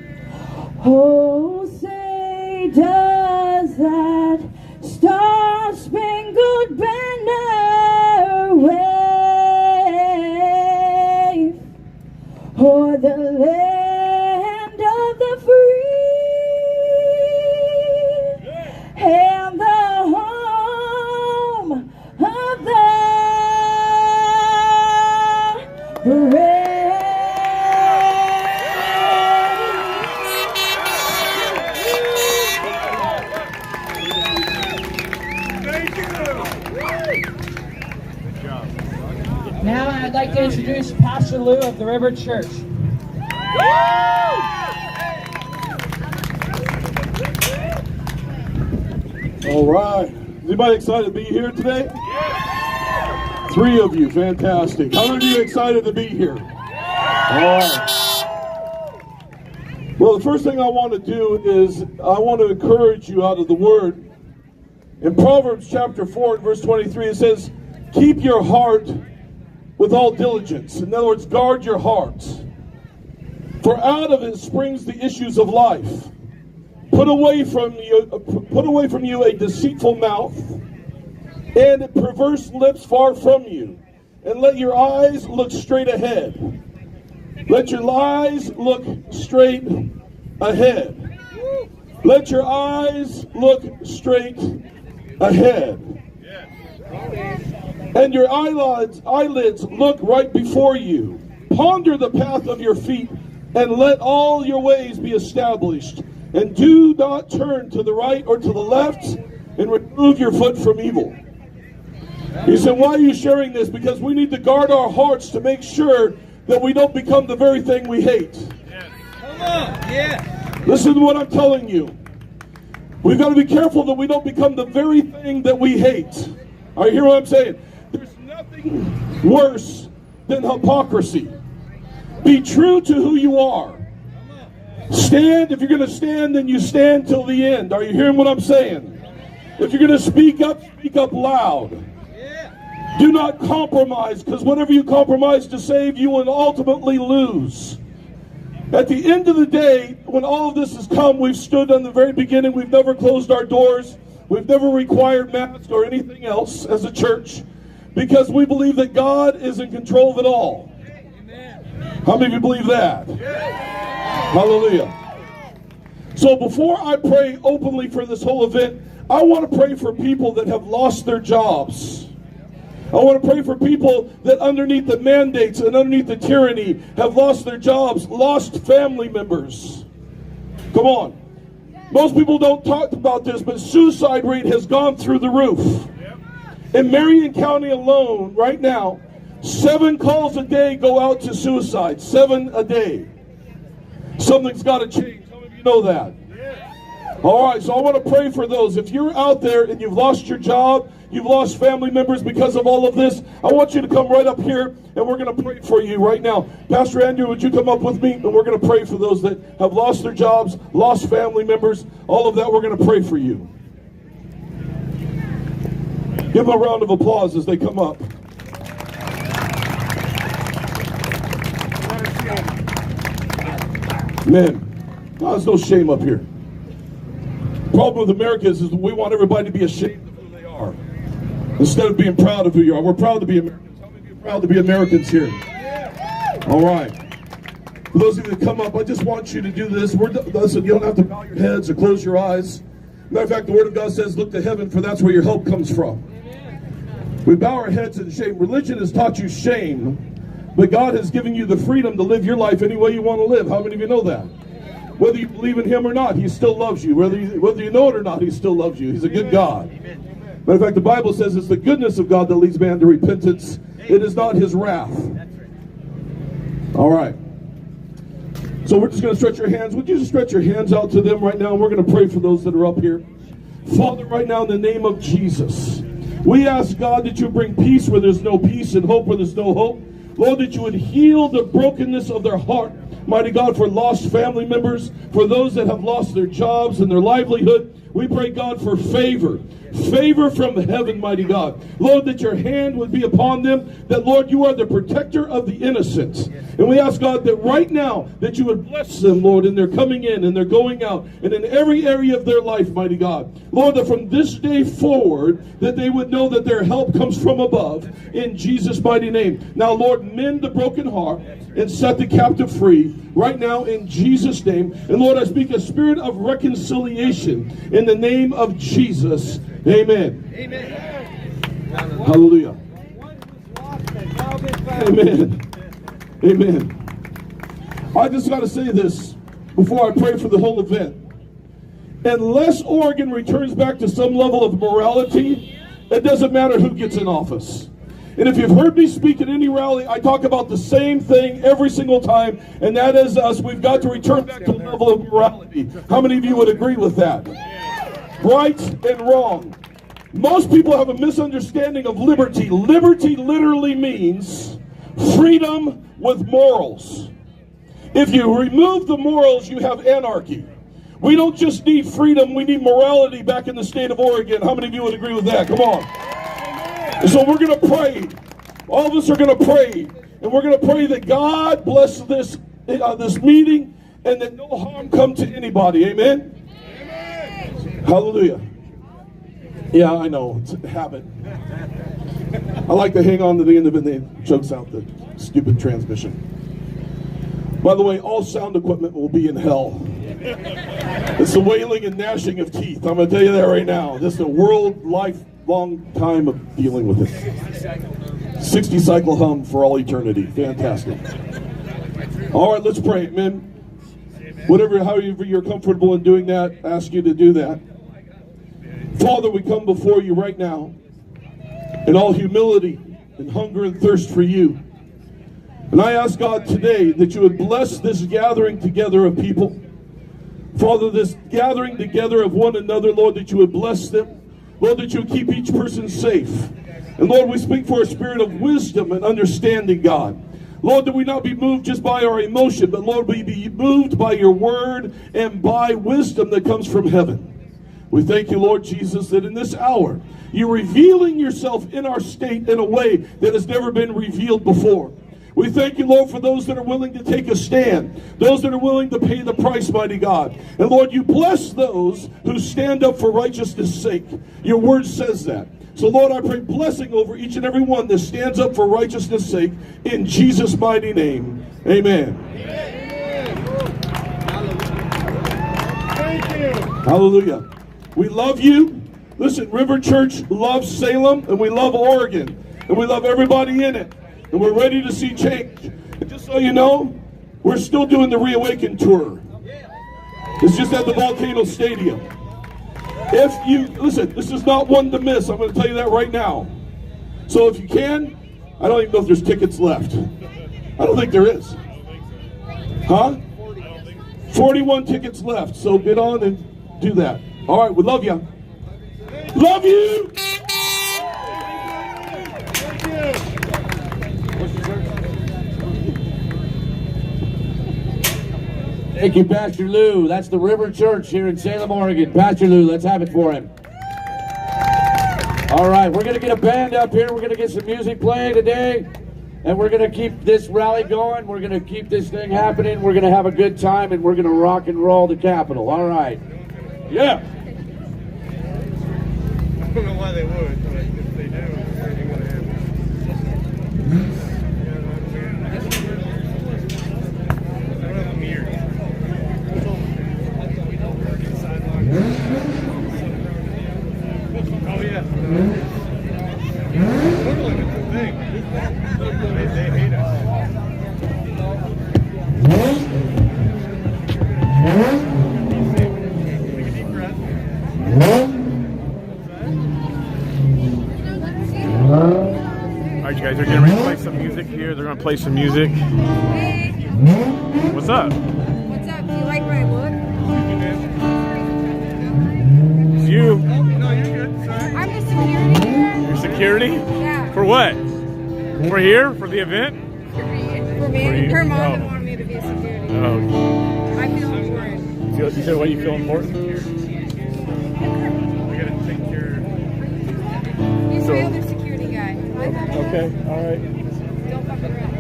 Oh, say does that star-spangled banner wave o'er the land of the free and the home of the brave? Now I'd like to introduce Pastor Lou of the River Church. All right. Is anybody excited to be here today? Yeah. 3 of you, fantastic. How many of you are excited to be here? All right. Well, the first thing I want to do is I want to encourage you out of the Word. In Proverbs chapter 4 and verse 23, it says, keep your heart with all diligence. In other words, guard your heart. For out of it springs the issues of life. Put away from you a deceitful mouth and perverse lips far from you. And let your eyes look straight ahead. Let your eyes look straight ahead. Let your eyes look straight ahead. And your eyelids look right before you. Ponder the path of your feet, and let all your ways be established. And do not turn to the right or to the left, and remove your foot from evil. You say, why are you sharing this? Because we need to guard our hearts to make sure that we don't become the very thing we hate. Come on, yeah. Listen to what I'm telling you. We've got to be careful that we don't become the very thing that we hate. Are you hearing what I'm saying? There's nothing worse than hypocrisy. Be true to who you are. Stand. If you're going to stand, then you stand till the end. Are you hearing what I'm saying? If you're going to speak up loud. Do not compromise, because whatever you compromise to save, you will ultimately lose. At the end of the day, when all of this has come, we've stood on the very beginning. We've never closed our doors. We've never required masks or anything else as a church, because we believe that God is in control of it all. How many of you believe that? Hallelujah. So before I pray openly for this whole event, I want to pray for people that have lost their jobs. I want to pray for people that underneath the mandates and underneath the tyranny have lost their jobs, lost family members. Come on. Most people don't talk about this, but suicide rate has gone through the roof. In Marion County alone, right now, 7 calls a day go out to suicide. 7 a day. Something's got to change. Some of you know that. All right, so I want to pray for those. If you're out there and you've lost your job, you've lost family members because of all of this, I want you to come right up here and we're going to pray for you right now. Pastor Andrew, would you come up with me? And we're going to pray for those that have lost their jobs, lost family members, all of that. We're going to pray for you. Give them a round of applause as they come up. Man, there's no shame up here. The problem with America is we want everybody to be ashamed of who they are. Instead of being proud of who you are, we're proud to be Americans. How many of you are proud to be Americans here? All right. For those of you that come up, I just want you to do this. Listen, you don't have to bow your heads or close your eyes. Matter of fact, the Word of God says, look to heaven, for that's where your help comes from. We bow our heads in shame. Religion has taught you shame, but God has given you the freedom to live your life any way you want to live. How many of you know that? Whether you believe in Him or not, He still loves you. Whether you know it or not, He still loves you. He's a good God. Matter of fact, the Bible says it's the goodness of God that leads man to repentance. It is not His wrath. All right. So we're just going to stretch your hands. Would you just stretch your hands out to them right now? We're going to pray for those that are up here. Father, right now in the name of Jesus, we ask, God, that you bring peace where there's no peace and hope where there's no hope. Lord, that you would heal the brokenness of their heart. Mighty God, for lost family members, for those that have lost their jobs and their livelihood, we pray, God, for favor. Favor from heaven, mighty God. Lord, that your hand would be upon them, that, Lord, you are the protector of the innocent. And we ask, God, that right now, that you would bless them, Lord, in their coming in and their going out, and in every area of their life, mighty God. Lord, that from this day forward, that they would know that their help comes from above, in Jesus' mighty name. Now, Lord, mend the broken heart and set the captive free right now in Jesus' name. And Lord, I speak a spirit of reconciliation in the name of Jesus. Amen. Amen. Hallelujah. Amen. Amen. I just got to say this before I pray for the whole event. Unless Oregon returns back to some level of morality, it doesn't matter who gets in office. And if you've heard me speak at any rally, I talk about the same thing every single time, and that is us. We've got to return back to the level of morality. How many of you would agree with that? Right and wrong. Most people have a misunderstanding of liberty. Liberty literally means freedom with morals. If you remove the morals, you have anarchy. We don't just need freedom, we need morality back in the state of Oregon. How many of you would agree with that? Come on. And so we're going to pray. All of us are going to pray. And we're going to pray that God bless this meeting and that no harm come to anybody. Amen? Amen. Hallelujah. Yeah, I know. It's a habit. I like to hang on to the end of it and it chokes out the stupid transmission. By the way, all sound equipment will be in hell. It's the wailing and gnashing of teeth. I'm going to tell you that right now. This is a lifelong time of dealing with it. 60 cycle hum for all eternity. Fantastic. All right, let's pray. Amen. However you're comfortable in doing that, ask you to do that. Father, we come before you right now in all humility and hunger and thirst for you. And I ask God today that you would bless this gathering together of people. Father, this gathering together of one another, Lord, that you would bless them. Lord, that you would keep each person safe. And Lord, we speak for a spirit of wisdom and understanding, God. Lord, that we not be moved just by our emotion, but Lord, we be moved by your word and by wisdom that comes from heaven. We thank you, Lord Jesus, that in this hour, you're revealing yourself in our state in a way that has never been revealed before. We thank you, Lord, for those that are willing to take a stand, those that are willing to pay the price, mighty God. And Lord, you bless those who stand up for righteousness' sake. Your word says that. So Lord, I pray blessing over each and every one that stands up for righteousness' sake in Jesus' mighty name. Amen. Thank you. Hallelujah. We love you. Listen, River Church loves Salem, and we love Oregon, and we love everybody in it, and we're ready to see change. And just so you know, we're still doing the Reawaken tour. It's just at the Volcano Stadium. If you, listen, this is not one to miss. I'm going to tell you that right now. So if you can, I don't even know if there's tickets left. I don't think there is. Huh? 41 tickets left. So get on and do that. All right, we love you. Love you. Thank you, Pastor Lou. That's the River Church here in Salem, Oregon. Pastor Lou, let's have it for him. All right, we're going to get a band up here. We're going to get some music playing today. And we're going to keep this rally going. We're going to keep this thing happening. We're going to have a good time, and we're going to rock and roll the Capitol. All right. Yeah. I don't know why they would, but if they do. thing. They hate us. Take a deep breath. All right, you guys are getting ready to play some music here. They're going to play some music. What's up? What's up? Do you like my look? It's you. No, you're good. Sorry. I'm the security here. Your security? Yeah. For what? We're here for the event? For me? Her mom wanted me to be security. Oh. I feel important. You said what, you feel important? We gotta take care. He's the other security guy. Okay, alright. Don't fuck around.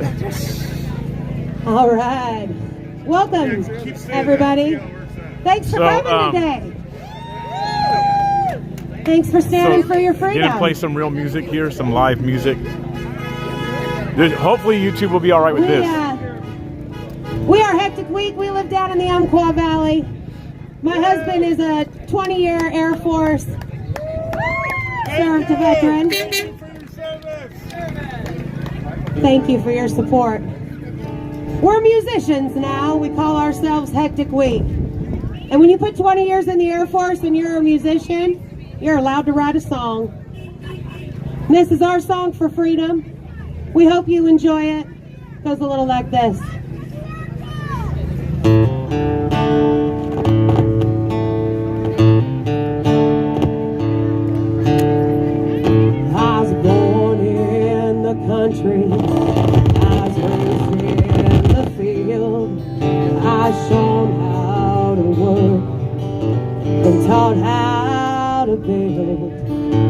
All right. Welcome, everybody. Thanks for coming today. Thanks for standing for your freedom. Gonna play some real music here, some live music. Hopefully YouTube will be all right with this. We are Hectic Week. We live down in the Umpqua Valley. My husband is a 20-year Air Force served veteran. Thank you for your support. We're musicians now. We call ourselves Hectic Week. And when you put 20 years in the Air Force and you're a musician, you're allowed to write a song. And this is our song for freedom. We hope you enjoy it. It goes a little like this. I was born in the country. I was raised in the field. I shown how to work and taught how to build.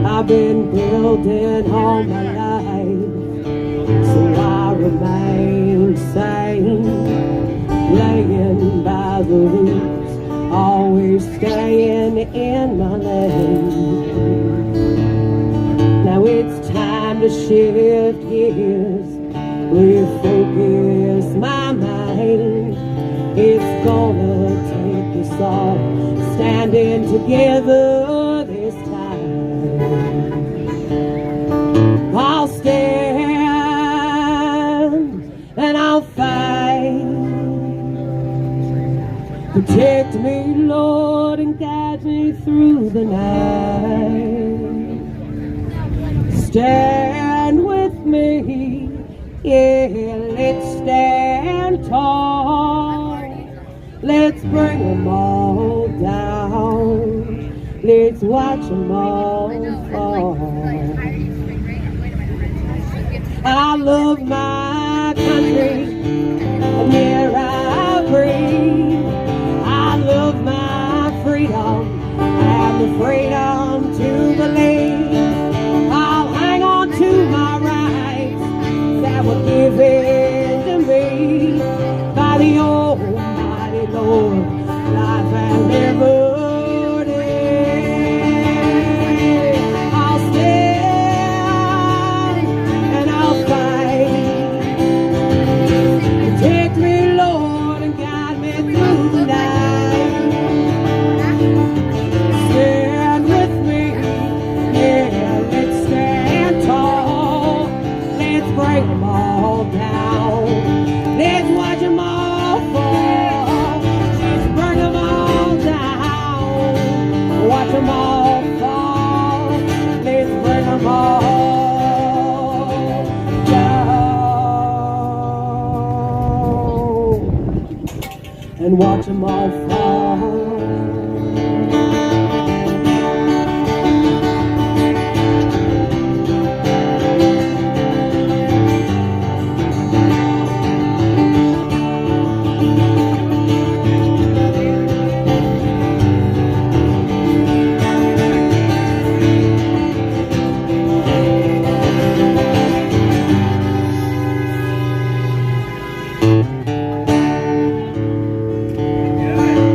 I've been building all my life, so I remain sane, laying by the roots, always staying in my lane. Now it's time to shift gears, refocus my mind. It's gonna take us all standing together this time. I'll stand and I'll fight. Protect me, Lord, and guide me through the night. Stand with me, yeah, let's stand tall. Let's bring them all down. Let's watch them all fall. I love my country, and here I breathe. I love my freedom, and the freedom to believe. I'll hang on to my rights that were given to me by the Almighty Lord, life and liberty. I'll stand and I'll fight. Protect me, Lord, and guide me through the night. Stand with me, yeah, let's stand tall. Let's break them all down. Let's watch them all fall. Let's burn them all down. Watch them all fall. Let's burn them all down. And watch them all fall.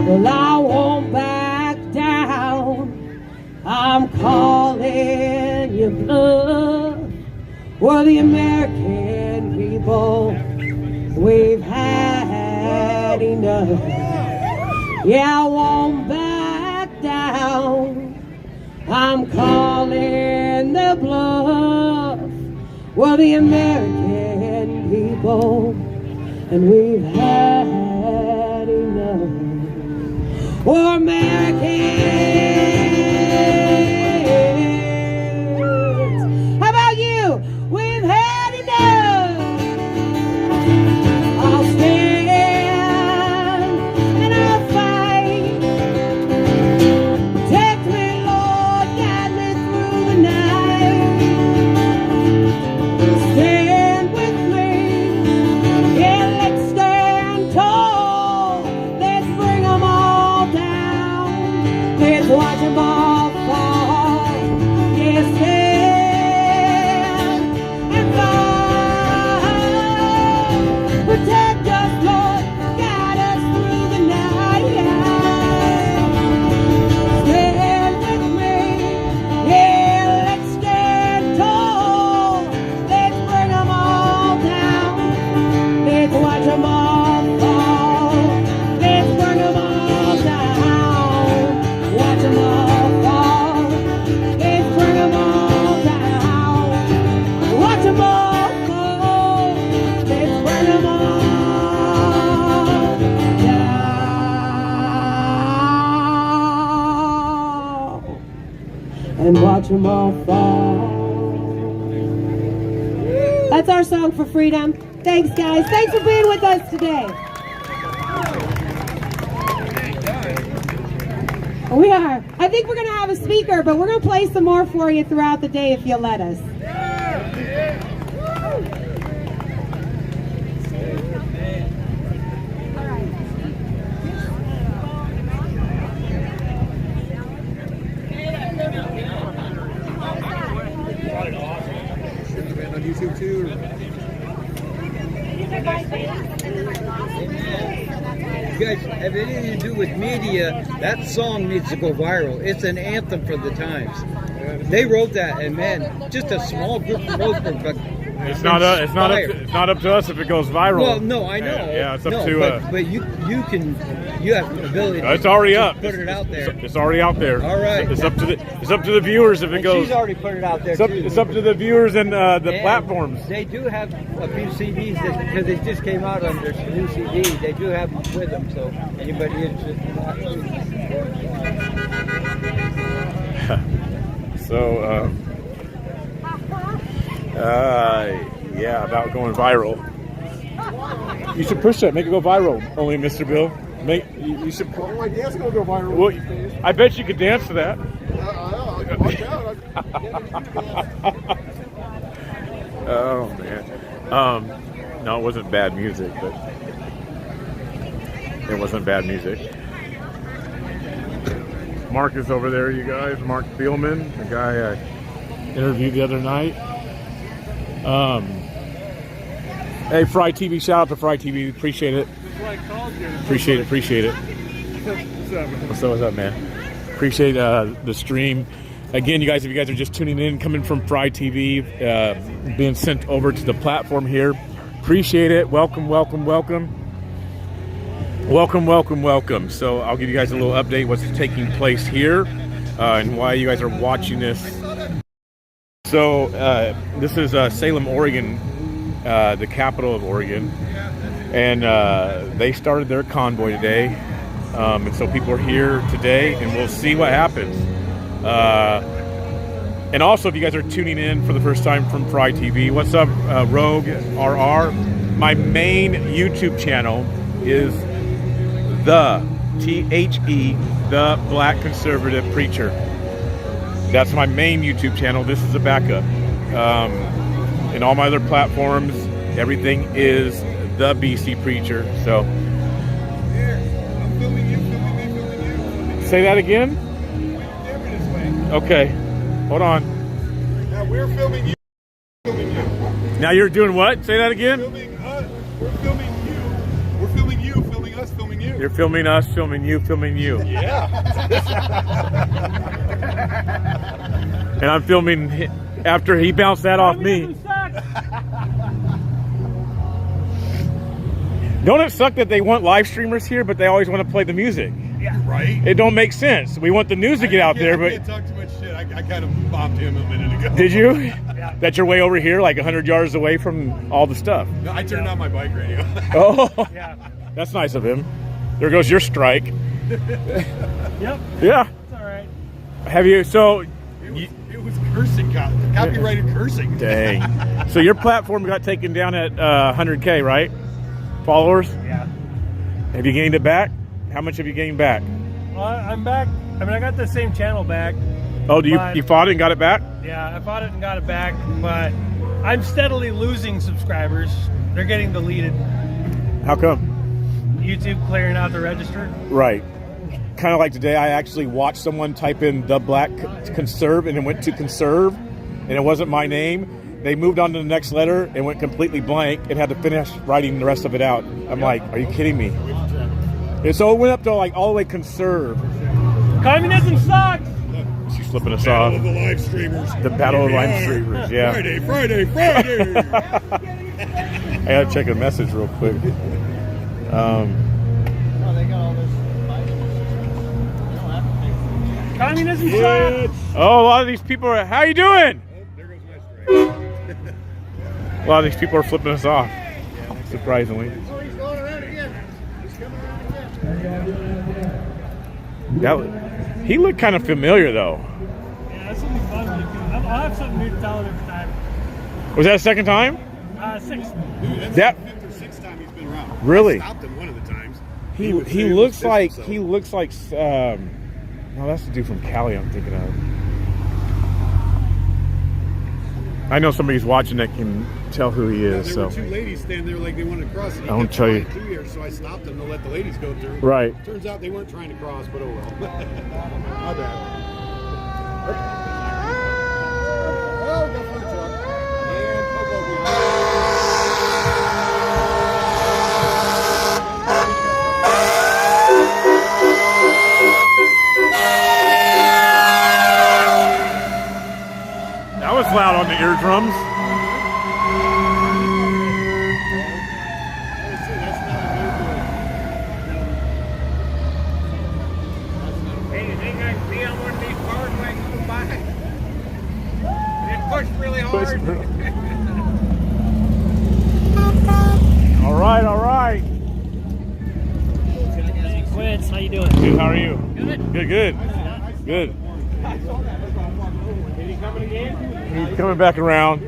Well, I won't back down. I'm calling you bluff. We're the American people. We've had enough. Yeah, I won't back down. I'm calling the bluff. We're the American people, and we've had enough. We're Americans. How about you? We've had enough. I'll stand and I'll fight. Protect me, Lord, guide me through the night. Stand with me, yeah, let's stand tall. Let's bring 'em all down. Let's watch 'em all fall. Yeah, stand and fight. Protect us, Lord, guide us through the night. Stand with me, yeah, let's stand tall. Let's bring 'em all down. Let's watch 'em all fall. Let's bring 'em all down. Watch 'em all fall. Let's bring 'em all down. Watch 'em all fall. Let's bring 'em all down. And watch 'em all fall. That's our song for freedom. Thanks, guys. Thanks for being with us today. We are. I think we're going to have a speaker, but we're going to play some more for you throughout the day if you'll let us. On YouTube too. You guys have anything to do with media, that song needs to go viral. It's an anthem for the times. They wrote that, and man, just a small group wrote it, but It's not up to us if it goes viral. Well, no, I know. Yeah, it's up to. But you have the ability. It's already up. Put it out there. It's already out there. All right. It's up to the viewers if it And goes. she's already put it out there. It's up to the viewers and the And platforms. They do have a few CDs because they just came out on their new CD. They do have them with them, so anybody interested in that? So, yeah, about going viral. You should push that, make it go viral. Only Mr. Bill, you should. Oh, my dance gonna go viral. Well, I bet you could dance to that. Oh man, no, it wasn't bad music, but it wasn't bad music. Mark is over there, you guys. Mark Thielman, the guy I interviewed the other night. Hey, Fry TV, shout out to Fry TV. Appreciate it. Appreciate it. What's up, man? Appreciate the stream. Again, you guys, if you guys are just tuning in, coming from Fry TV, being sent over to the platform here. Appreciate it. Welcome. So I'll give you guys a little update what's taking place here and why you guys are watching this. So this is Salem, Oregon, the capital of Oregon, and they started their convoy today, and so people are here today, and we'll see what happens. And also, if you guys are tuning in for the first time from Fry TV, what's up, Rogue RR? My main YouTube channel is the Black Conservative Preacher. That's my main YouTube channel. This is a backup. In all my other platforms, everything is the BC Preacher. So, say that again? Okay, hold on. Now we're filming you. Now you're doing what? Say that again? We're filming you. We're filming you, filming us, filming you. You're filming us, filming you, filming you. Yeah. And I'm filming after he bounced that off me. Don't it suck that they want live streamers here, but they always want to play the music? Yeah, right. It don't make sense. We want the news to get out there, but I can't talk too much shit. I kind of bombed him a minute ago. Did you? Yeah. that you're way over here, like 100 yards away from all the stuff. No, I turned on my bike radio. Oh, Yeah. that's nice of him. There goes your strike. Yep. Yeah. It's all right. Have you? So, It was cursing, copyrighted cursing. dang. So your platform got taken down at 100K, right? Followers. Yeah. Have you gained it back? How much have you gained back? Well, I'm back. I mean, I got the same channel back. Oh, but- you fought it and got it back? Yeah, I bought it and got it back, but I'm steadily losing subscribers. They're getting deleted. How come? YouTube clearing out the register. Right. Kind of like today, I actually watched someone type in the black conserve and it went to conserve, and it wasn't my name. They moved on to the next letter and went completely blank and had to finish writing the rest of it out. I'm like, are you kidding me? And so it went up to like all the way conserve. Communism sucks. She's flipping us off. Battle of the live streamers. The battle of Here we live are. streamers, yeah. Friday. I gotta check a message real quick. Communism sucks. Oh, a lot of these people are. How you doing? A lot of these people are flipping us off. Surprisingly. He looked kind of familiar though. Yeah, that's gonna be fun. I'll have something new to tell him every time. Was that a second time? 6. Dude, that's That- the 5th or 6th time he's been around. Really? I stopped him one of the times. He would say it was looks pissed like himself. no, that's the dude from Cali I'm thinking of. I know somebody's watching that can tell who he is. There So were two ladies standing there like they wanted to cross. And he I won't kept tell you. trying to here, so I stopped them to let the ladies go through. Right. Turns out they weren't trying to cross, but oh well. My bad. Oh, go for the truck. And hobo that was loud on the eardrums. Hey, you think I can be on one of these cars when I go by? It pushed really hard. All right. Quince, how you doing? Good, how are you? Good. Good. Is he coming again? He's coming back around.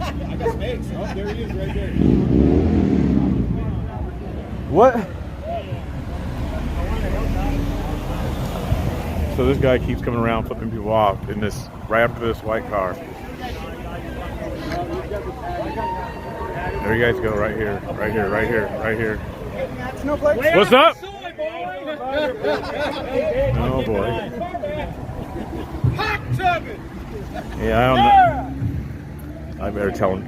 I got snakes. Oh, there he is right there. What? So this guy keeps coming around flipping people off in this right after this white car. There you guys go, right here. What's up? Oh boy. Yeah, I don't know. I better tell him.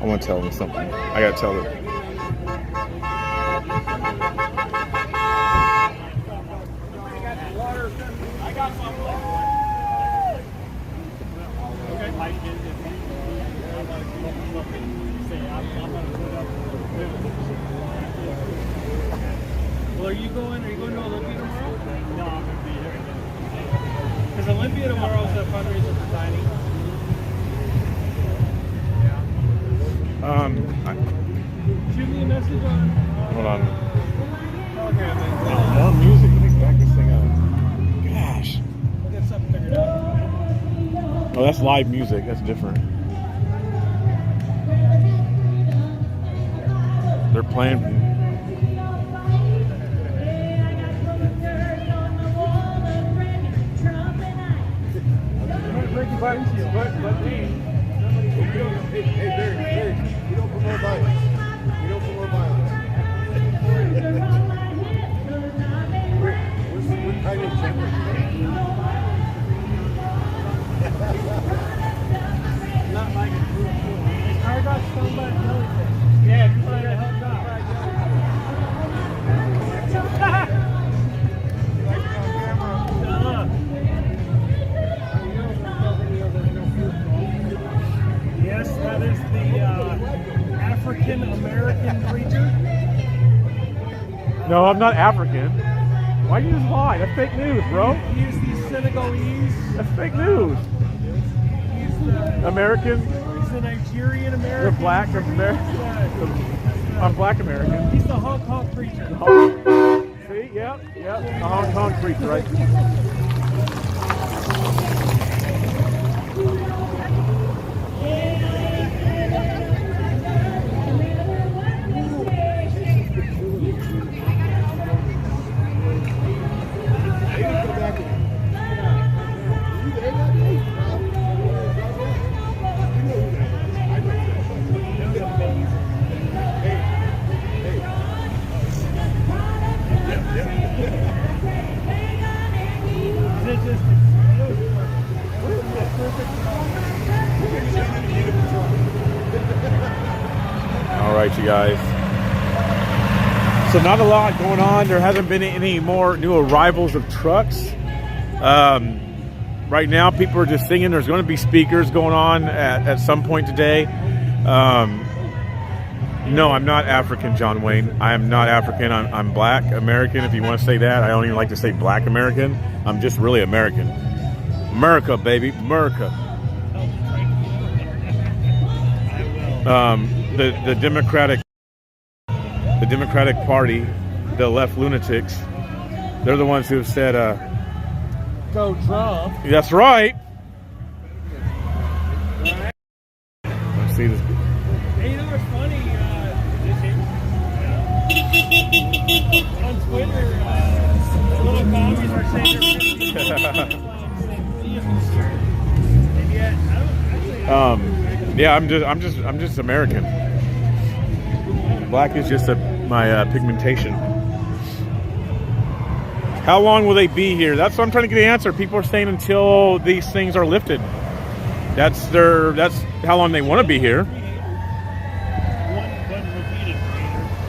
I want to tell him something. I gotta tell him. Well, are you going to Olympia tomorrow? No, I'm going to be here. Because Olympia tomorrow is a fundraiser for Tiny. Shoot me a message on. Hold on. Telegram. More music. Let me back this thing up. Gosh. We'll get something figured out. Oh, that's live music. That's different. They're playing. Hey, Barry, you don't promote violence. You don't promote violence. We're kind of Not like a group. His car got stolen by a jellyfish. Yeah, you find a hell Yes, that is the African American preacher. No, I'm not African. Why you just lie? That's fake news, bro. He is the Senegalese. That's fake news. American. He's a Nigerian American. You're black American. I'm black American. He's the Hong Kong preacher. See, yep, the Hong Kong preacher, right? All right, you guys. So not a lot going on. There hasn't been any more new arrivals of trucks. Right now, people are just singing. There's going to be speakers going on at some point today. No, I'm not African, John Wayne. I am not African. I'm black American, if you want to say that. I don't even like to say black American. I'm just really American. America, baby. America. The Democratic Party, the left lunatics, they're the ones who have said, Go Trump. that's right. Let's see this. Hey, you know what's funny? On Twitter, little commies are saying Yeah, I'm just American. Black is just my pigmentation. How long will they be here? That's what I'm trying to get the answer. People are saying until these things are lifted. That's how long they want to be here.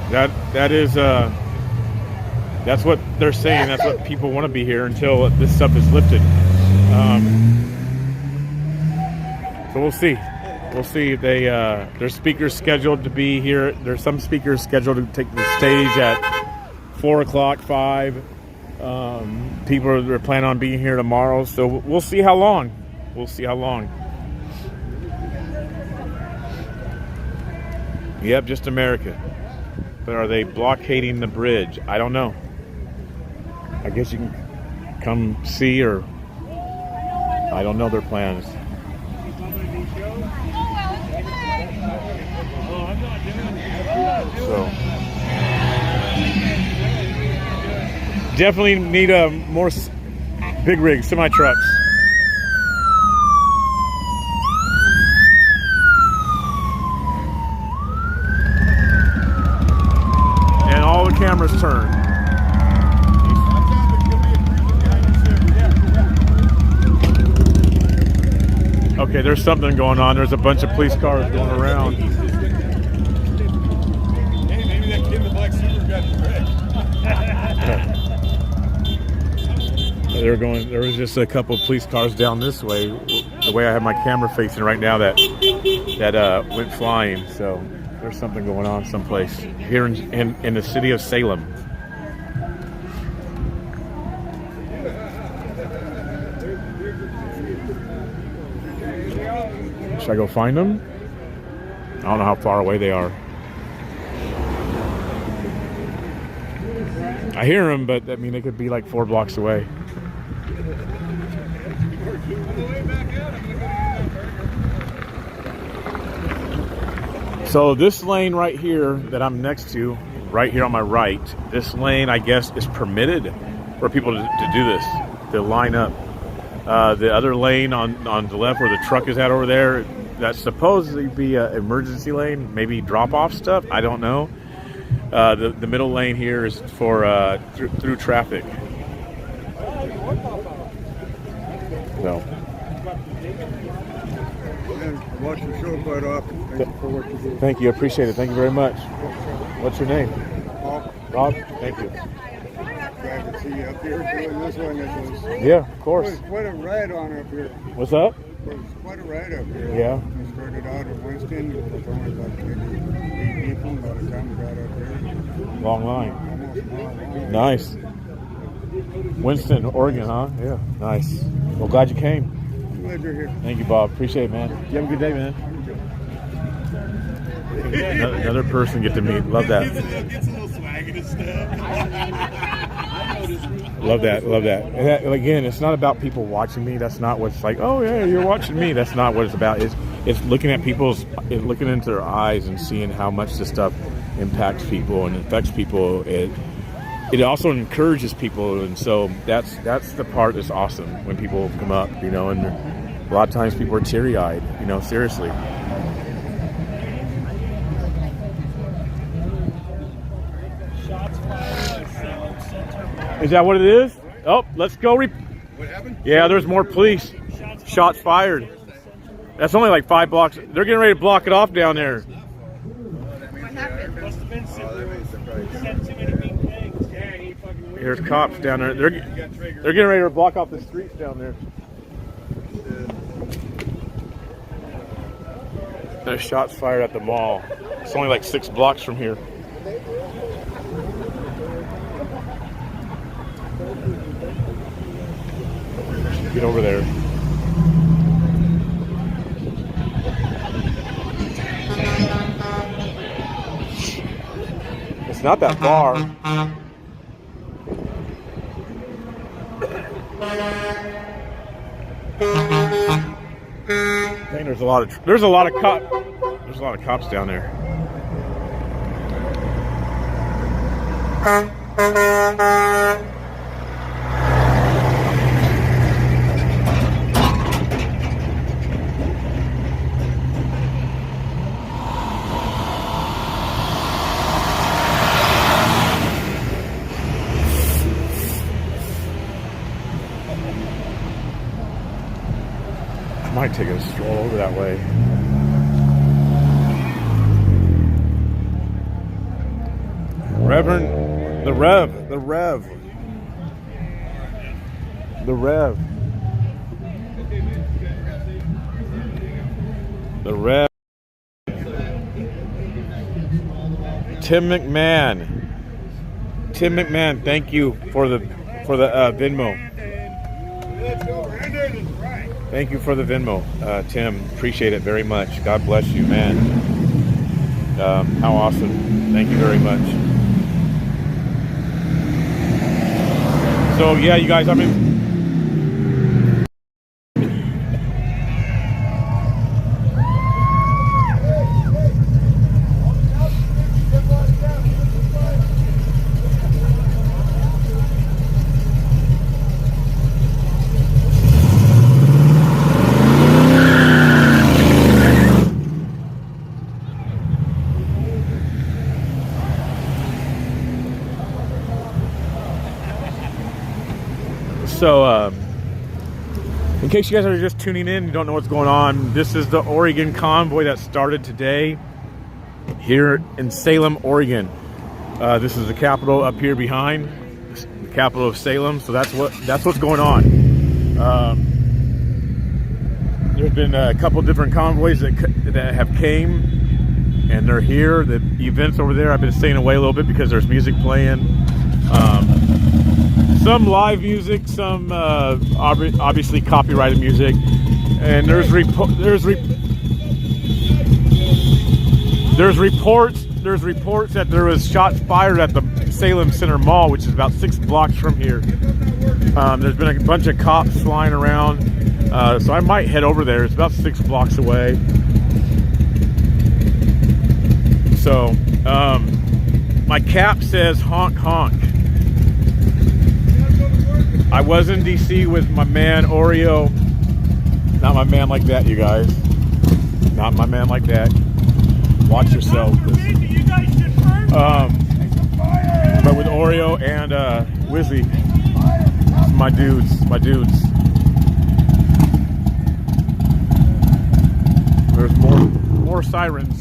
That's what they're saying. That's what people want to be here until this stuff is lifted. So we'll see. We'll see if there's speakers scheduled to be here. There's some speakers scheduled to take the stage at 4 o'clock, 5. People are planning on being here tomorrow. So we'll see how long. We'll see how long. Yep, just America. But are they blockading the bridge? I don't know. I guess you can come see, or I don't know their plans. So definitely need more big rig semi trucks. And all the cameras turn. Okay, there's something going on. There's a bunch of police cars going around. There was just a couple of police cars down this way. The way I have my camera facing right now, that went flying. So there's something going on someplace here in the city of Salem. Should I go find them? I don't know how far away they are. I hear them, but I mean, they could be like 4 blocks away. So this lane right here that I'm next to, right here on my right, this lane, I guess, is permitted for people to do this, to line up. The other lane on the left where the truck is at over there, that's supposedly be an emergency lane, maybe drop-off stuff, I don't know. The middle lane here is for through traffic. So. Watch your show quite often. Thank you for what you do. Thank you, appreciate it. Thank you very much. What's your name? Rob. Rob, thank you. Glad to see you up here doing this one. Yeah, of course. It was quite a ride on up here. What's up? It was quite a ride up here. Yeah. We started out at Winston. It was only about maybe 8 people by the time we got up here. Long line. Almost a mile long. Nice. Winston, Oregon, huh? Yeah. Nice. Well, glad you came. glad you're here. Thank you, Bob. Appreciate it, man. You have a good day, man. Another person get to meet. Love that. Gets a little swag and stuff. Love that. Love that. And that, again, it's not about people watching me. That's not what's like, oh, yeah, you're watching me. That's not what it's about. It's looking at looking into their eyes and seeing how much this stuff impacts people and affects people. It also encourages people. And so that's the part that's awesome when people come up, you know, and a lot of times people are teary-eyed, you know, seriously. Is that what it is? Oh, let's go. What happened? Yeah, there's more police. Shots fired. That's only like 5 blocks. They're getting ready to block it off down there. Here's cops down there. They're getting ready to block off the streets down there. There's shots fired at the mall. It's only like 6 blocks from here. Get over there. It's not that far. Dang, there's a lot of cops down there. I might take a stroll over that way. Reverend, the Rev. Tim McMahon, thank you for the Venmo. Thank you for the Venmo, Tim. Appreciate it very much. God bless you, man. How awesome. Thank you very much. So, yeah, you guys, I mean... So, in case you guys are just tuning in, you don't know what's going on, this is the Oregon convoy that started today here in Salem, Oregon. This is the Capitol up here behind, the capital of Salem. So that's what's going on. There's been a couple different convoys that have came, and they're here. The events over there, I've been staying away a little bit because there's music playing. Some live music, some obviously copyrighted music, and there's reports that there was shots fired at the Salem Center Mall, which is about 6 blocks from here. There's been a bunch of cops flying around, so I might head over there. It's about 6 blocks away. So my cap says honk honk. I was in DC with my man Oreo. Not my man like that, you guys. Not my man like that. Watch yourself. But with Oreo and Wizzy, my dudes. There's more sirens.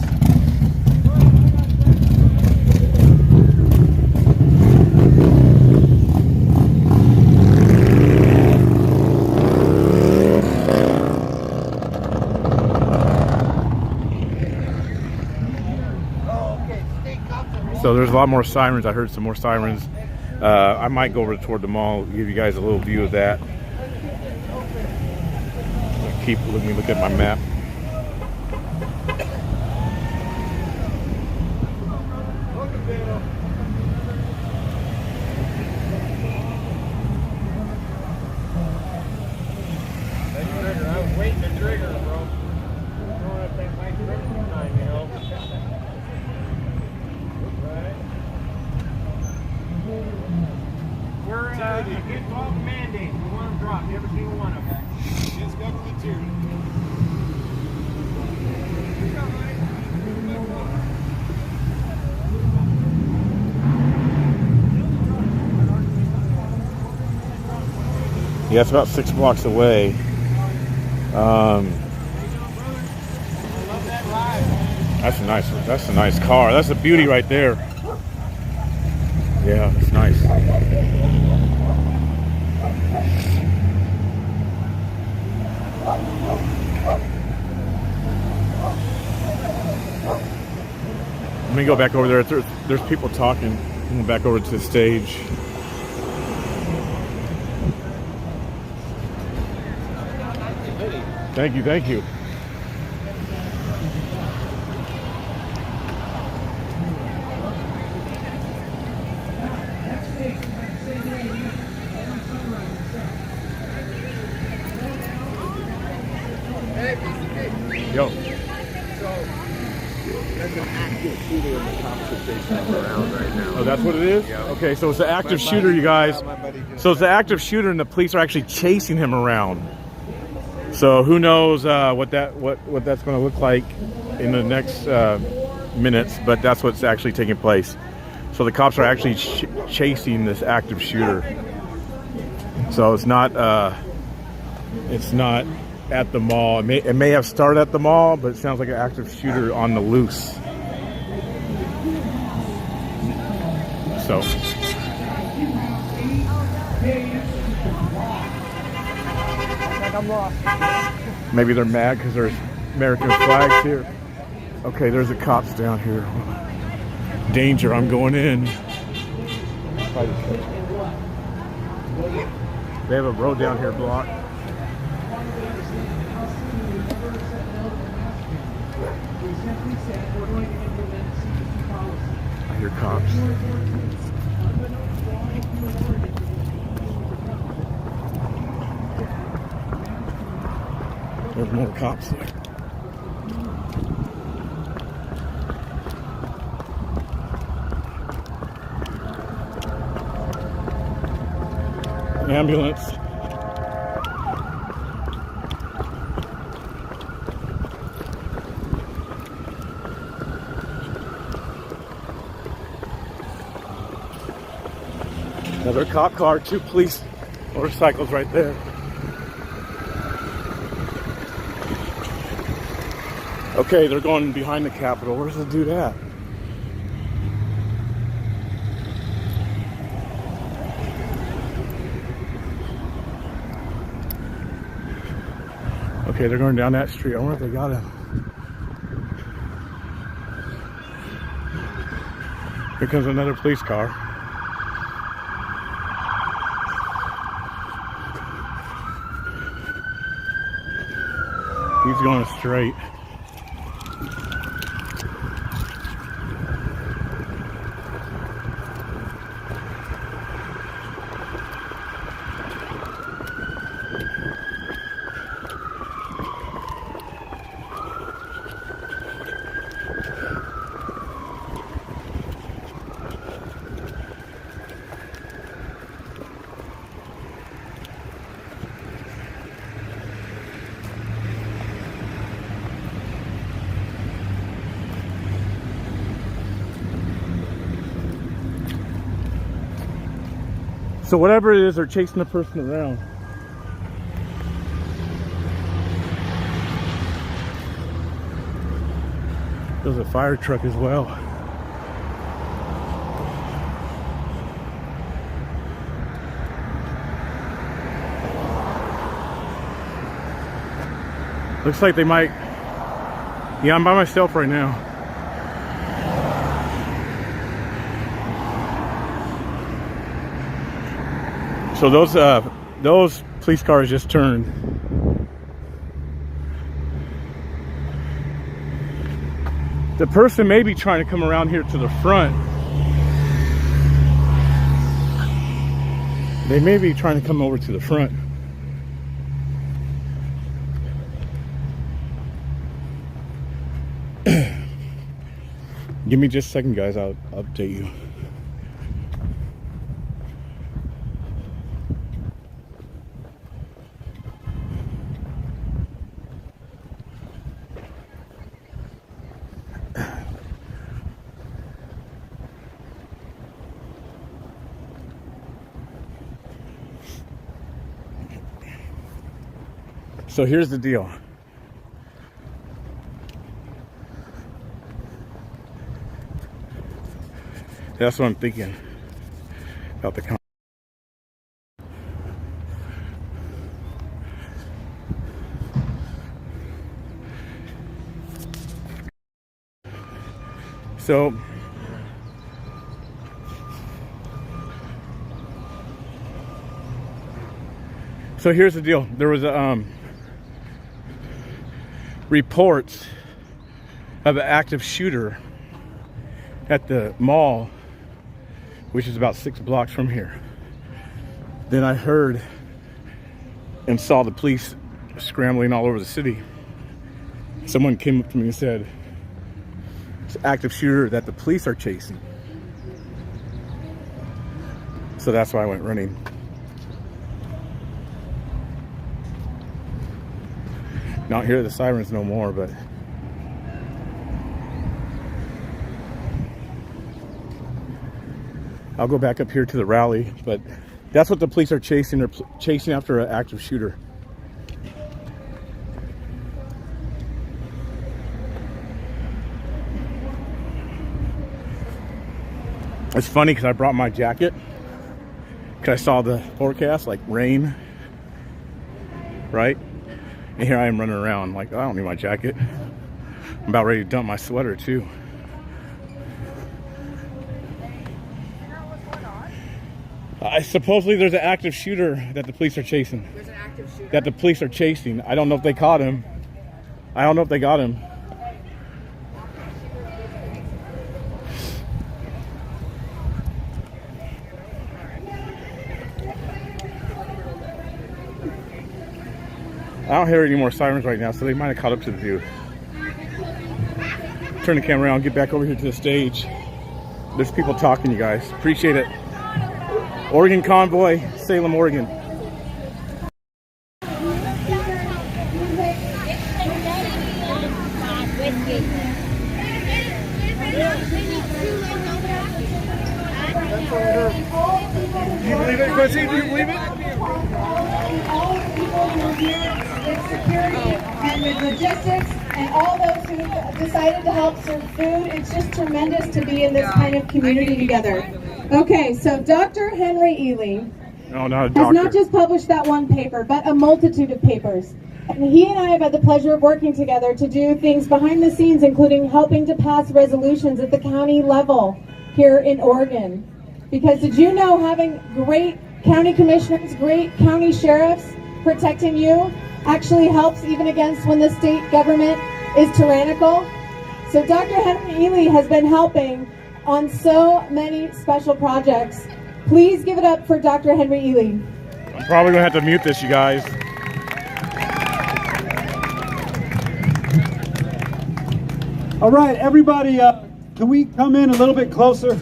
So there's a lot more sirens. I heard some more sirens. I might go over toward the mall, give you guys a little view of that. Let me look at my map. I was waiting to trigger, bro. Throwing up that mic trigger time, you know. Right. We're against all the mandates. We want them dropped, every single one of them. Against government tyranny. Yeah, it's about 6 blocks away. That's a nice car. That's a beauty right there. Yeah, it's nice. Let me go back over there. There's people talking. I'm going back over to the stage. Thank you, thank you. Yo. There's an active shooter in the cops are chasing him around right now. Oh, that's what it is? Yeah. Okay, so it's the active shooter, you guys. So it's the active shooter, and the police are actually chasing him around. So who knows what that's going to look like in the next minutes, but that's what's actually taking place. So the cops are actually chasing this active shooter. So it's not at the mall. It may have started at the mall, but it sounds like an active shooter on the loose. So I'm lost. maybe they're mad because there's American flags here. Okay, there's the cops down here. Danger, I'm going in. They have a road down here blocked. I hear cops. There's more cops there. Ambulance. Another cop car, 2 police motorcycles right there. Okay, they're going behind the Capitol. Where's the dude at? Okay, they're going down that street. I wonder if they got him. Here comes another police car. He's going straight. So whatever it is, they're chasing the person around. There's a fire truck as well. Looks like they might. Yeah, I'm by myself right now. So those police cars just turned. The person may be trying to come around here to the front. They may be trying to come over to the front. Give me just a second, guys. I'll update you. So here's the deal. That's what I'm thinking about the So here's the deal. There was reports of an active shooter at the mall, which is about 6 blocks from here. Then I heard and saw the police scrambling all over the city. Someone came up to me and said, it's an active shooter that the police are chasing. So that's why I went running. Not hear the sirens no more, but I'll go back up here to the rally. But that's what the police are chasing. They're chasing after an active shooter. It's funny because I brought my jacket because I saw the forecast, like rain, right? And here I am running around like, I don't need my jacket. I'm about ready to dump my sweater too. Supposedly there's an active shooter that the police are chasing. There's an active shooter that the police are chasing. I don't know if they caught him. I don't know if they got him. I don't hear any more sirens right now, so they might have caught up to the dude. Turn the camera around, get back over here to the stage. There's people talking, you guys. Appreciate it. Oregon Convoy, Salem, Oregon. Do you believe it, Quincy? Do you believe it? Security and with logistics and all those who decided to help serve food. It's just tremendous to be in this kind of community together. Okay, so Dr. Henry Ely has not just published that one paper, but a multitude of papers. And he and I have had the pleasure of working together to do things behind the scenes, including helping to pass resolutions at the county level here in Oregon. Because did you know having great county commissioners, great county sheriffs protecting you actually helps even against when the state government is tyrannical? So Dr. Henry Ely has been helping on so many special projects. Please give it up for Dr. Henry Ely. I'm probably gonna have to mute this, you guys. All right, everybody, can we come in a little bit closer?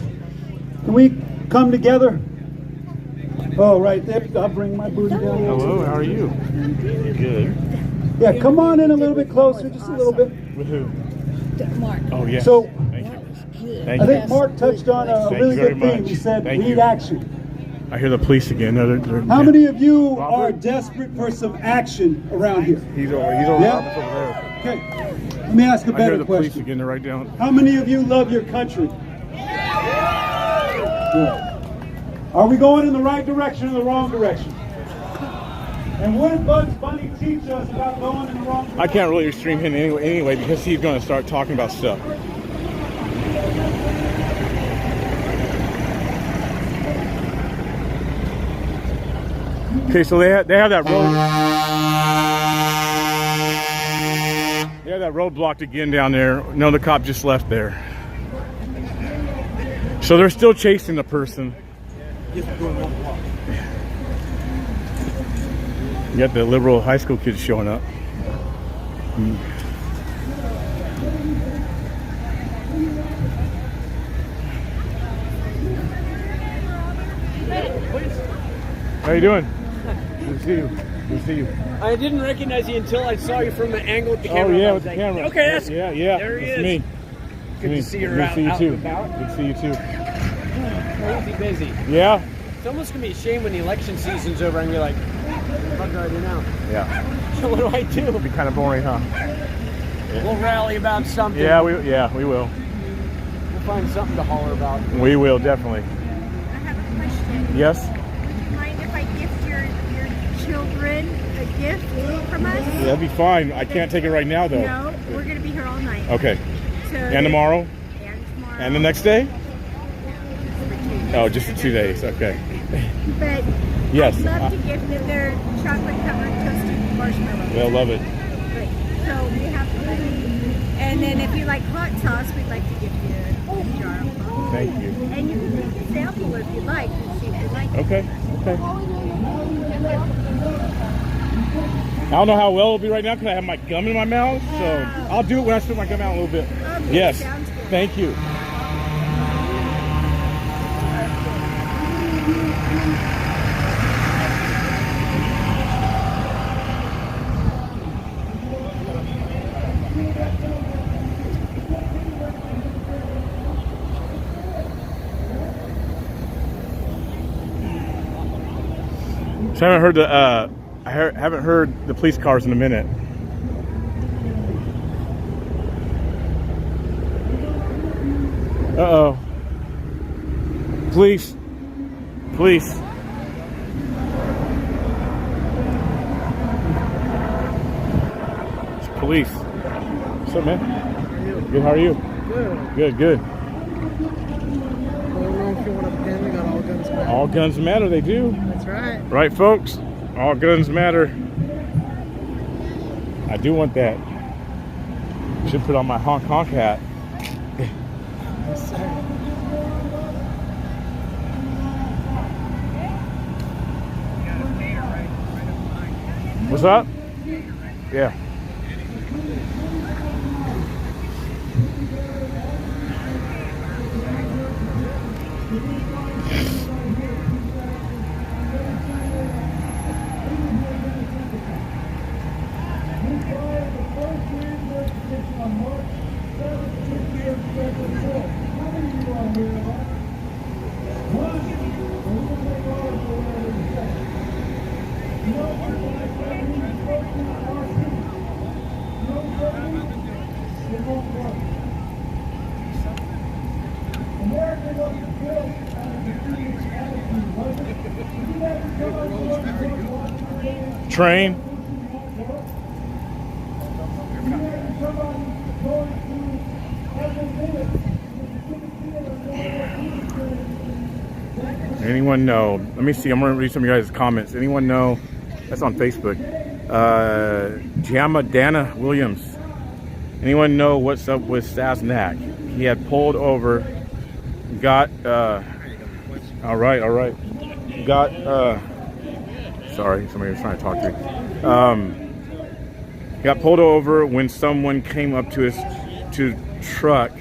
Can we come together? Oh, right there. I'll bring my booty down. Hello, how are you? Good. Yeah, come on in a little bit closer, just a little bit. With who? Mark. Oh, yes. So, thank you. I think Mark touched on a really good thing. He said, we need action. I hear the police again. How many of you are desperate for some action around here? He's over yeah? over there. Okay. Let me ask a better I hear the question. police again. They're right down. How many of you love your country? Good. Are we going in the right direction or the wrong direction? And what did Bugs Bunny teach us about going in the wrong direction? I can't really stream him anyway because he's going to start talking about stuff. Okay, so they have that road. Yeah, that road blocked again down there. No, the cop just left there. So they're still chasing the person. You got the liberal high school kids showing up. How you doing? Good to see you. Good to see you. I didn't recognize you until I saw you from the angle with the camera. Oh yeah, with the camera. Okay, that's yeah. There he That's is. me. Good to see you Good to see you out too. and about. Good to see you too. Crazy busy. Yeah. It's almost gonna be a shame when the election season's over and you're like, what do I do now? Yeah. What do I do? It'd be kind of boring, huh? We'll rally about something. Yeah, we will. We'll find something to holler about. We will definitely. I have a question. Yes. Would you mind if I gift your children a gift from us? Yeah, that'd be fine. I can't take it right now though. No, we're going to be here all night. Okay. So And tomorrow? And tomorrow. And the next day? Oh, just for 2 days. Okay. But Yes. I'd love to gift them their chocolate covered toasted marshmallows. They'll love it. Great. So we have to and then if you like hot sauce, we'd like to give you a jar of hot. Thank you. And you can make a sample if you like and see if you like it. Okay. Okay. I don't know how well it'll be right now because I have my gum in my mouth. So I'll do it when I spit my gum out a little bit. Okay, Yes. sounds good. Thank you. So I haven't heard the haven't heard the police cars in a minute. Uh-oh. Police. Police. It's police. What's up, man? Good, how are you? Good. Good, good. I don't know if you want to pretend we got all guns matter. All guns matter, they do. That's right. Right, folks? All guns matter. I do want that. Should put on my honk honk hat. Yes, sir. What's up? Yeah. Train. Anyone know? Let me see. I'm going to read some of you guys' comments. Anyone know? That's on Facebook. Giamma Dana Williams. Anyone know what's up with Saznak? He had pulled over, got, all right. Got, sorry, somebody was trying to talk to me. Got pulled over when someone came up to his, truck,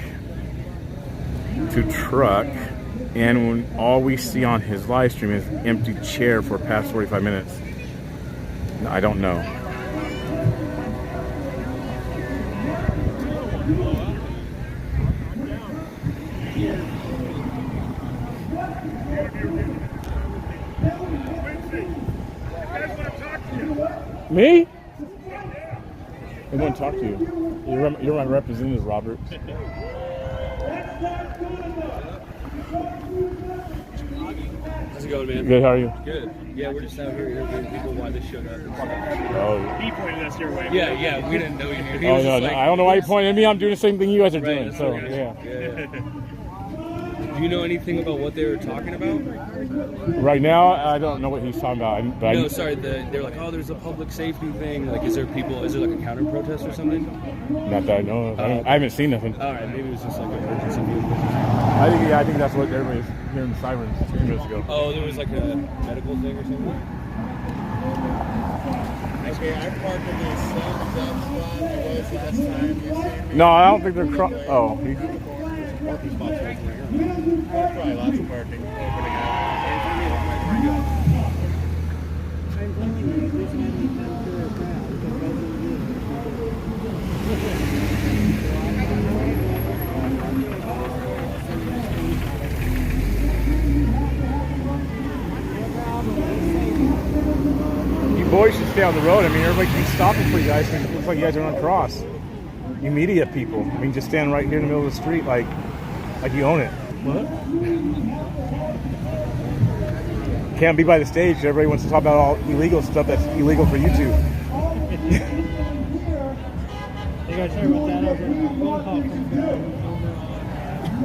and when all we see on his live stream is empty chair for past 45 minutes. I don't know. Me? I want to talk to you. You're my representative, Robert. How's it going, man? Good, how are you? Good. Yeah, we're just out here interviewing people why they showed up. Oh. He pointed us your way. Yeah, we didn't know you knew. He No, I don't know why you're pointing at me. I'm doing the same thing you guys are doing. So, right. yeah. Do you know anything about what they were talking about? Right now, I don't know what he's talking about. But No, sorry. They're like, oh, there's a public safety thing. Like, is there like a counter protest or something? Not that I know of. I haven't seen nothing. All right, maybe it was just like an emergency vehicle. I think that's what everybody's hearing the sirens a few minutes ago. Oh, there was like a medical thing or something? Okay, I parked in the same exact spot I was last time. You see me? No, I don't think they're. Parking spots over here. Probably lots of parking opening up. You boys should stay on the road. I mean, everybody keeps stopping for you guys. It looks like you guys are on a cross. You media people. I mean, just stand right here in the middle of the street like you own it. What? Can't be by the stage. Everybody wants to talk about all illegal stuff that's illegal for YouTube. You guys heard about that over a phone call from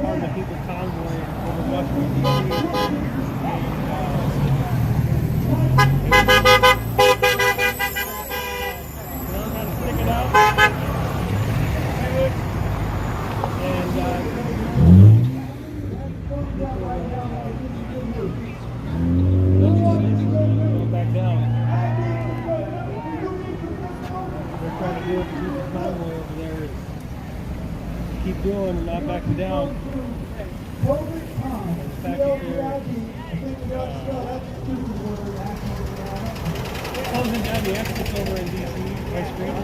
part of the people convoy over Washington, D.C. Stick it out. And back down. They're trying to do it to keep the convoy over there. Keep doing and not backing down. Closing down the exits over in DC by Screen.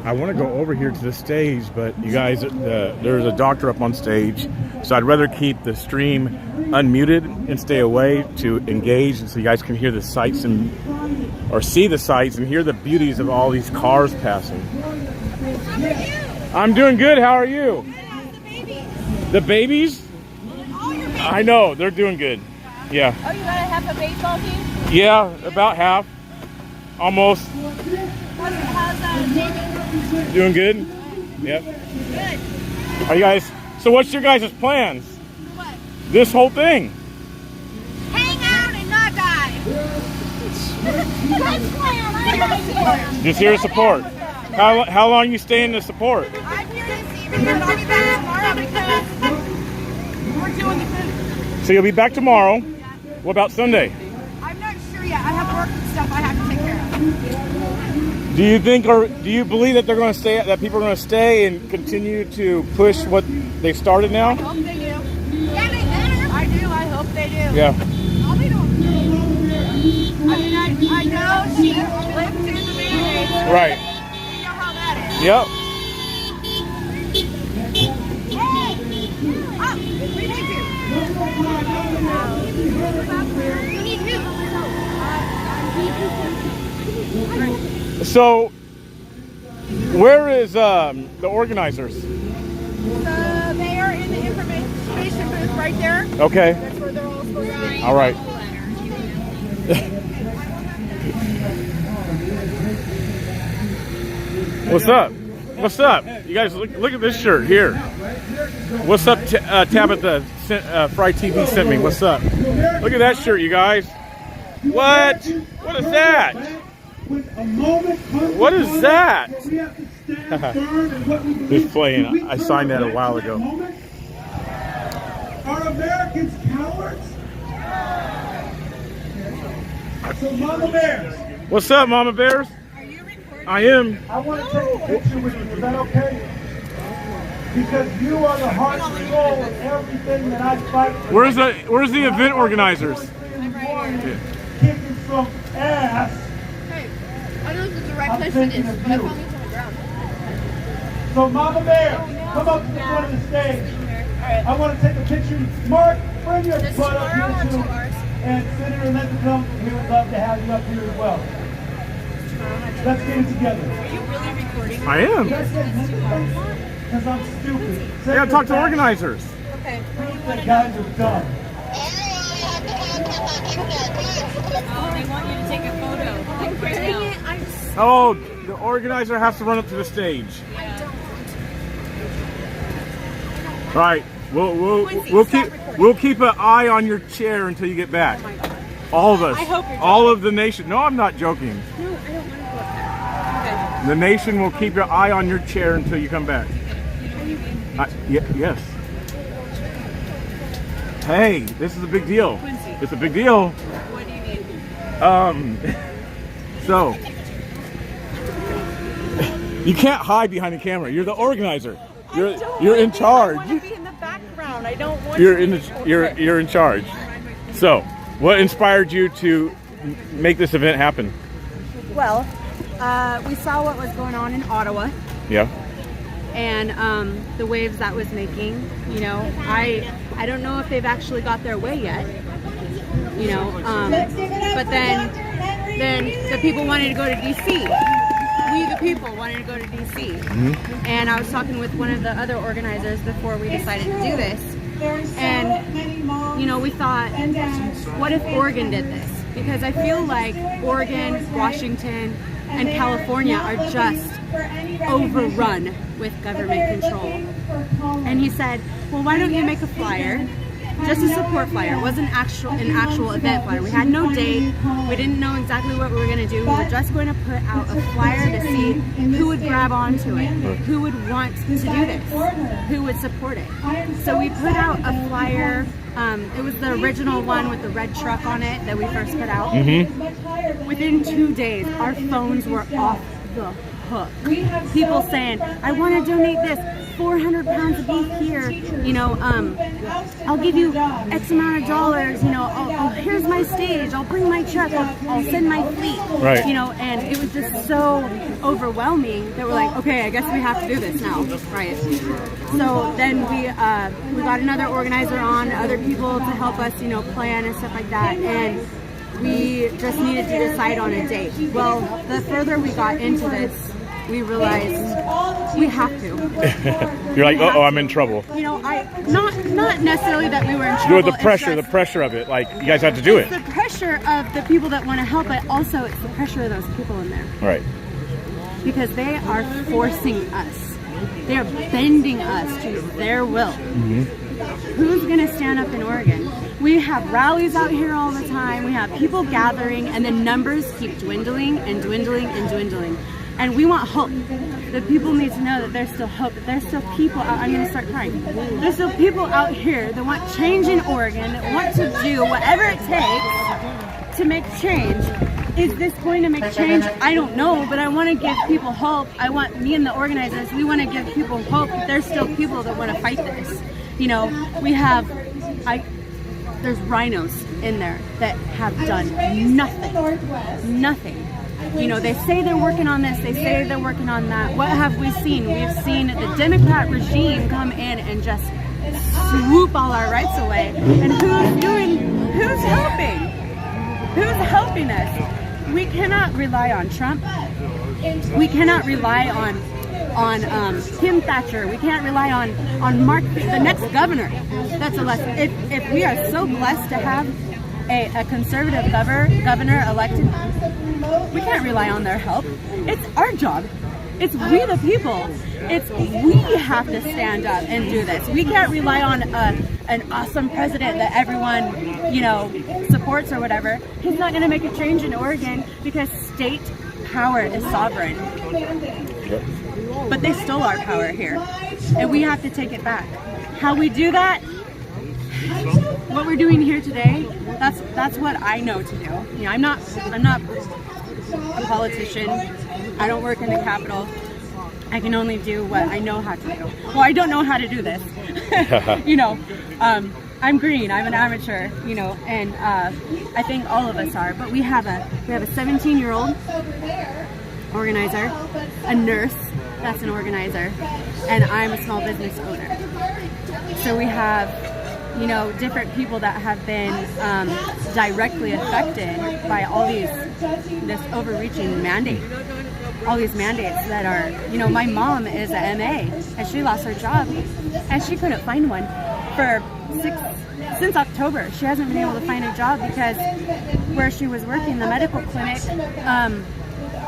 I want to go over here to the stage, but you guys, there's a doctor up on stage, so I'd rather keep the stream unmuted and stay away to engage, and so you guys can hear the sights or see the sights and hear the beauties of all these cars passing. I'm doing good. How are you? The babies? I know they're doing good. Yeah. Oh, you got a half a baseball team? Yeah, about half, almost. How's David? Doing good? Yep. Good. Are you guys, so what's your guys' plans? What? This whole thing? Hang out and not die. Good plan. I like it. Just here to support. How long you staying to support? I'm here this evening, but I'll be back tomorrow because we're doing the food. So you'll be back tomorrow. What about Sunday? I'm not sure yet. I have work and stuff I have to take care of. Do you think, or do you believe that they're going to stay? That people are going to stay and continue to push what they've started now? I hope they do. Yeah, they better. I do. I hope they do. Yeah. I'll be doing. I mean, I know she lived through the mayonnaise. Right. You know how that is. Yep. Hey! Oh, we need you. We need you. So, where is the organizers? They are in the information booth right there. Okay. That's where they're all supposed to be. All right. What's up? What's up? You guys, look at this shirt here. What's up, Tabitha Fry TV sent me. What's up? Look at that shirt, you guys. What? What is that? What is that? Just playing. I signed that a while ago. Are Americans cowards? So, Mama Bears. What's up, Mama Bears? Are you recording? I am. I want to take a picture with you. Is that okay? Because you are the heart and soul of everything that I fight for. Where's the event organizers? I'm right here. Kicking some ass. Hey, I know the direct question is, but I found me to the ground. So, Mama Bear, come up to the front of the stage. I want to take a picture. Mark, bring your butt up here too. And Senator Lincoln, we would love to have you up here as well. Let's get it together. Are you really recording? I am. Because I'm stupid. Yeah, talk to organizers. Okay. The guys are dumb. Oh, they want you to take a photo. Like right now. Oh, the organizer has to run up to the stage. All right, we'll keep an eye on your chair until you get back. All of us, I hope you're all of the nation. No, I'm not joking. No, I don't want to go up there. The nation will keep your eye on your chair until you come back. Yes. Hey, this is a big deal. It's a big deal. What do you need? So you can't hide behind the camera. You're the organizer. You're in charge. I want to be in the background. I don't want You're in charge. So, what inspired you to make this event happen? Well, we saw what was going on in Ottawa. Yeah. And the waves that was making. You know, I don't know if they've actually got their way yet. You know, but then the people wanted to go to DC. We the people wanted to go to DC. And I was talking with one of the other organizers before we decided to do this. And you know, we thought, what if Oregon did this? Because I feel like Oregon, Washington, and California are just overrun with government control. And he said, well, why don't you make a flyer, just a support flyer. It wasn't an actual event flyer. We had no date. We didn't know exactly what we were going to do. We were just going to put out a flyer to see who would grab onto it, who would want to do this, who would support it. So we put out a flyer. It was the original one with the red truck on it that we first put out. Within 2 days, our phones were off the hook. People saying, I want to donate this, 400 pounds of beef here, you know, I'll give you X amount of dollars, you know, here's my stage, I'll bring my truck, I'll send my fleet, right. You know, and it was just so overwhelming that we're like, okay, I guess we have to do this now, right? So then we got another organizer on, other people to help us, you know, plan and stuff like that, and we just needed to decide on a date. Well, the further we got into this, we realized we have to. You're like, uh-oh, I'm in trouble. You know, not necessarily that we were in trouble. The pressure of it. Like, you guys have to do it. It's the pressure of the people that want to help, but also it's the pressure of those people in there. Right. Because they are forcing us. They are bending us to their will. Who's going to stand up in Oregon? We have rallies out here all the time. We have people gathering, and the numbers keep dwindling and dwindling and dwindling. And we want hope. The people need to know that there's still hope, that there's still people out. I'm going to start crying. There's still people out here that want change in Oregon, that want to do whatever it takes to make change. Is this going to make change? I don't know, but I want to give people hope. Me and the organizers, we want to give people hope that there's still people that want to fight this. You know, there's rhinos in there that have done nothing. You know, they say they're working on this, they say they're working on that. What have we seen? We've seen the Democrat regime come in and just swoop all our rights away. And who's helping? Who's helping us? We cannot rely on Trump. We cannot rely on Kim Thatcher. We can't rely on Mark, the next governor that's elected. If we are so blessed to have a conservative governor elected, we can't rely on their help. It's our job. It's we the people. We have to stand up and do this. We can't rely on an awesome president that everyone, you know, supports or whatever. He's not going to make a change in Oregon because state power is sovereign. But they stole our power here, and we have to take it back. How we do that? What we're doing here today, that's what I know to do. You know, I'm not a politician. I don't work in the Capitol. I can only do what I know how to do. Well, I don't know how to do this. You know, I'm green. I'm an amateur. You know, and I think all of us are. But we have a 17-year-old organizer, a nurse that's an organizer, and I'm a small business owner. So we have, you know, different people that have been directly affected by all this overreaching mandate. all these mandates that are, you know, my mom is a MA and she lost her job and she couldn't find one for since October. She hasn't been able to find a job because where she was working, the medical clinic,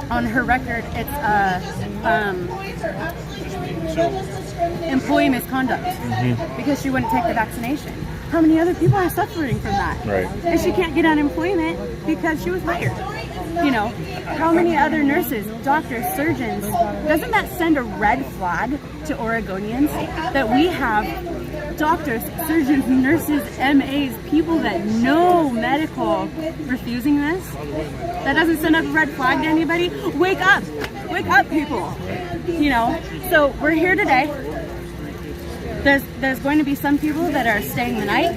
on her record, it's employee misconduct because she wouldn't take the vaccination. How many other people are suffering from that? Right. And she can't get unemployment because she was hired. You know, how many other nurses, doctors, surgeons, doesn't that send a red flag to Oregonians that we have doctors, surgeons, nurses, MAs, people that know medical refusing this? That doesn't send up a red flag to anybody? Wake up, people. You know, so we're here today. There's going to be some people that are staying the night,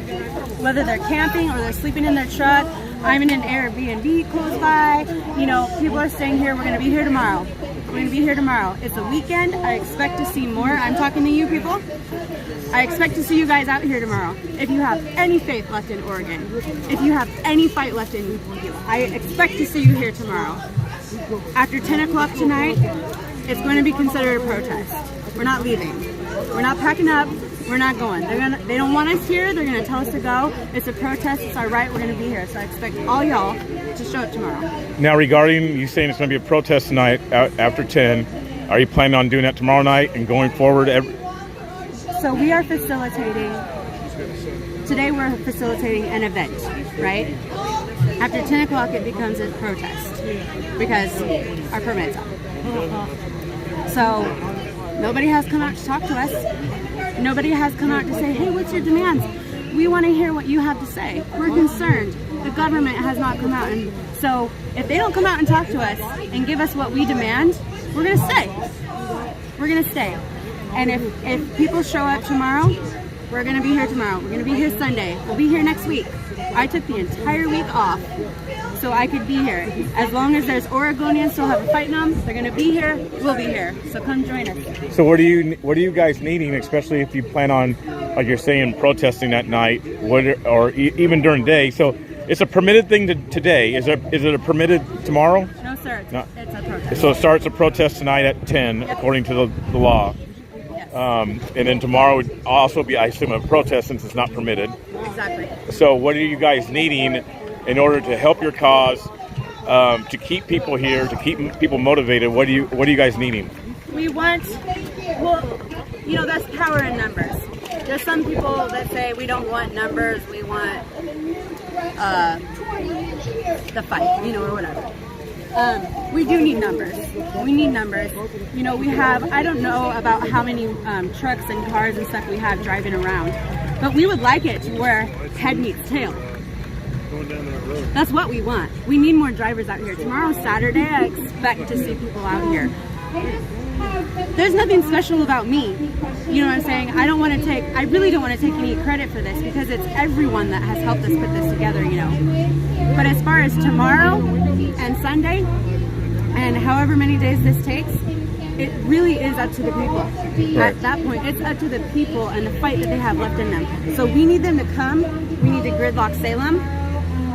whether they're camping or they're sleeping in their truck. I'm in an Airbnb close by. You know, people are staying here. We're going to be here tomorrow. It's a weekend. I expect to see more. I'm talking to you people. I expect to see you guys out here tomorrow. If you have any faith left in Oregon, if you have any fight left in you, I expect to see you here tomorrow. After 10 o'clock tonight, it's going to be considered a protest. We're not leaving. We're not packing up. We're not going. They don't want us here. They're going to tell us to go. It's a protest. It's our right. We're going to be here. So I expect all y'all to show up tomorrow. Now, regarding you saying it's going to be a protest tonight after 10, are you planning on doing that tomorrow night and going forward? So we are facilitating. Today we're facilitating an event, right? After 10 o'clock it becomes a protest because our permit's up. So nobody has come out to talk to us. Nobody has come out to say, hey, what's your demands? We want to hear what you have to say. We're concerned. The government has not come out. And so if they don't come out and talk to us and give us what we demand, we're going to stay. We're going to stay. And if people show up tomorrow, we're going to be here tomorrow. We're going to be here Sunday. We'll be here next week. I took the entire week off so I could be here. As long as there's Oregonians still have a fight in them, they're going to be here, we'll be here. So come join us. So what are you guys needing, especially if you plan on, like you're saying, protesting that night, or even during the day? So it's a permitted thing today. Is it a permitted tomorrow? No, sir. It's a protest. So it starts a protest tonight at 10, according to the law. And then tomorrow would also be, I assume, a protest since it's not permitted. Exactly. So what are you guys needing in order to help your cause, to keep people here, to keep people motivated? What are you guys needing? We want, well, you know, that's power in numbers. There's some people that say we don't want numbers, we want the fight, you know, or whatever. We do need numbers. We need numbers. You know, we have, I don't know about how many trucks and cars and stuff we have driving around, but we would like it to where head meets tail. That's what we want. We need more drivers out here. Tomorrow's Saturday. I expect to see people out here. There's nothing special about me. You know what I'm saying? I really don't want to take any credit for this because it's everyone that has helped us put this together, you know. But as far as tomorrow and Sunday and however many days this takes, it really is up to the people. Right. At that point, it's up to the people and the fight that they have left in them. So we need them to come. We need to gridlock Salem.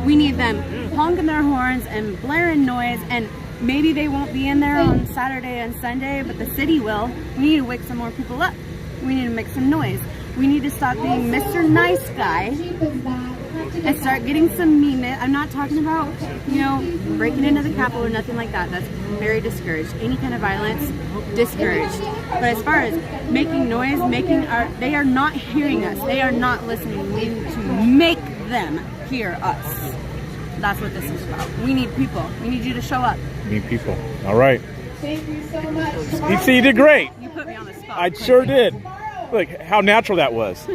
We need them honking their horns and blaring noise, and maybe they won't be in there on Saturday and Sunday, but the city will. We need to wake some more people up. We need to make some noise. We need to stop being Mr. Nice Guy and start getting some meanness. I'm not talking about, you know, breaking into the Capitol or nothing like that. That's very discouraged. Any kind of violence, discouraged. But as far as making noise, they are not hearing us. They are not listening. We need to make them hear us. That's what this is about. We need people. We need you to show up. We need people. All right. Thank you so much. You see, you did great. You put me on the spot. I sure did. Look how natural that was.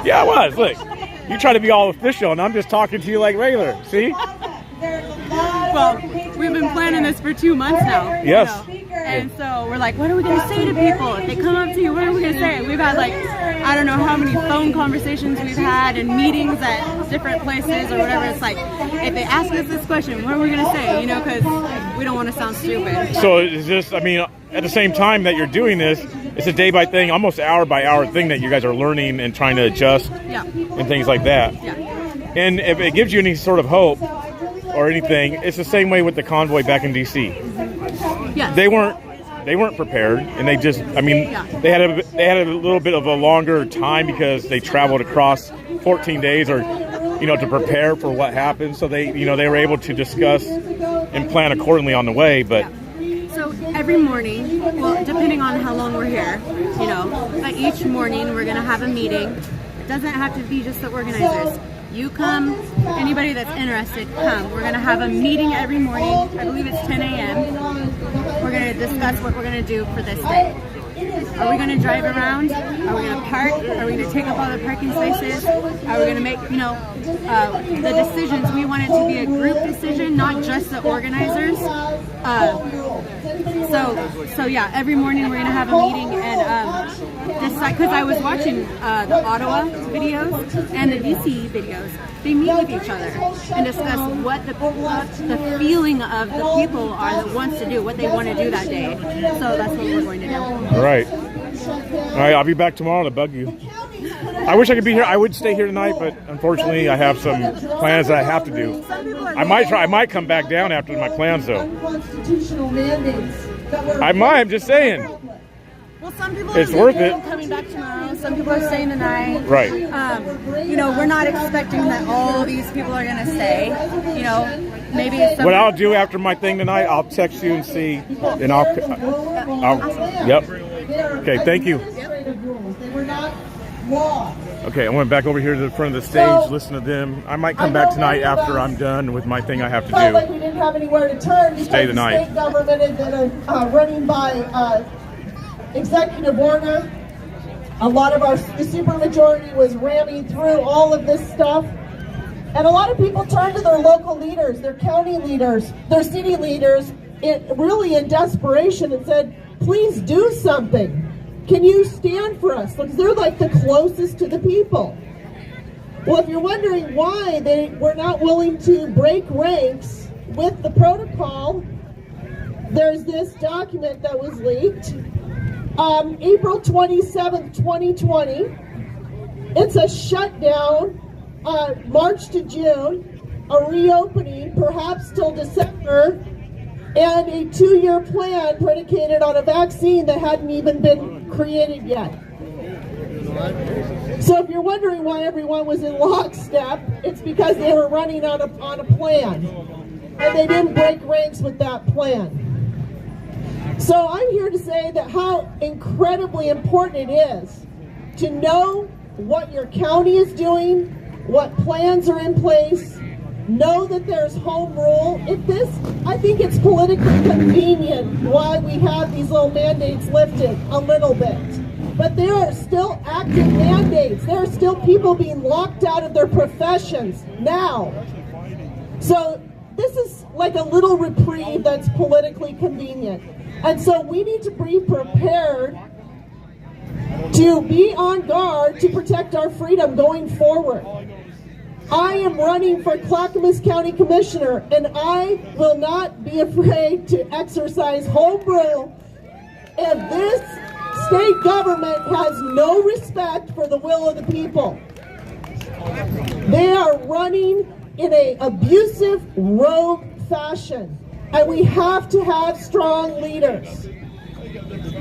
Yeah, it was. Look, you try to be all official, and I'm just talking to you like regular. See? Well, we've been planning this for 2 months now. Yes. You know? And so we're like, what are we going to say to people? If they come up to you, what are we going to say? We've had like, I don't know how many phone conversations we've had and meetings at different places or whatever. It's like, if they ask us this question, what are we going to say? You know, because we don't want to sound stupid. So is this, I mean, at the same time that you're doing this, it's a day by thing, almost hour by hour thing that you guys are learning and trying to adjust and things like that. Yeah. And if it gives you any sort of hope, or anything. It's the same way with the convoy back in D.C. Yes. They weren't prepared, and they just, I mean, they had a little bit of a longer time because they traveled across 14 days or, you know, to prepare for what happened. So they, you know, they were able to discuss and plan accordingly on the way. But so every morning, well, depending on how long we're here, you know, each morning we're gonna have a meeting. It doesn't have to be just the organizers. You come, anybody that's interested, come. We're going to have a meeting every morning. I believe it's 10 a.m. We're going to discuss what we're going to do for this day. Are we going to drive around? Are we going to park? Are we going to take up all the parking spaces? Are we going to make, you know, the decisions? We want it to be a group decision, not just the organizers. So yeah, every morning we're going to have a meeting and decide, because I was watching the Ottawa videos and the DC videos. They meet with each other and discuss what the feeling of the people are that wants to do, what they want to do that day. So that's what we're going to do. All right, I'll be back tomorrow to bug you. I wish I could be here. I would stay here tonight, but unfortunately I have some plans that I have to do. I might come back down after my plans though. I might, I'm just saying. Well, some people it's are worth it. Coming back tomorrow. Some people are staying tonight. Right. You know, we're not expecting that all these people are going to stay. You know, maybe it's what I'll do after my thing tonight, I'll text you and see, and I'll yep. Okay, thank you. Okay, I went back over here to the front of the stage, listen to them. I might come back tonight after I'm done with my thing I have to Felt like we do. didn't have anywhere to turn because Stay the night. the state government had been running by executive order. A lot of the supermajority was ramming through all of this stuff. And a lot of people turned to their local leaders, their county leaders, their city leaders, really in desperation and said, please do something. Can you stand for us? Because they're like the closest to the people. Well, if you're wondering why they were not willing to break ranks with the protocol, there's this document that was leaked. April 27th, 2020. It's a shutdown, March to June, a reopening, perhaps till December, and a 2-year plan predicated on a vaccine that hadn't even been created yet. So if you're wondering why everyone was in lockstep, it's because they were running on a plan, and they didn't break ranks with that plan. So I'm here to say that how incredibly important it is to know what your county is doing, what plans are in place, know that there's home rule. I think it's politically convenient why we have these little mandates lifted a little bit. But there are still active mandates. There are still people being locked out of their professions now. So this is like a little reprieve that's politically convenient. And so we need to be prepared to be on guard to protect our freedom going forward. I am running for Clackamas County Commissioner, and I will not be afraid to exercise home rule if this state government has no respect for the will of the people. They are running in an abusive, rogue fashion. And we have to have strong leaders.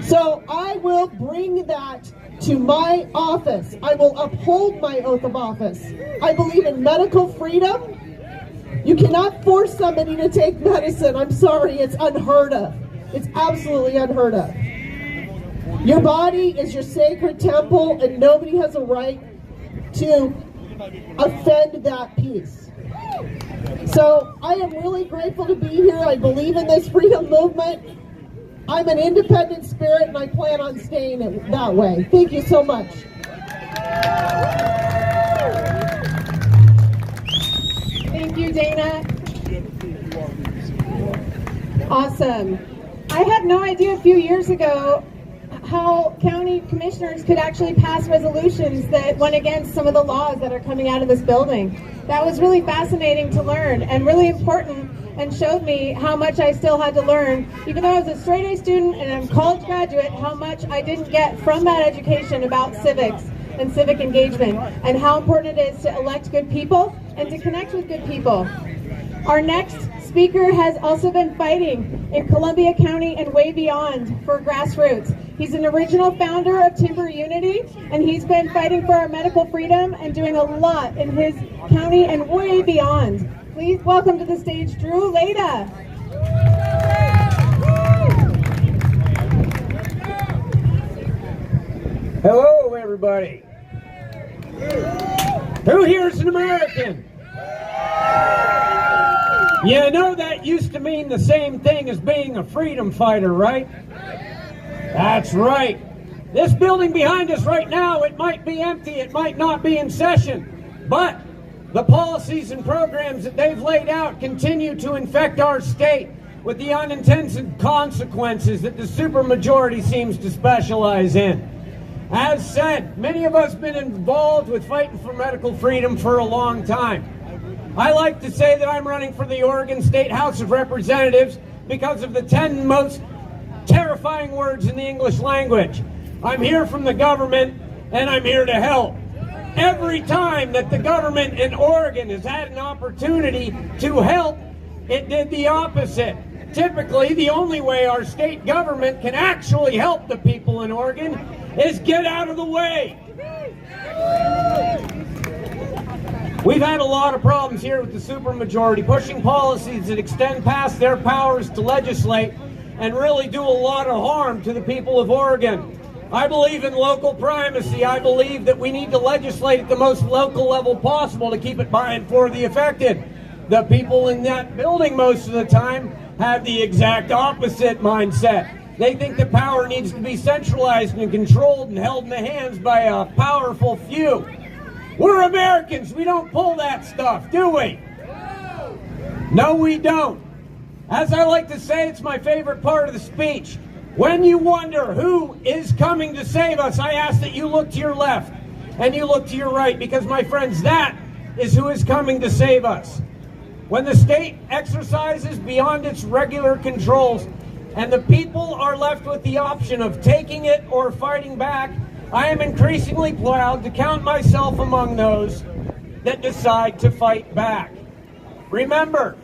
So I will bring that to my office. I will uphold my oath of office. I believe in medical freedom. You cannot force somebody to take medicine. I'm sorry, it's unheard of. It's absolutely unheard of. Your body is your sacred temple, and nobody has a right to offend that peace. So I am really grateful to be here. I believe in this freedom movement. I'm an independent spirit, and I plan on staying that way. Thank you so much. Thank you, Dana. Awesome. I had no idea a few years ago how county commissioners could actually pass resolutions that went against some of the laws that are coming out of this building. That was really fascinating to learn and really important, and showed me how much I still had to learn, even though I was a straight A student and I'm a college graduate, how much I didn't get from that education about civics and civic engagement, and how important it is to elect good people and to connect with good people. Our next speaker has also been fighting in Columbia County and way beyond for grassroots. He's an original founder of Timber Unity, and he's been fighting for our medical freedom and doing a lot in his county and way beyond. Please welcome to the stage Drew Leda. Hello, everybody. Who here is an American? You know that used to mean the same thing as being a freedom fighter, right? That's right. This building behind us right now, it might be empty, it might not be in session, but the policies and programs that they've laid out continue to infect our state with the unintended consequences that the supermajority seems to specialize in. As said, many of us have been involved with fighting for medical freedom for a long time. I like to say that I'm running for the Oregon State House of Representatives because of the 10 most terrifying words in the English language. I'm here from the government, and I'm here to help. Every time that the government in Oregon has had an opportunity to help, it did the opposite. Typically, the only way our state government can actually help the people in Oregon is get out of the way. We've had a lot of problems here with the supermajority pushing policies that extend past their powers to legislate and really do a lot of harm to the people of Oregon. I believe in local primacy. I believe that we need to legislate at the most local level possible to keep it by and for the affected. The people in that building most of the time have the exact opposite mindset. They think that power needs to be centralized and controlled and held in the hands by a powerful few. We're Americans. We don't pull that stuff, do we? No, we don't. As I like to say, it's my favorite part of the speech. When you wonder who is coming to save us, I ask that you look to your left and you look to your right, because, my friends, that is who is coming to save us. When the state exercises beyond its regular controls and the people are left with the option of taking it or fighting back, I am increasingly proud to count myself among those that decide to fight back. Remember,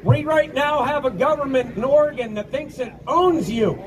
we right now have a government in Oregon that thinks it owns you.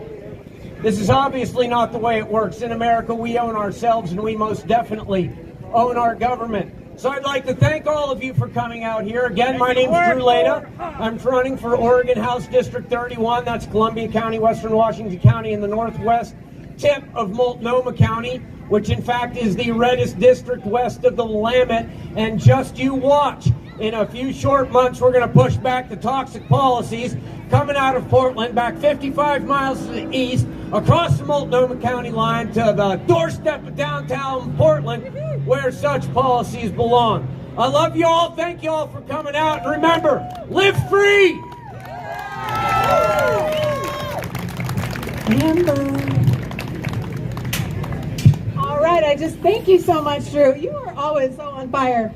This is obviously not the way it works. In America, we own ourselves, and we most definitely own our government. So I'd like to thank all of you for coming out here. Again, my name's Drew Leda. I'm running for Oregon House District 31. That's Columbia County, Western Washington County, in the northwest tip of Multnomah County, which in fact is the reddest district west of the Willamette. And just you watch. In a few short months, we're going to push back the toxic policies coming out of Portland, back 55 miles to the east, across the Multnomah County line to the doorstep of downtown Portland, where such policies belong. I love you all. Thank you all for coming out. And remember, live free! All right, I just thank you so much, Drew. You are always so on fire.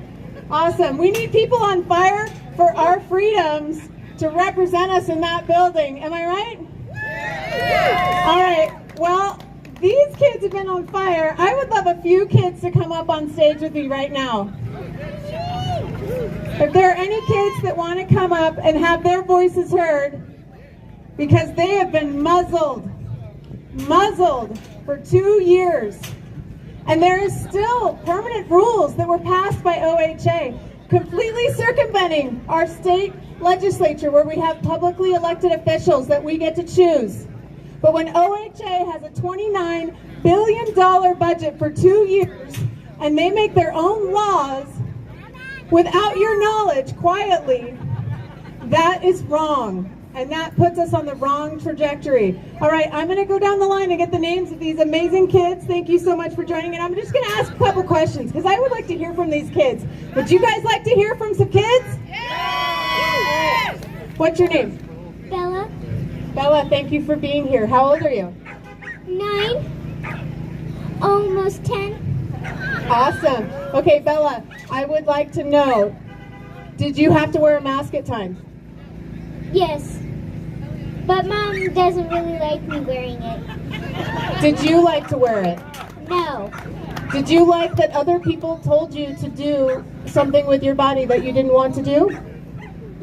Awesome. We need people on fire for our freedoms to represent us in that building. Am I right? Yeah. All right. Well, these kids have been on fire. I would love a few kids to come up on stage with me right now. If there are any kids that want to come up and have their voices heard, because they have been muzzled for 2 years. And there is still permanent rules that were passed by OHA, completely circumventing our state legislature, where we have publicly elected officials that we get to choose. But when OHA has a $29 billion budget for 2 years, and they make their own laws without your knowledge, quietly, that is wrong. And that puts us on the wrong trajectory. All right, I'm going to go down the line and get the names of these amazing kids. Thank you so much for joining. And I'm just going to ask a couple questions, because I would like to hear from these kids. Would you guys like to hear from some kids? Yes! What's your name? Bella. Bella, thank you for being here. How old are you? 9. Almost 10. Awesome. Okay, Bella, I would like to know, did you have to wear a mask at times? Yes. But Mom doesn't really like me wearing it. Did you like to wear it? No. Did you like that other people told you to do something with your body that you didn't want to do?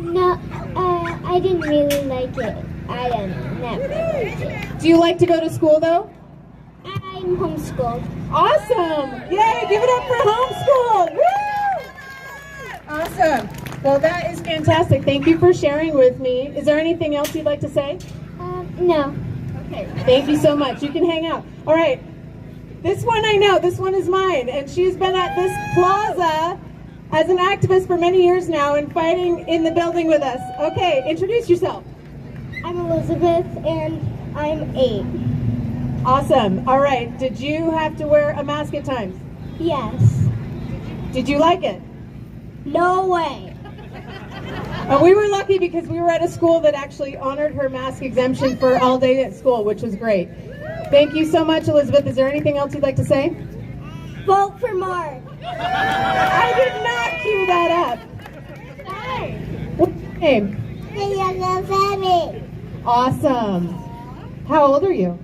No, I didn't really like it. I don't never liked it. Do you like to go to school though? I'm homeschooled. Awesome! Yay! Give it up for homeschool! Woo! Awesome. Well, that is fantastic. Thank you for sharing with me. Is there anything else you'd like to say? No. Okay. Thank you so much. You can hang out. All right. This one I know. This one is mine. And she's been at this plaza as an activist for many years now and fighting in the building with us. Okay. Introduce yourself. I'm Elizabeth and I'm 8. Awesome. All right. Did you have to wear a mask at times? Yes. Did you like it? No way. We were lucky because we were at a school that actually honored her mask exemption for all day at school, which was great. Thank you so much, Elizabeth. Is there anything else you'd like to say? Vote for Mark. I did not cue that up. Hi. What's your name? Family. Awesome. How old are you?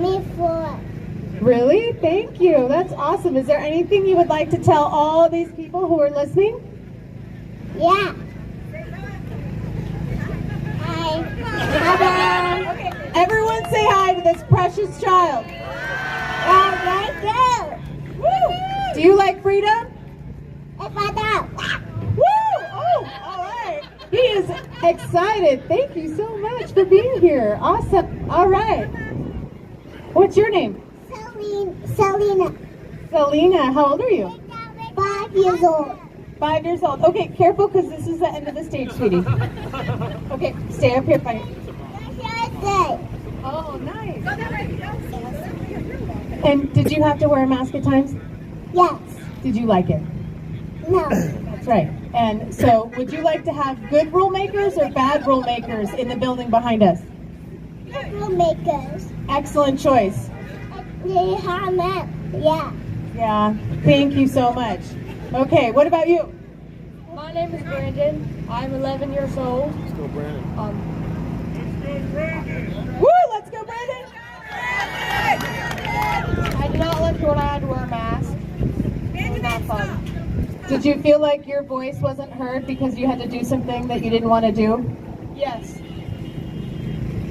Me 4. Really? Thank you. That's awesome. Is there anything you would like to tell all these people who are listening? Yeah. Hi. Hello. Okay. Everyone say hi to this precious child. Thank you. Woo! Do you like freedom? If I don't. Woo! Oh, all right. He is excited. Thank you so much for being here. Awesome. All right. What's your name? Selena. Selena. How old are you? 5 years old. 5 years old. Okay, careful because this is the end of the stage, sweetie. Okay, stay up here, buddy. Oh, nice. And did you have to wear a mask at times? Yes. Did you like it? No. That's right. And so, would you like to have good rule makers or bad rule makers in the building behind us? Good rule makers. Excellent choice. Yeah. Yeah. Thank you so much. Okay, what about you? My name is Brandon. I'm 11 years old. Let's go, Brandon. Woo! Let's go, Brandon! I did not like when I had to wear a mask. It was not fun. Did you feel like your voice wasn't heard because you had to do something that you didn't want to do? Yes.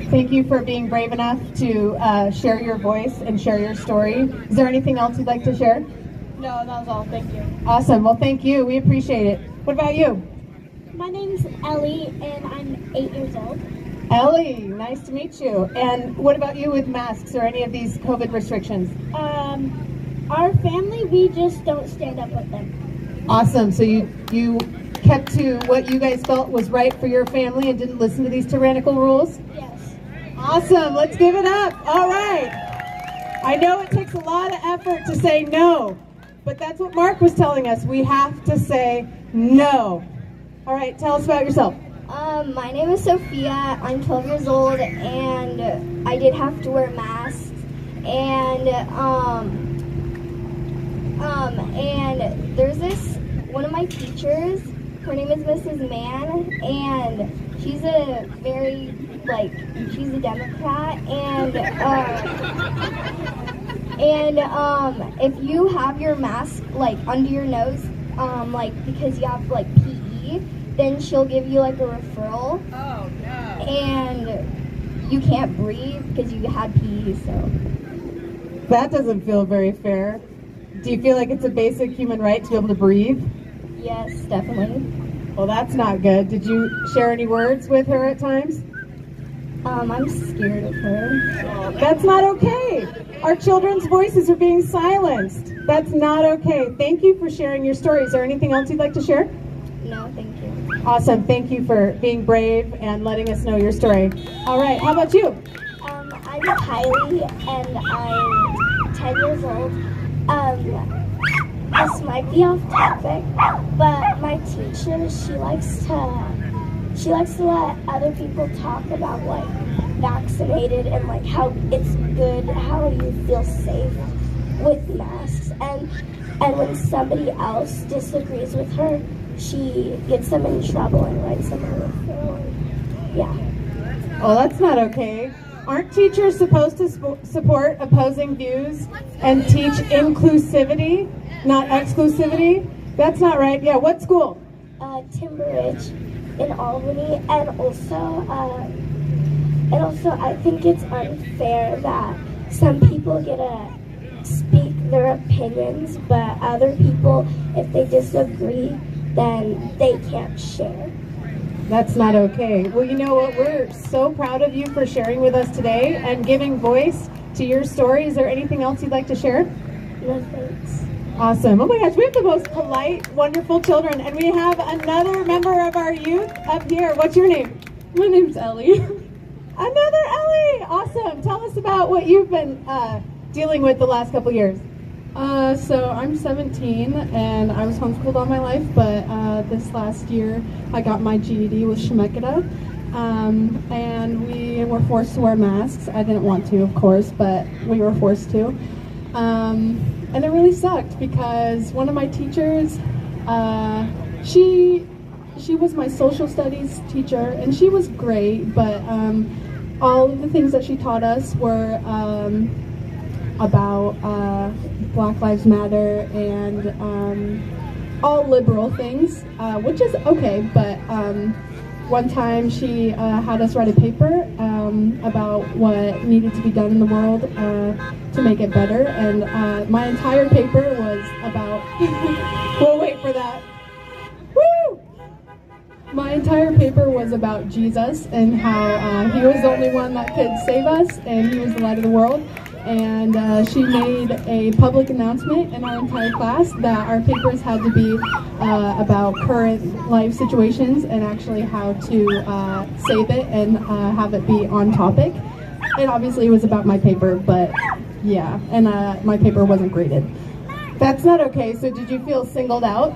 Thank you for being brave enough to share your voice and share your story. Is there anything else you'd like to share? No, that was all. Thank you. Awesome. Well, thank you. We appreciate it. What about you? My name's Ellie, and I'm 8 years old. Ellie, nice to meet you. And what about you with masks or any of these COVID restrictions? Our family, we just don't stand up with them. Awesome. So you kept to what you guys felt was right for your family and didn't listen to these tyrannical rules? Yes. Awesome. Let's give it up. All right. I know it takes a lot of effort to say no, but that's what Mark was telling us. We have to say no. All right. Tell us about yourself. My name is Sophia. I'm 12 years old, and I did have to wear a mask. And there's this one of my teachers. Her name is Mrs. Mann, and she's a very she's a Democrat, and if you have your mask under your nose, because you have PE, then she'll give you a referral. Oh no. And you can't breathe because you had PE, so. That doesn't feel very fair. Do you feel like it's a basic human right to be able to breathe? Yes, definitely. Well, that's not good. Did you share any words with her at times? I'm scared of her. That's not okay. Our children's voices are being silenced. That's not okay. Thank you for sharing your story. Is there anything else you'd like to share? No, thank you. Awesome. Thank you for being brave and letting us know your story. All right. How about you? I'm Kylie, and I'm 10 years old. This might be off topic, but my teacher, she likes to let other people talk about vaccinated and how it's good, how you feel safe with masks, and when somebody else disagrees with her, she gets them in trouble and writes them a referral. Yeah. Oh, that's not okay. Aren't teachers supposed to support opposing views and teach inclusivity, not exclusivity? That's not right. Yeah, what school? Timber Ridge in Albany, and also I think it's unfair that some people get to speak their opinions, but other people, if they disagree, then they can't share. That's not okay. Well, you know what? We're so proud of you for sharing with us today and giving voice to your story. Is there anything else you'd like to share? No thanks. Awesome. Oh my gosh, we have the most polite, wonderful children, and we have another member of our youth up here. What's your name? My name's Ellie. Another Ellie. Awesome. Tell us about what you've been dealing with the last couple years. So I'm 17 and I was homeschooled all my life, but this last year I got my GED with Shemeketa, and we were forced to wear masks. I didn't want to, of course, but we were forced to. And it really sucked because one of my teachers, she was my social studies teacher, and she was great, but all of the things that she taught us were about Black Lives Matter and all liberal things, which is okay, but one time she had us write a paper about what needed to be done in the world to make it better, and my entire paper was about we'll wait for that. Woo! My entire paper was about Jesus and how he was the only one that could save us, and he was the light of the world. And she made a public announcement in our entire class that our papers had to be about current life situations and actually how to save it and have it be on topic. And obviously it was about my paper, but yeah, and my paper wasn't graded. That's not okay. So did you feel singled out?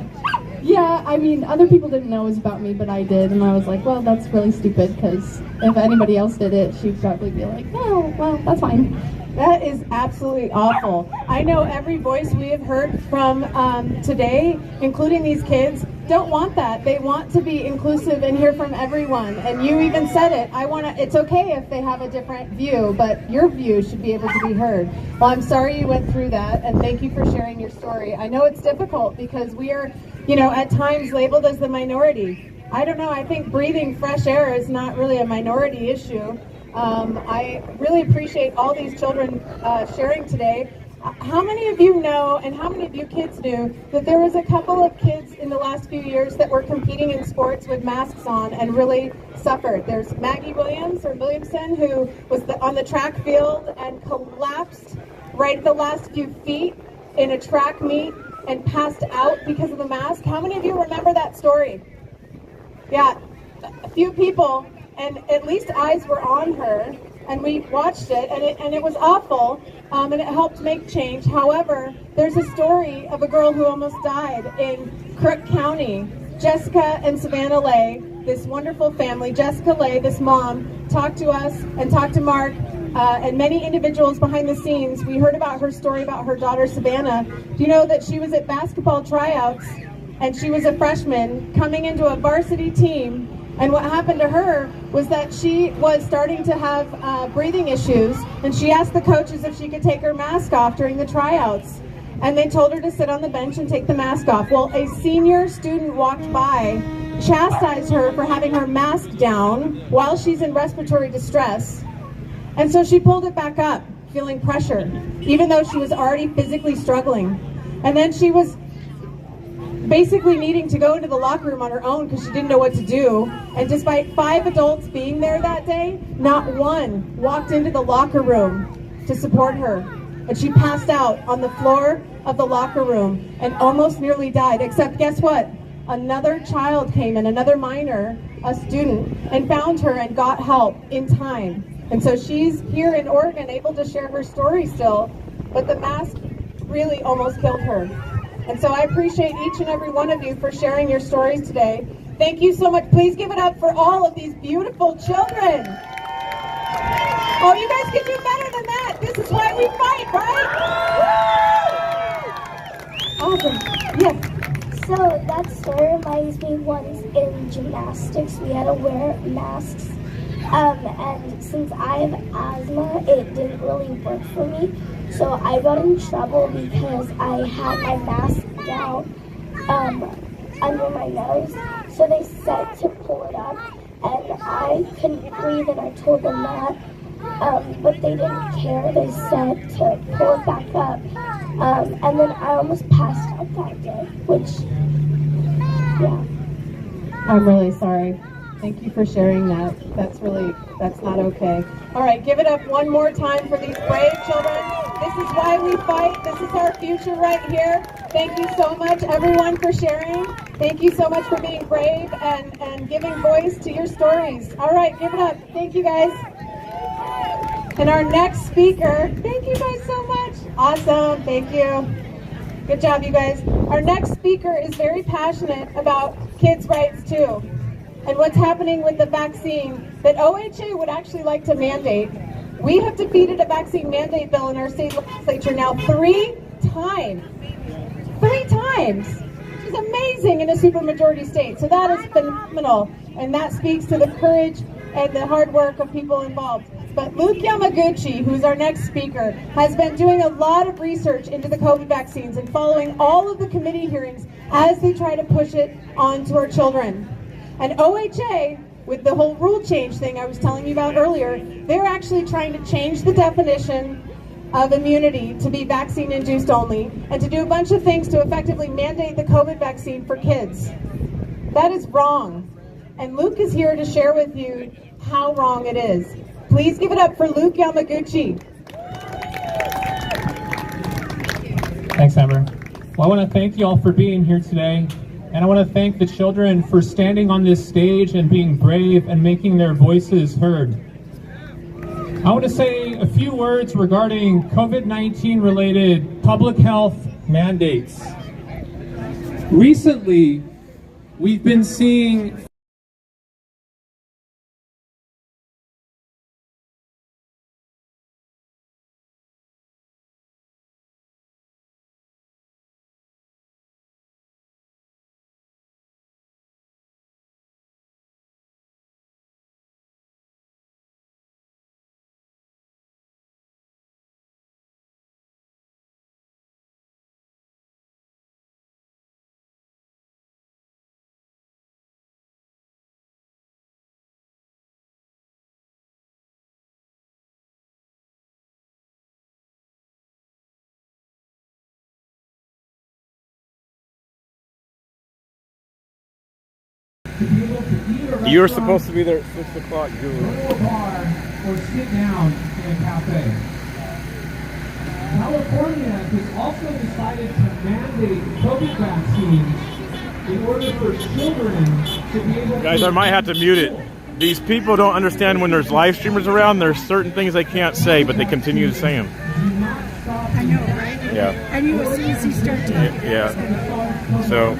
Yeah, I mean, other people didn't know it was about me, but I did, and I was like, well, that's really stupid, because if anybody else did it, she'd probably be like, oh, well, that's fine. That is absolutely awful. I know every voice we have heard from today, including these kids, don't want that. They want to be inclusive and hear from everyone. And you even said it. It's okay if they have a different view, but your view should be able to be heard. Well, I'm sorry you went through that, and thank you for sharing your story. I know it's difficult because we are, at times labeled as the minority. I don't know. I think breathing fresh air is not really a minority issue. I really appreciate all these children sharing today. How many of you know, and how many of you kids knew, that there was a couple of kids in the last few years that were competing in sports with masks on and really suffered? There's Maggie Williamson, who was on the track field and collapsed right at the last few feet in a track meet and passed out because of the mask. How many of you remember that story? Yeah, a few people. And at least eyes were on her, and we watched it, and it was awful, and it helped make change. However, there's a story of a girl who almost died in Crook County. Jessica and Savannah Lay, this wonderful family, Jessica Lay, this mom, talked to us and talked to Mark and many individuals behind the scenes. We heard about her story about her daughter, Savannah. Do you know that she was at basketball tryouts, and she was a freshman coming into a varsity team? And what happened to her was that she was starting to have breathing issues, and she asked the coaches if she could take her mask off during the tryouts. And they told her to sit on the bench and take the mask off. Well, a senior student walked by, chastised her for having her mask down while she's in respiratory distress. And so she pulled it back up, feeling pressure, even though she was already physically struggling. And then she was basically needing to go into the locker room on her own because she didn't know what to do. And despite 5 adults being there that day, not one walked into the locker room to support her. And she passed out on the floor of the locker room and almost nearly died. Except guess what? Another child came in, another minor, a student, and found her and got help in time. And so she's here in Oregon able to share her story still, but the mask really almost killed her. And so I appreciate each and every one of you for sharing your stories today. Thank you so much. Please give it up for all of these beautiful children. Oh, you guys can do better than that. This is why we fight, right? Woo! Awesome. Yes. So that story reminds me once in gymnastics we had to wear masks. And since I have asthma, it didn't really work for me. So I got in trouble because I had my mask down. under my nose, so they said to pull it up, and I couldn't breathe, and I told them that, but they didn't care. They said to pull it back up, and then I almost passed out that day, which, yeah. I'm really sorry. Thank you for sharing that. That's not okay. All right, give it up one more time for these brave children. This is why we fight. This is our future right here. Thank you so much, everyone, for sharing. Thank you so much for being brave and giving voice to your stories. All right, give it up. Thank you, guys. And our next speaker, thank you guys so much. Awesome, thank you. Good job, you guys. Our next speaker is very passionate about kids' rights, too, and what's happening with the vaccine that OHA would actually like to mandate. We have defeated a vaccine mandate bill in our state legislature now 3 times. 3 times! Which is amazing in a supermajority state. So that is phenomenal, and that speaks to the courage and the hard work of people involved. But Luke Yamaguchi, who's our next speaker, has been doing a lot of research into the COVID vaccines and following all of the committee hearings as they try to push it onto our children. And OHA, with the whole rule change thing I was telling you about earlier, they're actually trying to change the definition of immunity to be vaccine-induced only, and to do a bunch of things to effectively mandate the COVID vaccine for kids. That is wrong. And Luke is here to share with you how wrong it is. Please give it up for Luke Yamaguchi. Thanks, Amber. Well, I want to thank you all for being here today. And I want to thank the children for standing on this stage and being brave and making their voices heard. I want to say a few words regarding COVID-19 related public health mandates. Recently, we've been seeing You're supposed to be there at 6 o'clock, Julie. Go to a bar or sit down in a cafe. California has also decided to mandate COVID vaccines in order for children to be able to... Guys, I might have to mute it. These people don't understand when there's live streamers around, there's certain things they can't say, but they continue to say them. I know, right? Yeah. And you will see as you start talking. Yeah. So,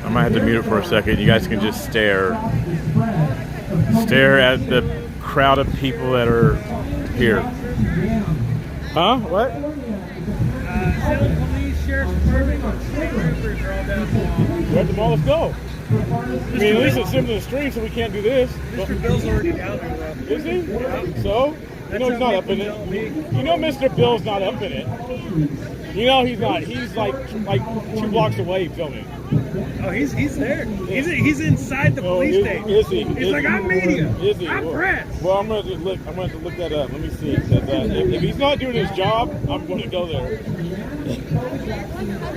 I might have to mute it for a second. You guys can just stare at the crowd of people that are here. Huh? What? Police, sheriff's department, state troopers are all down the mall. We're at the mall, let's go. I mean, at least it's in the street, so we can't do this. Mr. Bill's already down there, though. Is he? Yeah. So? You know he's not up in it. You know Mr. Bill's not up in it. You know he's not. He's like 2 blocks away filming. Oh, he's there. He's inside the police station. Is he? He's like, I'm media. Is he? I'm press. Well, I'm going to look that up. Let me see. If he's not doing his job, I'm going to go there.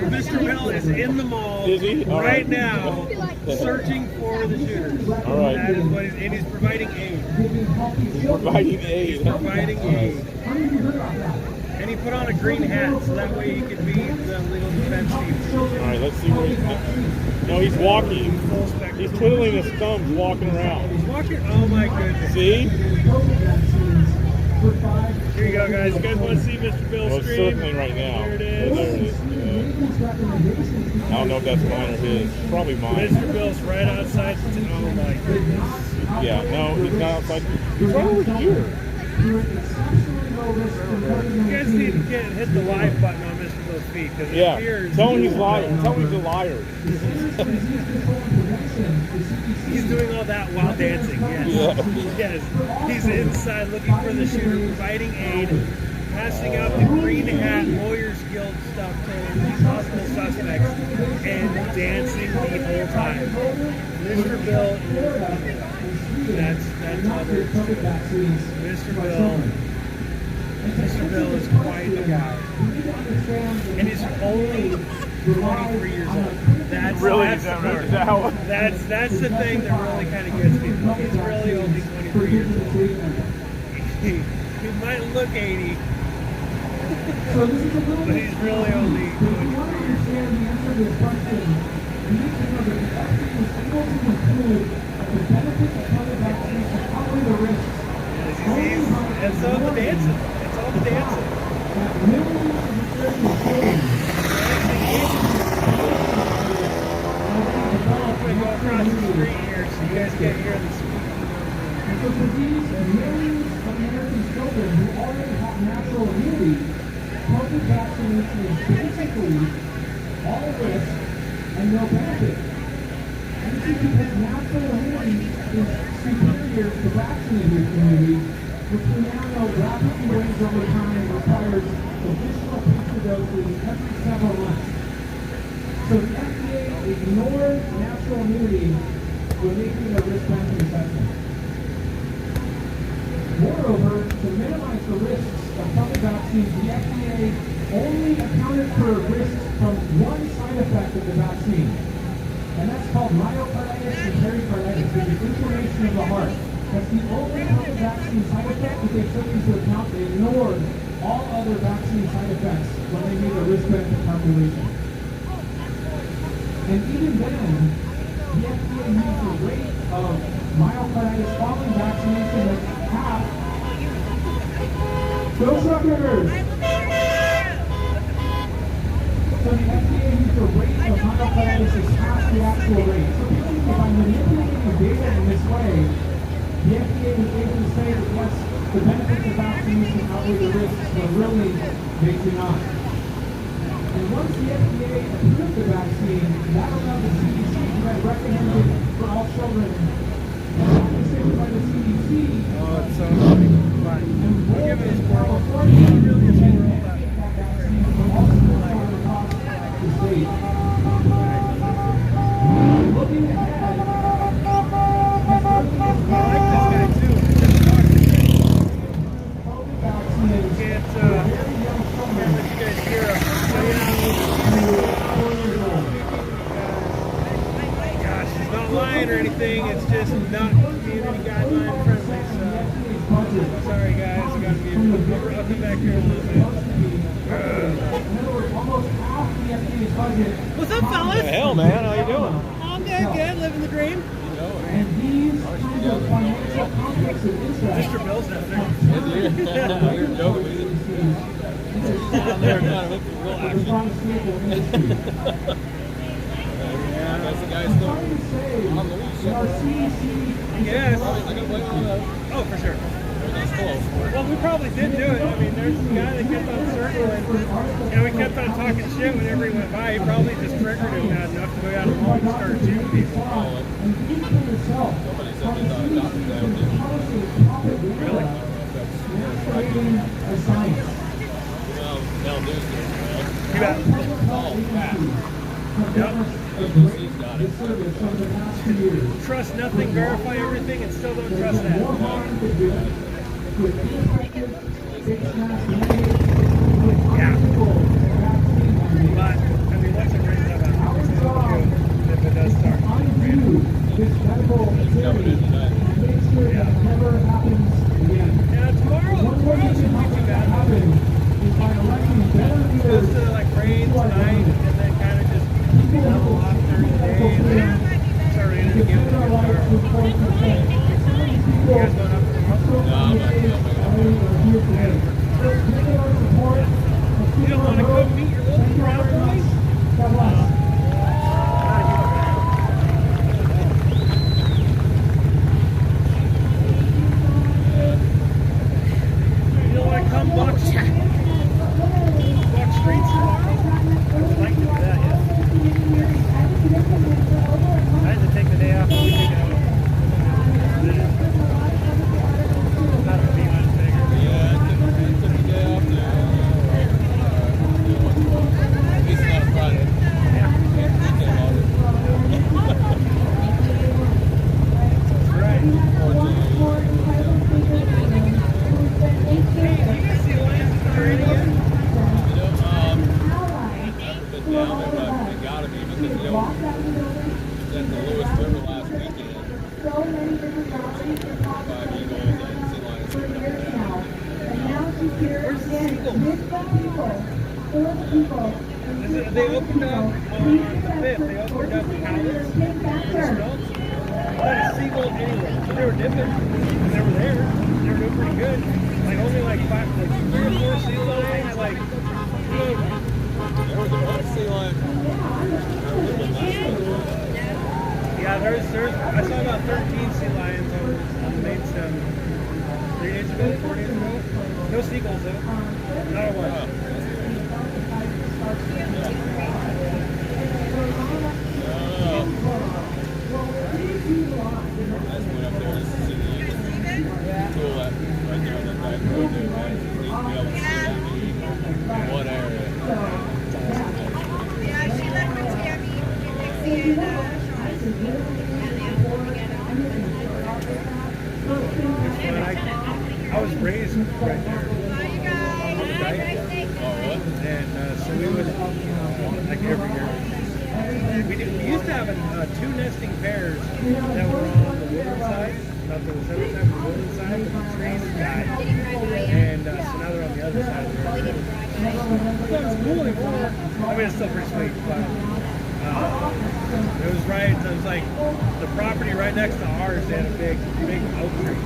Mr. Bill is in the mall. Is he? Right now, searching for the shooters. All right. That is what and he's providing aid. Providing aid. He's providing aid. And he put on a green hat so that way he could be the legal defense team. All right, let's see where he's. No, he's walking. He's twiddling his thumbs, walking around. He's walking. Oh my goodness. See? Here you go, guys. You guys want to see Mr. Bill Well, it's scream? circling right now. There it is. There it is. I don't know if that's mine or his. Probably mine. Mr. Bill's right outside. Oh my goodness. Yeah, no, he's not outside. He's right over here. You guys need to hit the live button on Mr. Bill's feet because it appears. Tell him he's lying. Tell him he's a liar. He's doing all that while dancing. Yes. Yeah. Yes. He's inside looking for the shooter, providing aid. passing out the green hat Lawyers Guild stuff to these possible suspects and dancing the whole time. Mr. Bill, that's other. Mr. Bill is quite a guy. And he's only 23 years old. That's the thing that really kind of gets people. He's really only 23 years old. He might look 80, but he's really only 23 years old. It's all the dancing. It's all the dancing. I'm going to go across the street here so you guys can't hear this. For these millions of American children who already have natural immunity, COVID vaccination is basically all risk and no benefit. And this is because natural immunity is superior to vaccinated immunity, which we now know rapidly wanes over time and requires additional booster doses every several months. So the FDA ignored natural immunity when making a risk-benefit assessment. Moreover, to minimize the risks of COVID vaccines, the FDA only accounted for risks from one side effect of the vaccine, and that's called myocarditis and pericarditis, which is inflammation of the heart. That's the only COVID vaccine side effect that they took into account. They ignored all other vaccine side effects when they made a risk-benefit calculation. And even then, the FDA used the rate of myocarditis following vaccination as half. Go Suckers! So the FDA used the rate of myocarditis as half the actual rate. So basically, by manipulating the data in this way, the FDA was able to say that yes, the benefits of vaccination outweigh the risks, but really they do not. And once the FDA approved the vaccine, that allowed the CDC to have recommended for all children. By the CDC. Oh, it's so funny. Give me this world. Really is world that looking ahead. I like this guy too. Can't let you guys hear him. Gosh, he's not lying or anything. It's just not community guideline friendly. So sorry guys, I gotta be. I'll come back here in a little bit. What's up, fellas? What the hell, man? How you doing? I'm good, living the dream. Mr. Bill's down there. You're joking. Down there, man. Real action. That's the guy still on the leash. Yes. I gotta blame on that. Oh, for sure. That's close. Well, we probably did do it. I mean, there's a guy that kept on circling, and we kept on talking shit whenever he went by. He probably just triggered him bad enough to go out and walk and start shooting people. Somebody said they thought adopted that. Really? Well, they'll do it, right? You got Oh, fast. Yep. He's got it. Trust nothing, verify everything, and still don't trust that. Yeah. But, I mean, what's it raised up if it does start raining? Yeah. Yeah, tomorrow shouldn't be too bad. It's supposed to like rain tonight and then kind of just level off during the day and then start raining again when it gets dark. You guys going up tomorrow? No, I'm not going. You don't want to go meet your little Proud Boys? You don't want to come walk streets tomorrow? I would like to do that, yeah. I had to take the day off. Yeah, I took the day off there. Where's the seagulls? They opened up on the 5th. They opened up pallets for the smokes. Not a seagull anywhere. So they were dipping. They were there. They were doing pretty good. Like only like 3 or 4 sea lions. Like, there was a lot of sea lions. Yeah, there's. I saw about 13 sea lions on the main stem 3 days ago, 4 days ago. No seagulls though. Not a one. What area? Yeah, she left with Tammy, Dixie, and I was raised right there. And so we would, like every year, we used to have 2 nesting pairs that were on the woodland side, not the southern side, but the woodland side, but the trees died. And so now they're on the other side of the river. I thought it was cool anymore. I mean, it's still pretty sweet, but it was like the property right next to ours, they had a big oak tree,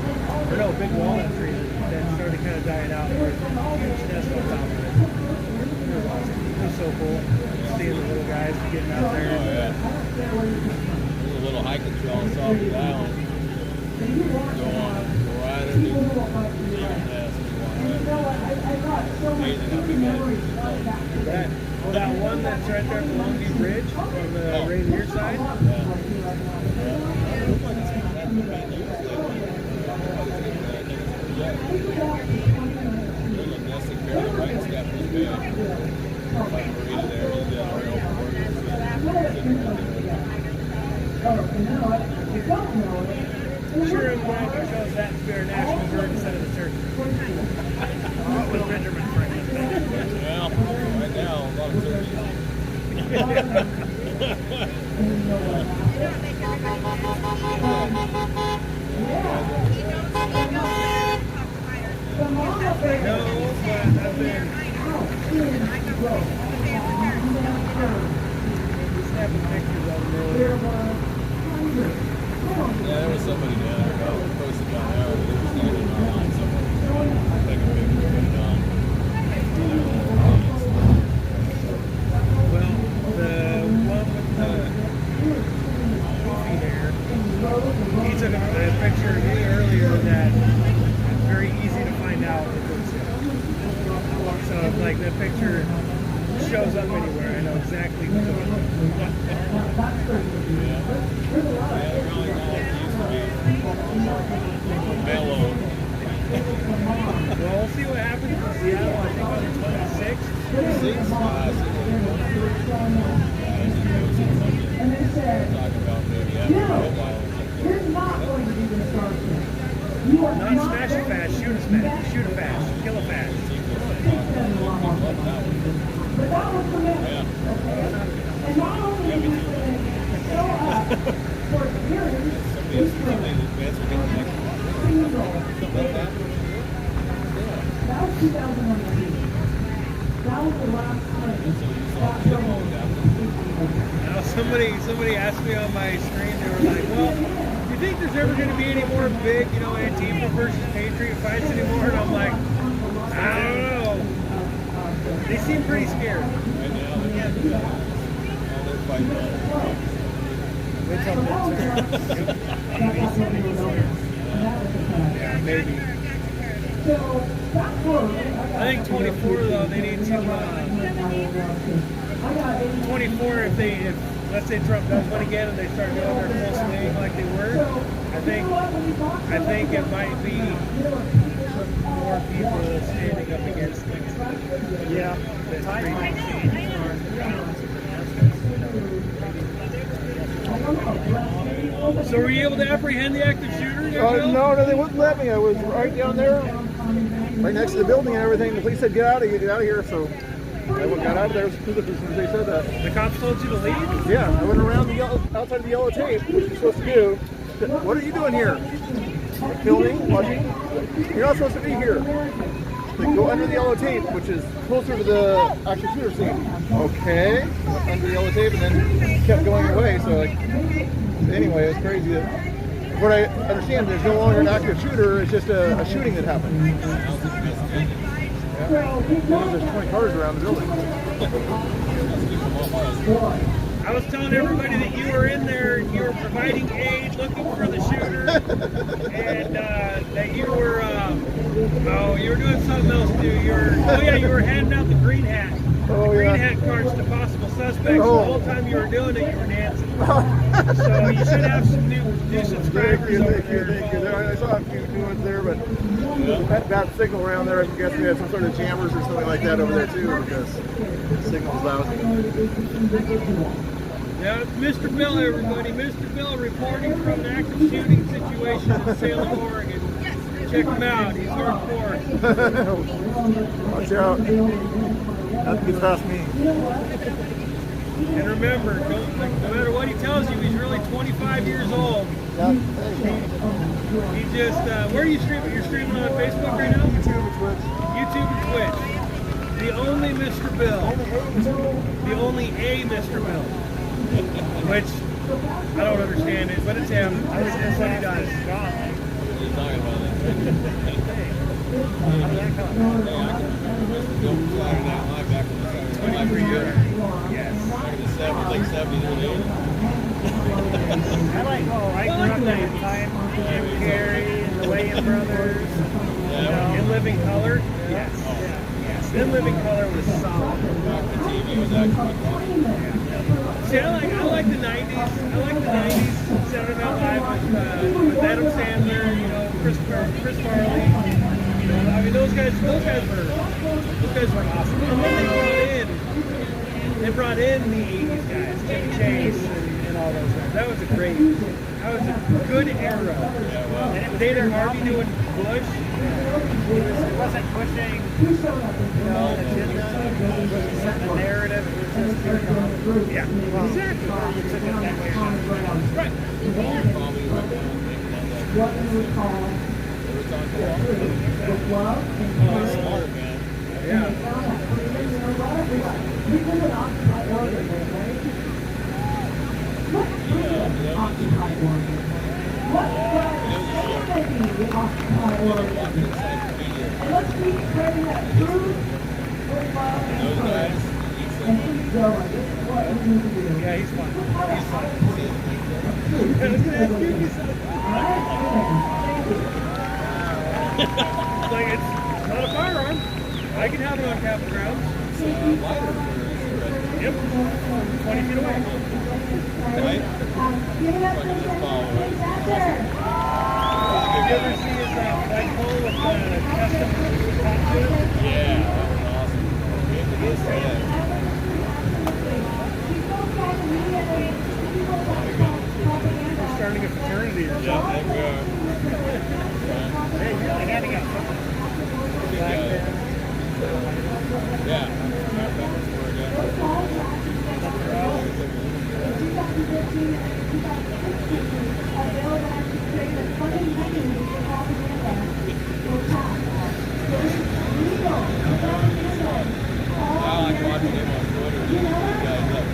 or no, big walnut tree that started kind of dying out. There was a huge nest on top of it. It was awesome. It was so cool seeing the little guys getting out there. Oh, yeah. There's a little hiking trail on top of the island. Go on right underneath the nest. Amazing how big that is. That one that's right there at the Longview Bridge on the Rainier side. Sure, I'm glad you chose that to be our national bird instead of the turkey. What was Benjamin Franklin? Well, right now, a lot of turkeys. No, but I've been snapping pictures of them. Yeah, there was somebody down there posted down there. They were standing online somewhere. Take a picture, put it on. Well, the one with the goofy hair, he took a picture of me earlier that it's very easy to find out if it's him. So if like the picture shows up anywhere, I know exactly who's doing it. Mellow. Well, we'll see what happens in Seattle, I think on the 26th. Not smash a fast, shoot a smash, shoot a fast, kill a fast. That was 2019. That was the last Now somebody asked me on my screen, they were like, well, do you think there's ever going to be any more big, Antifa versus Patriot fights anymore? And I'm like, I don't know. They seem pretty scared. Yeah, maybe. I think 24 though, they need to 24 if let's say Trump does win again and they start doing their full swing like they were, I think it might be more people standing up against them. Yeah. So were you able to apprehend the active shooter? No, they wouldn't let me. I was right down there, right next to the building and everything. The police said, get out of here, so I got out of there as soon as they said that. The cops told you to leave? Yeah, I went around outside of the yellow tape, which you're supposed to do. What are you doing here? Filming, watching? You're not supposed to be here. They go under the yellow tape, which is closer to the active shooter scene. Okay, went under the yellow tape and then kept going away. So like, anyway, it was crazy. What I understand, there's no longer an active shooter. It's just a shooting that happened. Yeah. There's 20 cars around the building. I was telling everybody that you were in there, you were providing aid, looking for the shooter, and that you were, you were doing something else too. You were handing out the green hat. Green hat cards to possible suspects. The whole time you were doing it, you were dancing. So you should have some new subscribers over there. Thank you. I saw a few new ones there, but that signal around there, I'm guessing they had some sort of jammers or something like that over there too, because the signal's lousy. Yeah, Mr. Bill, everybody. Mr. Bill reporting from an active shooting situation in Salem, Oregon. Check him out. He's hardcore. Watch out. Nothing gets past me. And remember, no matter what he tells you, he's really 25 years old. Yeah. He just, where are you streaming? You're streaming on Facebook right now? YouTube and Twitch. YouTube and Twitch. The only Mr. Bill. The only a Mr. Bill. Which, I don't understand it, but it's him. That's what he does. You're talking about that. Saturday Night Live back in the Saturday Night Live. Yes. Back in the 70s, like 70s and 80s. I grew up that time. Jim Carrey and the Wayans Brothers. In Living Color. Yes. In Living Color was solid. The TV was actually See, I like the 90s. I like the 90s. Saturday Night Live with Adam Sandler, Chris Farley. I mean, those guys were awesome. And then they brought in the 80s guys, Chevy Chase and all those guys. That was a good era. And David Harvey doing Bush. It wasn't pushing, an agenda, setting a narrative. It was just, exactly. You took it that way. Right. What you would call with love and smart, man. Yeah. We live in Occupy Oregon, right? Let's bring Occupy Oregon. Let's be Occupy Oregon. And let's keep spreading that food with love and prayer. And keep going. This is what we need to do. Yeah, he's fun. It's not a firearm. I can have it on Capitol grounds. Yep. 20 feet away. Right? Did you ever see his flagpole with the custom top to it? Yeah, that was awesome. We're starting a fraternity or something. Yeah, I think we are. Hey, you're really handing out something. Yeah. I like watching him on Twitter. These guys up.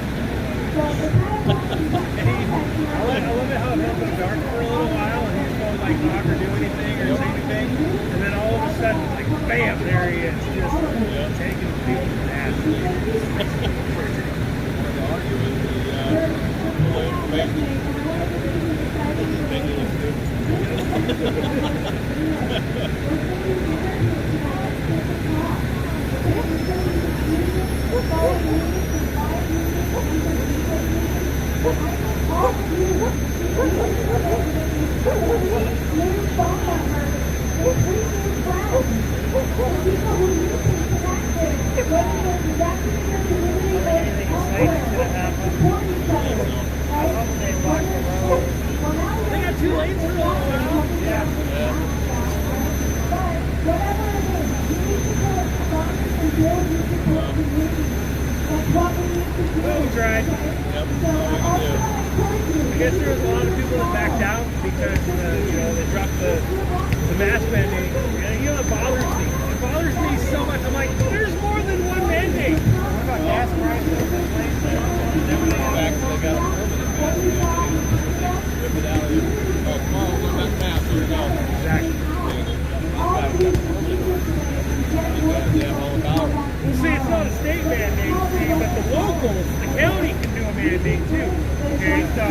I love it how it held in the dark for a little while and he just won't like talk or do anything or say anything. And then all of a sudden, like, bam, there he is. Just taking people's ass. They got 2 lanes for a little while. Yeah. Well, we tried. I guess there was a lot of people that backed out because they dropped the mask mandate. And it bothers me. It bothers me mandate too. Okay, so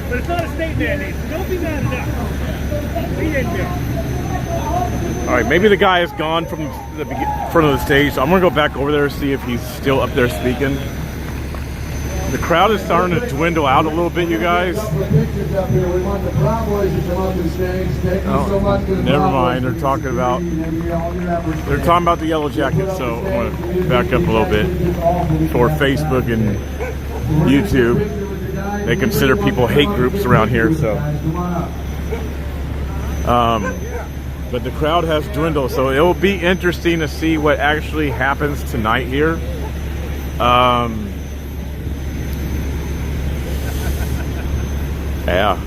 but it's not a state mandate, so don't be mad at us. We didn't do it. All right, maybe the guy is gone from the front of the stage, so I'm gonna go back over there and see if he's still up there speaking. The crowd is starting to dwindle out a little bit, you guys. Oh, never mind. They're talking about the Yellow Jackets. So I'm gonna back up a little bit for Facebook and YouTube. They consider people hate groups around here, so. But the crowd has dwindled, so it will be interesting to see what actually happens tonight here. Yeah.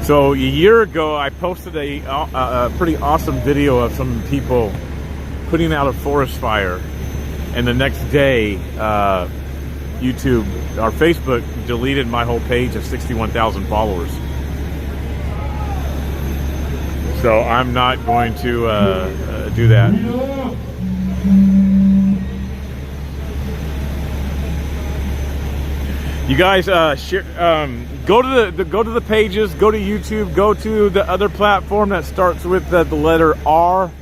So a year ago, I posted a pretty awesome video of some people putting out a forest fire, and the next day, YouTube or Facebook deleted my whole page of 61,000 followers. So I'm not going to do that. You guys, share, go to the pages, go to YouTube, go to the other platform that starts with the letter R.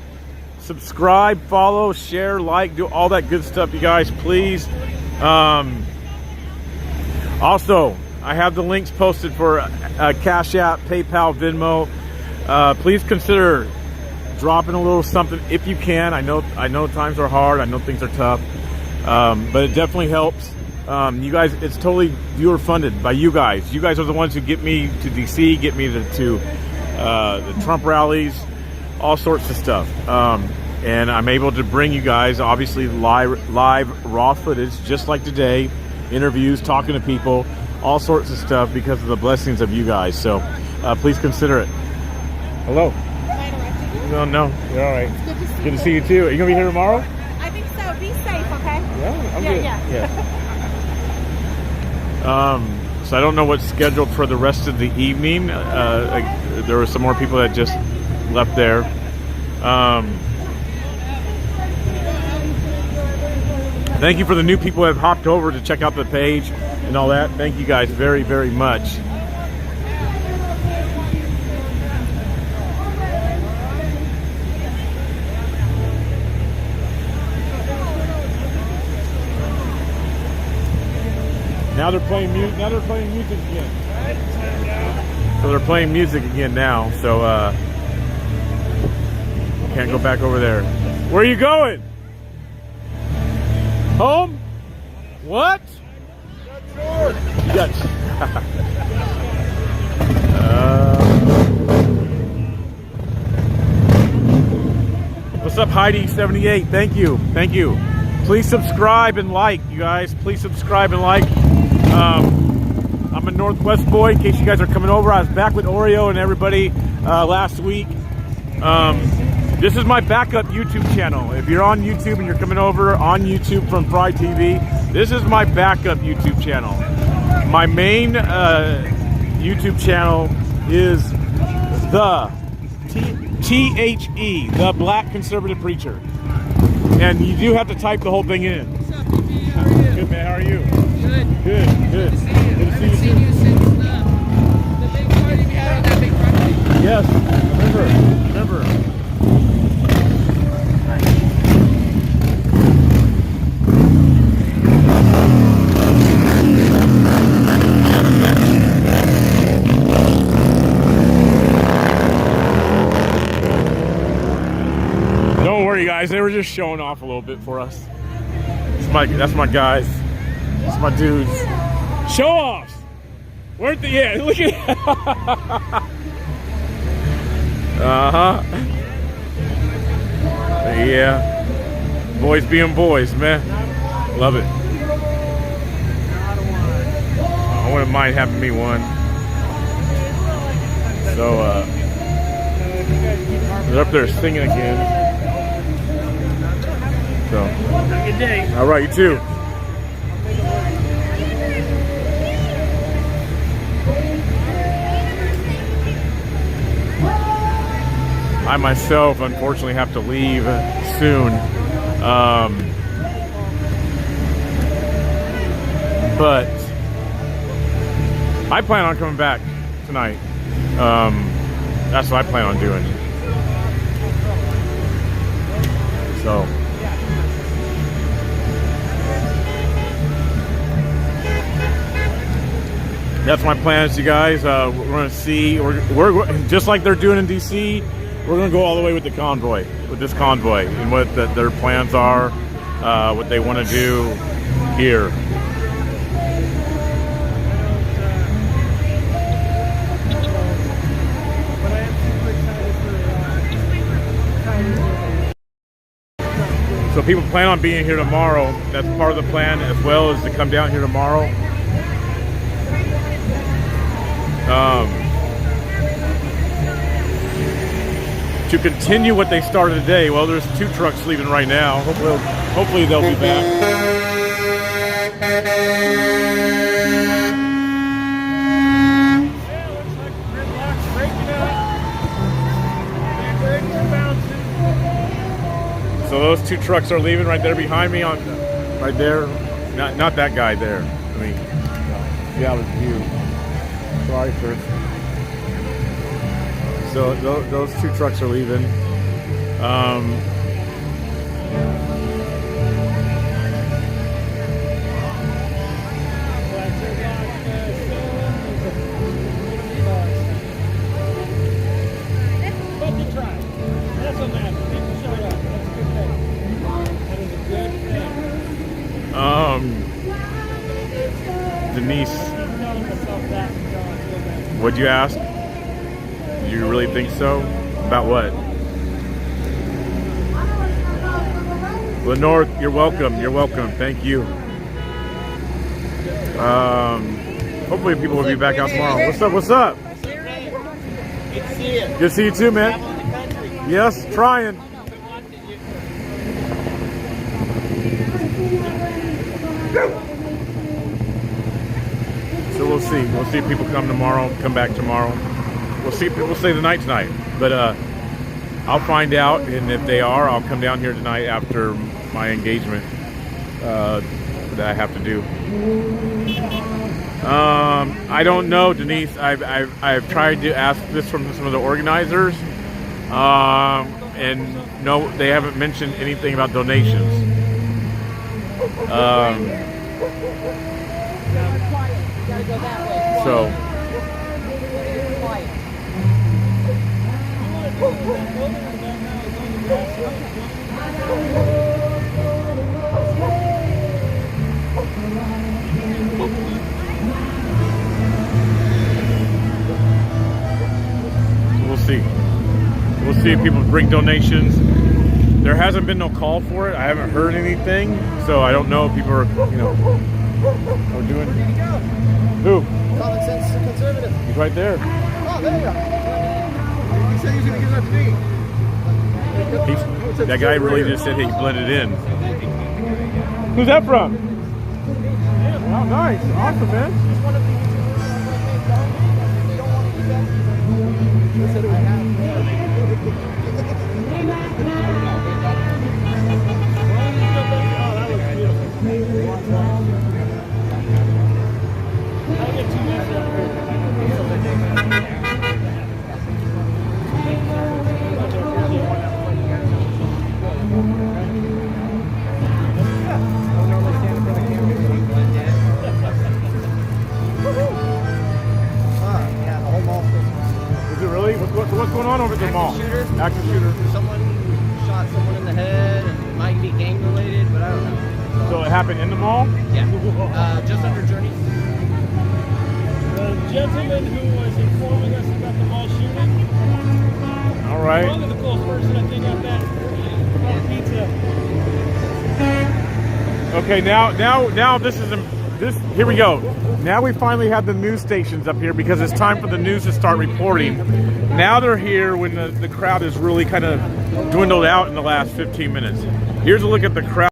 Subscribe, follow, share, like, do all that good stuff, you guys, please. Also, I have the links posted for Cash App, PayPal, Venmo. Please consider dropping a little something if you can. I know times are hard. I know things are tough, but it definitely helps. You guys, it's totally viewer funded by you guys. You guys are the ones who get me to DC, get me to the Trump rallies, all sorts of stuff. And I'm able to bring you guys, obviously, live raw footage, just like today, interviews, talking to people, all sorts of stuff because of the blessings of you guys. So please consider it. Hello. No, you're all right. It's good to see you too. Are you gonna be here tomorrow? I think so. Be safe, okay? Yeah, I'm good. Yeah. So I don't know what's scheduled for the rest of the evening. There were some more people that just left there. Thank you for the new people that have hopped over to check out the page and all that. Thank you guys very, very much. Now they're playing music. Now they're playing music again. So they're playing music again now. So can't go back over there. Where are you going? Home? What? Yes. What's up, Heidi78? Thank you. Thank you. Please subscribe and like, you guys. Please subscribe and like. I'm a Northwest boy, in case you guys are coming over. I was back with Oreo and everybody last week. This is my backup YouTube channel. If you're on YouTube and you're coming over on YouTube from Pride TV, this is my backup YouTube channel. My main YouTube channel is the THE, the Black Conservative Preacher. And you do have to type the whole thing in. What's up, BG? How are you? Good, man. How are you? Good. Good. Good to see you. Good to see you since the big party we had on that big property. Yes. Remember. Don't worry, guys. They were just showing off a little bit for us. That's my guys. That's my dudes. Show offs. Weren't they? Yeah, look at it. Yeah. Boys being boys, man. Love it. I wouldn't mind having me one. So, they're up there singing again. So, Have a good day. all right, you too. I myself, unfortunately, have to leave soon. but I plan on coming back tonight. That's what I plan on doing. So that's my plans, you guys. We're going to see. We're just like they're doing in DC. We're going to go all the way with the convoy, with this convoy, and what their plans are, what they want to do here. So people plan on being here tomorrow. That's part of the plan, as well as to come down here tomorrow. To continue what they started today. Well, there's 2 trucks leaving right now. Hopefully they'll be back. So those 2 trucks are leaving right there behind me, right there. Not that guy there. I mean, yeah, with you. Sorry, sir. So those 2 trucks are leaving. Denise, what'd you ask? You really think so? About what? Lenore, you're welcome. You're welcome. Thank you. Hopefully people will be back out tomorrow. What's up? What's up? Good to see you. Good to see you too, man. Yes, trying. So we'll see. We'll see if people come tomorrow, come back tomorrow. We'll see if people stay the night tonight. But I'll find out, and if they are, I'll come down here tonight after my engagement that I have to do. I don't know, Denise. I've tried to ask this from some of the organizers, and no, they haven't mentioned anything about donations. So we'll see. We'll see if people bring donations. There hasn't been no call for it. I haven't heard anything, so I don't know if people are, are doing. Who? Common Sense Conservative. He's right there. Oh, there you go. He said he was going to give that to me. That guy really just said he blended in. Who's that from? Oh, nice. Awesome, man. What's going on over at the mall? Active shooter. Someone shot someone in the head, and it might be gang related, but I don't know. So it happened in the mall? Yeah. Just under Journey. The gentleman who was informing us about the mall shooting. All right. Probably the close person, I think, got that pizza. Okay, now this is this. Here we go. Now we finally have the news stations up here because it's time for the news to start reporting. Now they're here when the crowd is really kind of dwindled out in the last 15 minutes. Here's a look at the crowd.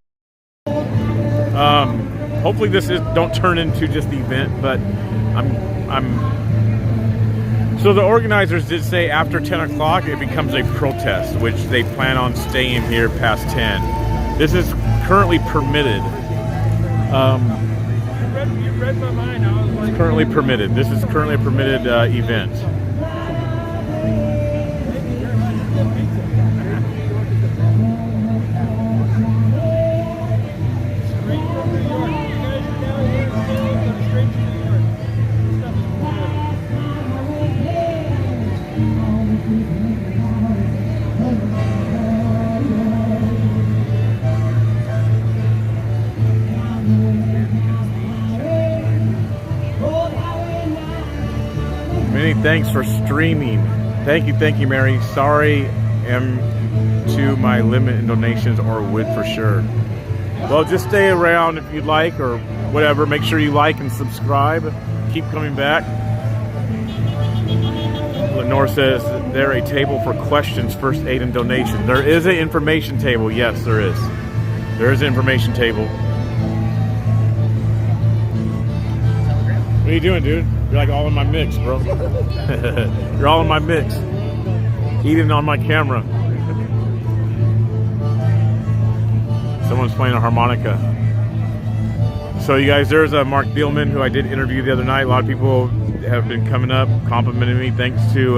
Hopefully this don't turn into just the event, but so the organizers did say after 10 o'clock it becomes a protest, which they plan on staying here past 10. This is currently permitted. read my mind. I was like, It's currently permitted. This is currently a permitted event. Many thanks for streaming. Thank you, Mary. Sorry, to my limit in donations, or would for sure. Well, just stay around if you'd like, or whatever. Make sure you like and subscribe. Keep coming back. Lenore says there a table for questions, first aid, and donation. There is an information table. Yes, there is. There is an information table. What are you doing, dude? You're like all in my mix, bro. You're all in my mix. Eating on my camera. Someone's playing a harmonica. So you guys, there's a Mark Bielman who I did interview the other night. A lot of people have been coming up, complimenting me. Thanks to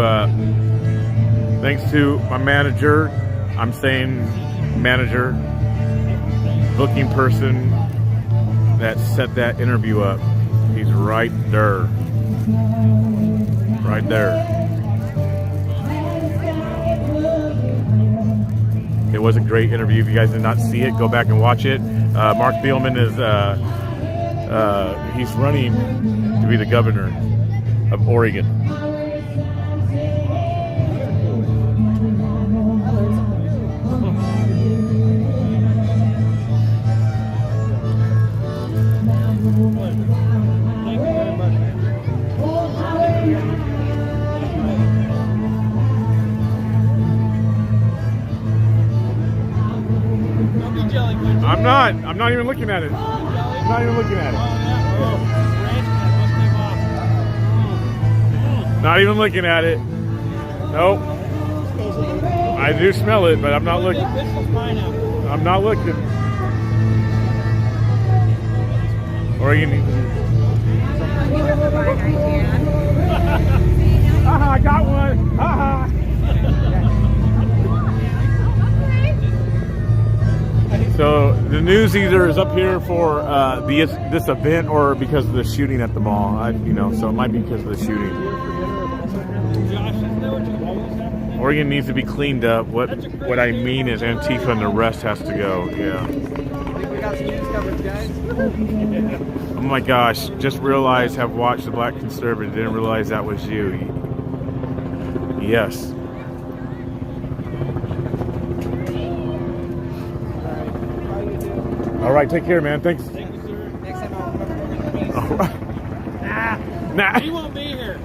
my manager. I'm saying manager, booking person that set that interview up. He's right there. Right there. It was a great interview. If you guys did not see it, go back and watch it. Mark Bielman is he's running to be the governor of Oregon. I'm not even looking at it. I'm not even looking at it. Not even looking at it. Nope. I do smell it, but I'm not looking. I'm not looking. Oregon. Haha, I got one. Haha. So the news either is up here for this event or because of the shooting at the mall. So it might be because of the shooting. Oregon needs to be cleaned up. What I mean is Antifa and the rest has to go. Yeah. Oh my gosh! Just realized, have watched The Black Conservative. Didn't realize that was you. Yes. All right, take care, man. Thanks. Thank you, sir. Next time I'll remember. All right. Nah. He won't be here.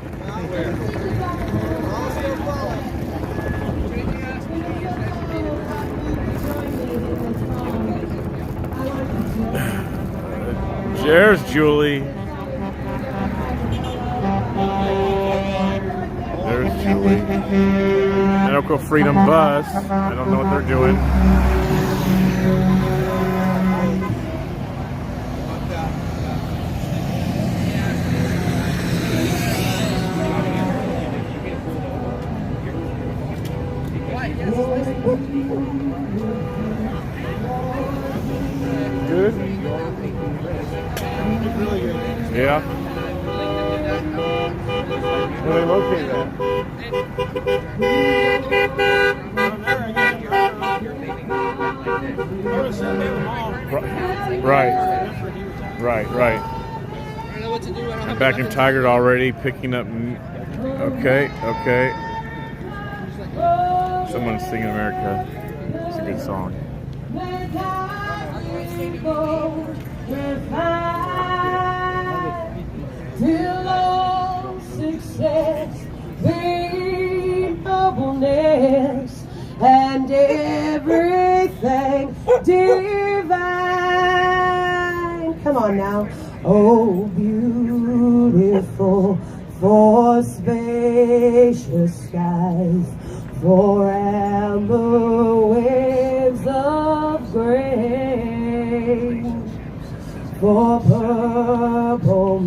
There's Julie. There's Julie. Medical Freedom Bus. I don't know what they're doing. Good? Yeah. Where are they located at? Right. I'm back in Tigard already, picking up. Okay. Someone's singing America. It's a good song. Till all success, reasonableness, and everything divine. Come on now. Oh, beautiful, for spacious skies, for amber waves of grain, for purple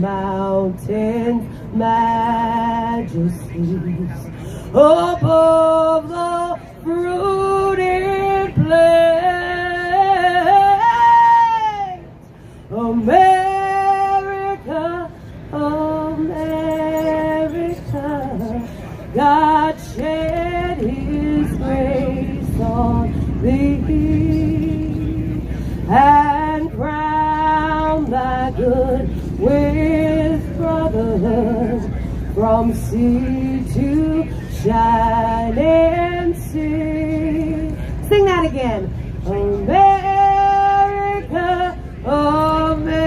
above the fruited plains. America, America, God shed His grace on thee and crown thy good with brotherhood from sea to shining sea. Sing that again. America, America,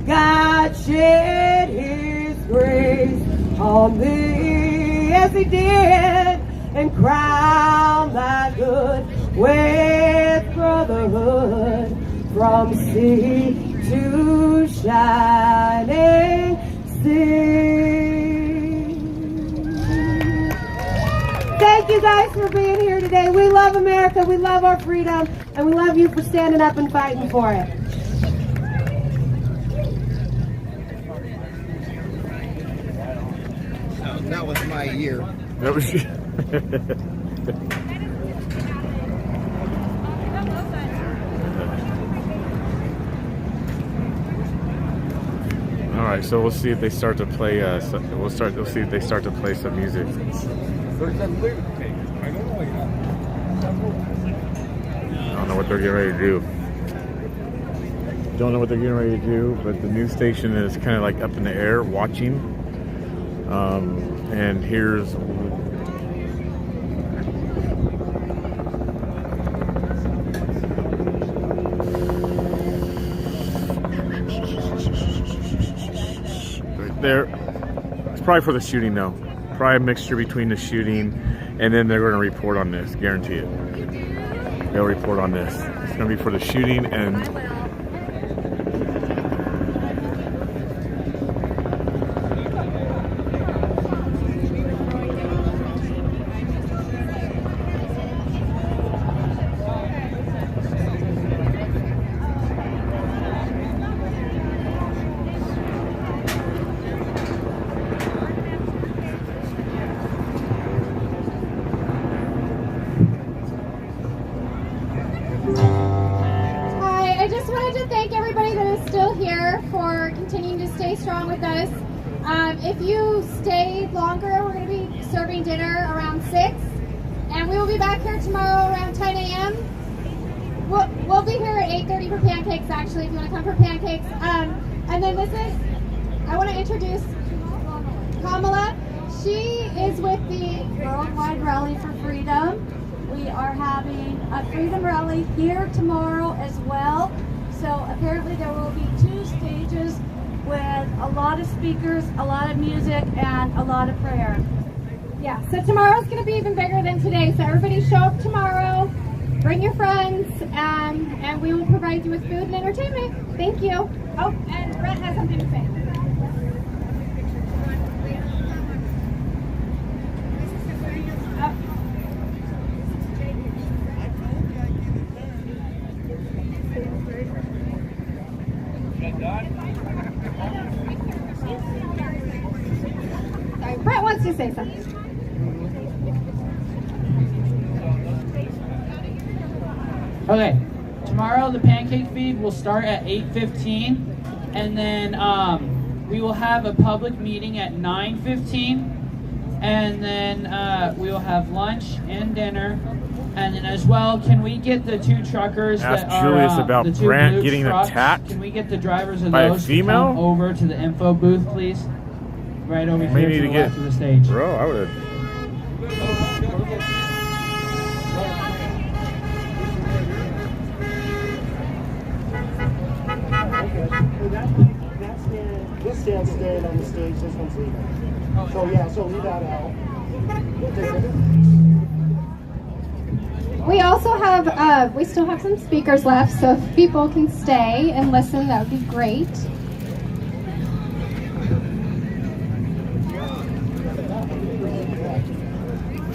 God shed His grace on thee, as He did, and crown thy good with brotherhood from sea to shining sea. Thank you guys for being here today. We love America, we love our freedom, and we love you for standing up and fighting for it. That was my year. That was All right, so we'll see if they start to play. We'll see if they start to play some music. I don't know what they're getting ready to do. Don't know what they're getting ready to do, but the news station is kind of like up in the air watching. And here's there. It's probably for the shooting though. Probably a mixture between the shooting and then they're going to report on this. Guarantee it. They'll report on this. It's going to be for the shooting and strong with us. If you stay longer, we're going to be serving dinner around 6, and we will be back here tomorrow around 10 a.m. We'll be here at 8:30 for pancakes, actually, if you want to come for pancakes. And then I want to introduce Kamala. She is with the Worldwide Rally for Freedom. We are having a freedom rally here tomorrow as well. So apparently there will be 2 stages with a lot of speakers, a lot of music, and a lot of prayer. Yeah, so tomorrow's going to be even bigger than today. So everybody show up tomorrow, bring your friends, and we will provide you with food and entertainment. Thank you. Oh, and Brett has something to say. Brett wants to say something. Okay, tomorrow the pancake feed will start at 8:15, and then we will have a public meeting at 9:15, and then we will have lunch and dinner, and then as well, can we get the 2 truckers Ask that Julius are about the 2 Brant blue getting trucks, attacked can we get the drivers of by a those to female? come over to the info booth, please? Right over May here need to to the get left of the stage. Bro, I would have. This stand's staying on the stage, this one's leaving. So yeah, so leave that out. We also have, we still have some speakers left, so if people can stay and listen, that would be great.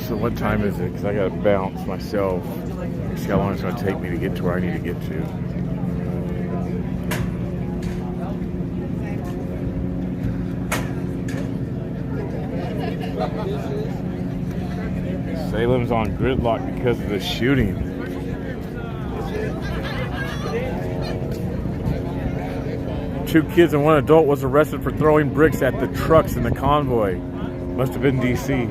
So what time is it? Because I got to bounce myself. See how long it's going to take me to get to where I need to get to. Salem's on gridlock because of the shooting. Two kids and one adult was arrested for throwing bricks at the trucks in the convoy. Must have been DC.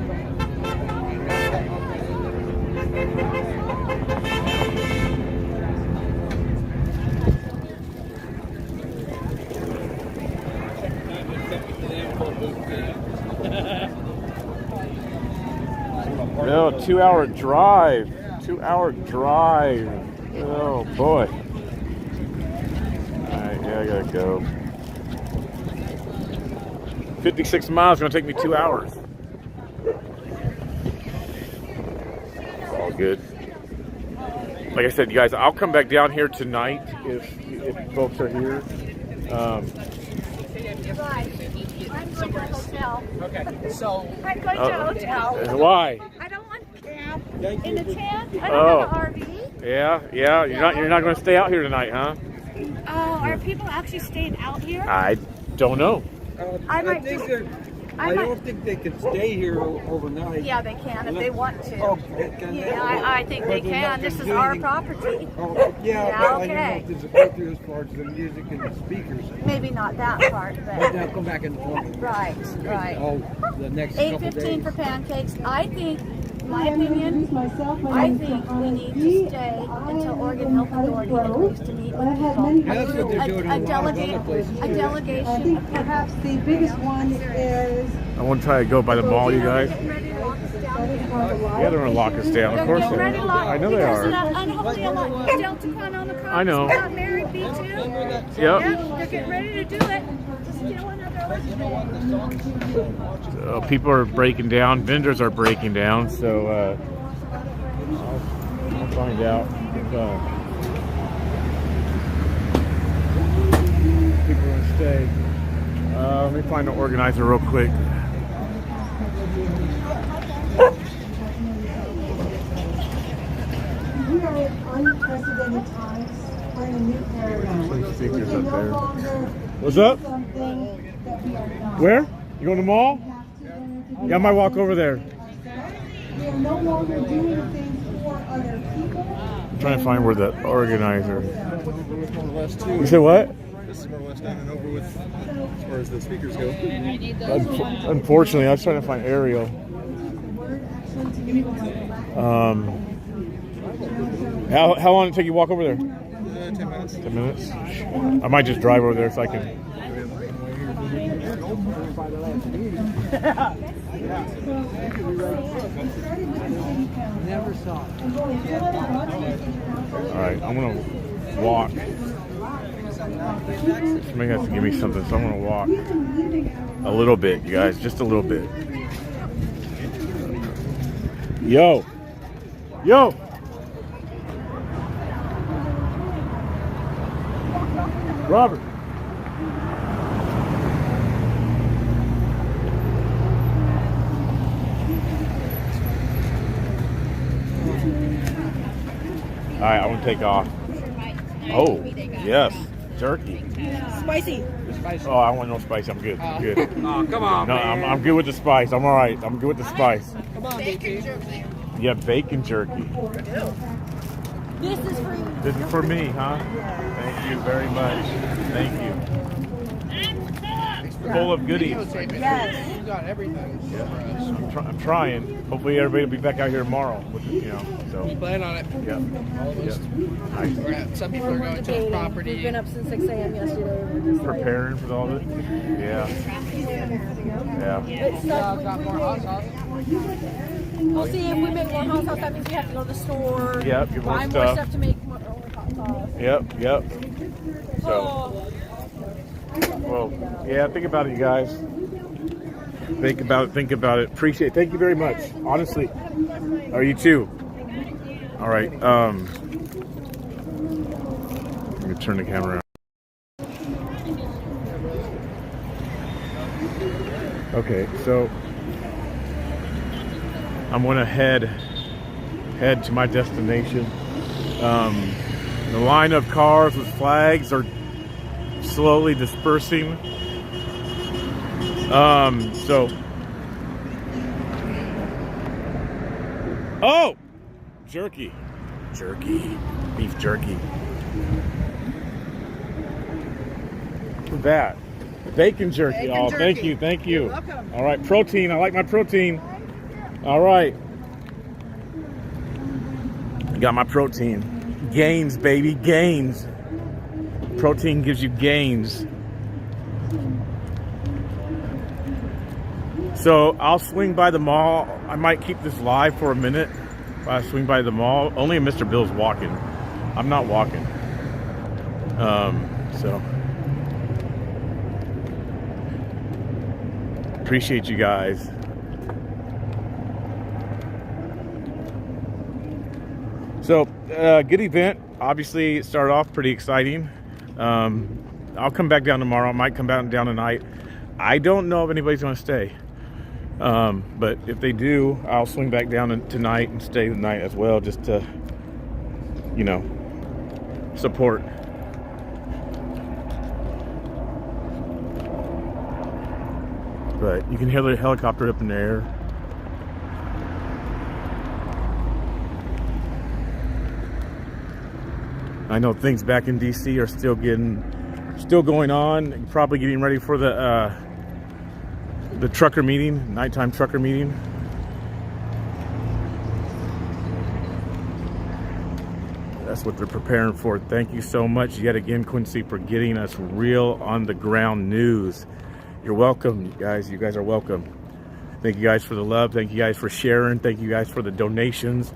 No, 2-hour drive. 2-hour drive. Oh boy. Alright, yeah, I gotta go. 56 miles, gonna take me 2 hours. All good. Like I said, you guys, I'll come back down here tonight if folks are here. I'm going to a hotel. Okay, so I'm going to a hotel. Why? I don't want to camp in a tent. I Oh. don't have an RV. Yeah. You're not going to stay out here tonight, huh? Oh, are people actually staying out here? I don't know. I might think just- they're. I don't think they can stay here overnight. Yeah, they can if they want to. Oh, can they? Yeah, I think they But they're not can. This gonna is do our anything. property. Oh, yeah, but I don't know okay. if there's a go through as far as the music and the speakers. Maybe not that part, But but they'll come back in the morning. right. Oh, the next couple 8:15 days. for pancakes. I think, my opinion, I think we need to stay until Oregon Health Authority agrees to meet with people. Yeah, that's what they're doing in a lot of other places. A delegation. I think perhaps the biggest one is I want to try to go by the mall, you guys. Yeah, they're going to lock us down. Of course they are. I know they There's an are. unholy alliance. Deltacon on the coast. I know. Got married, B2. Yep. They're getting ready to do it. Steal another election. So people are breaking down. Vendors are breaking down. So I'll find out if people are going to stay. Let me find the organizer real quick. we are in unprecedented times. We're in a new paradigm. Some speakers We can up no there. longer What's do up? something that we are not. Where? You going to the mall? Yeah, I might walk over there. We are no longer doing things for other people. I'm trying to find where the organizer. More or less too. You said what? This is more or less done and over with as far as the speakers go. Unfortunately, I was trying to find Ariel. How long did it take you to walk over there? 10 minutes. 10 minutes? I might just drive over there so I can. Never saw it. Alright, I'm gonna walk. Somebody has to give me something, so I'm gonna walk a little bit, you guys, just a little bit. Yo! Robert! Alright, I want to take off. Oh, yes. Jerky. Spicy. Oh, I want no spice. I'm good. I'm good. Oh, come on, No, man. I'm good with the spice. I'm all right. I'm good with the spice. Come on, BT. Yeah, bacon jerky. This is for you. This is for me, huh? Thank you very much. Thank you. Full of goodies. Yes. You got everything. Yeah. I'm trying. Hopefully everybody will be back out here tomorrow. With the, so. We plan on it. Yeah. All of us. Nice. Some people are going to the property. We've been up since 6 a.m. yesterday. We're just like, Preparing for all of it. Yeah. Yeah. it sucks. Got more hot sauce. We'll see if we make more hot sauce. That means we have to go to the store. Yep, get more buy more stuff. stuff to make more hot sauce. Yep. So. Well, yeah, think about it, you guys. Think about it. Appreciate it. Thank you very much. Honestly. Are you too? All right. Let me turn the camera around. Okay, so I'm gonna head to my destination. The line of cars with flags are slowly dispersing. So Oh, jerky. Jerky. Beef jerky. Look at that. Bacon jerky. Bacon Oh, jerky. thank you. Thank you. You're welcome. All right, protein. I like my protein. All right. I got my protein. Gains, baby. Gains. Protein gives you gains. So I'll swing by the mall. I might keep this live for a minute if I swing by the mall. Only if Mr. Bill's walking. I'm not walking. So appreciate you guys. So good event. Obviously it started off pretty exciting. I'll come back down tomorrow. I might come back down tonight. I don't know if anybody's going to stay. But if they do, I'll swing back down tonight and stay the night as well, just to, you know, support. But you can hear the helicopter up in the air. I know things back in DC are still going on. Probably getting ready for the trucker meeting, nighttime trucker meeting. That's what they're preparing for. Thank you so much yet again, Quincy, for getting us real on the ground news. You're welcome, you guys. You guys are welcome. Thank you guys for the love. Thank you guys for sharing. Thank you guys for the donations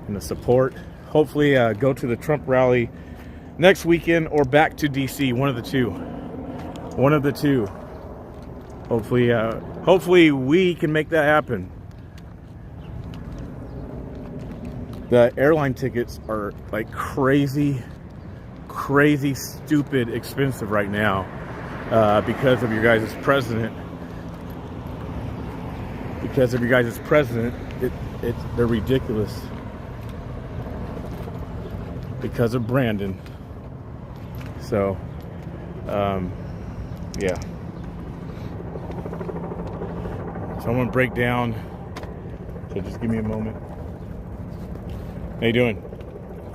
and the support. Hopefully go to the Trump rally next weekend or back to DC. One of the two. One of the two. Hopefully we can make that happen. The airline tickets are like crazy, stupid expensive right now because of your guys' president. Because of your guys' president, they're ridiculous. Because of Brandon. So, yeah. So I'm gonna break down. So just give me a moment. How you doing?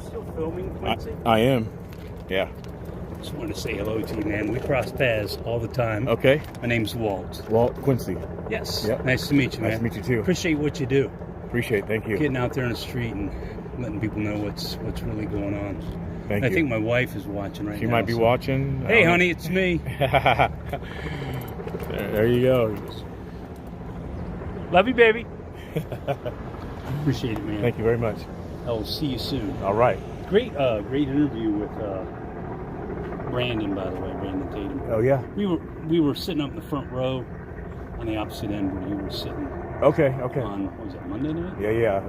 Still filming, Quincy? I am. Yeah. Just wanted to say hello to you, man. We cross paths all the time. Okay. My name's Walt. Walt Quincy. Yes. Yep. Nice to meet you, man. Nice to meet you too. Appreciate what you do. Appreciate it. Thank you. Getting out there on the street and letting people know what's really going on. Thank you. I think my wife is watching right now. She might be watching. Hey, honey, it's me. There you go. Love you, baby. Appreciate it, man. Thank you very much. I'll see you soon. All right. Great interview with Brandon, by the way, Brandon Tatum. Oh yeah. We were sitting up in the front row on the opposite end when you were sitting. Okay. On what was that, Monday night? Yeah.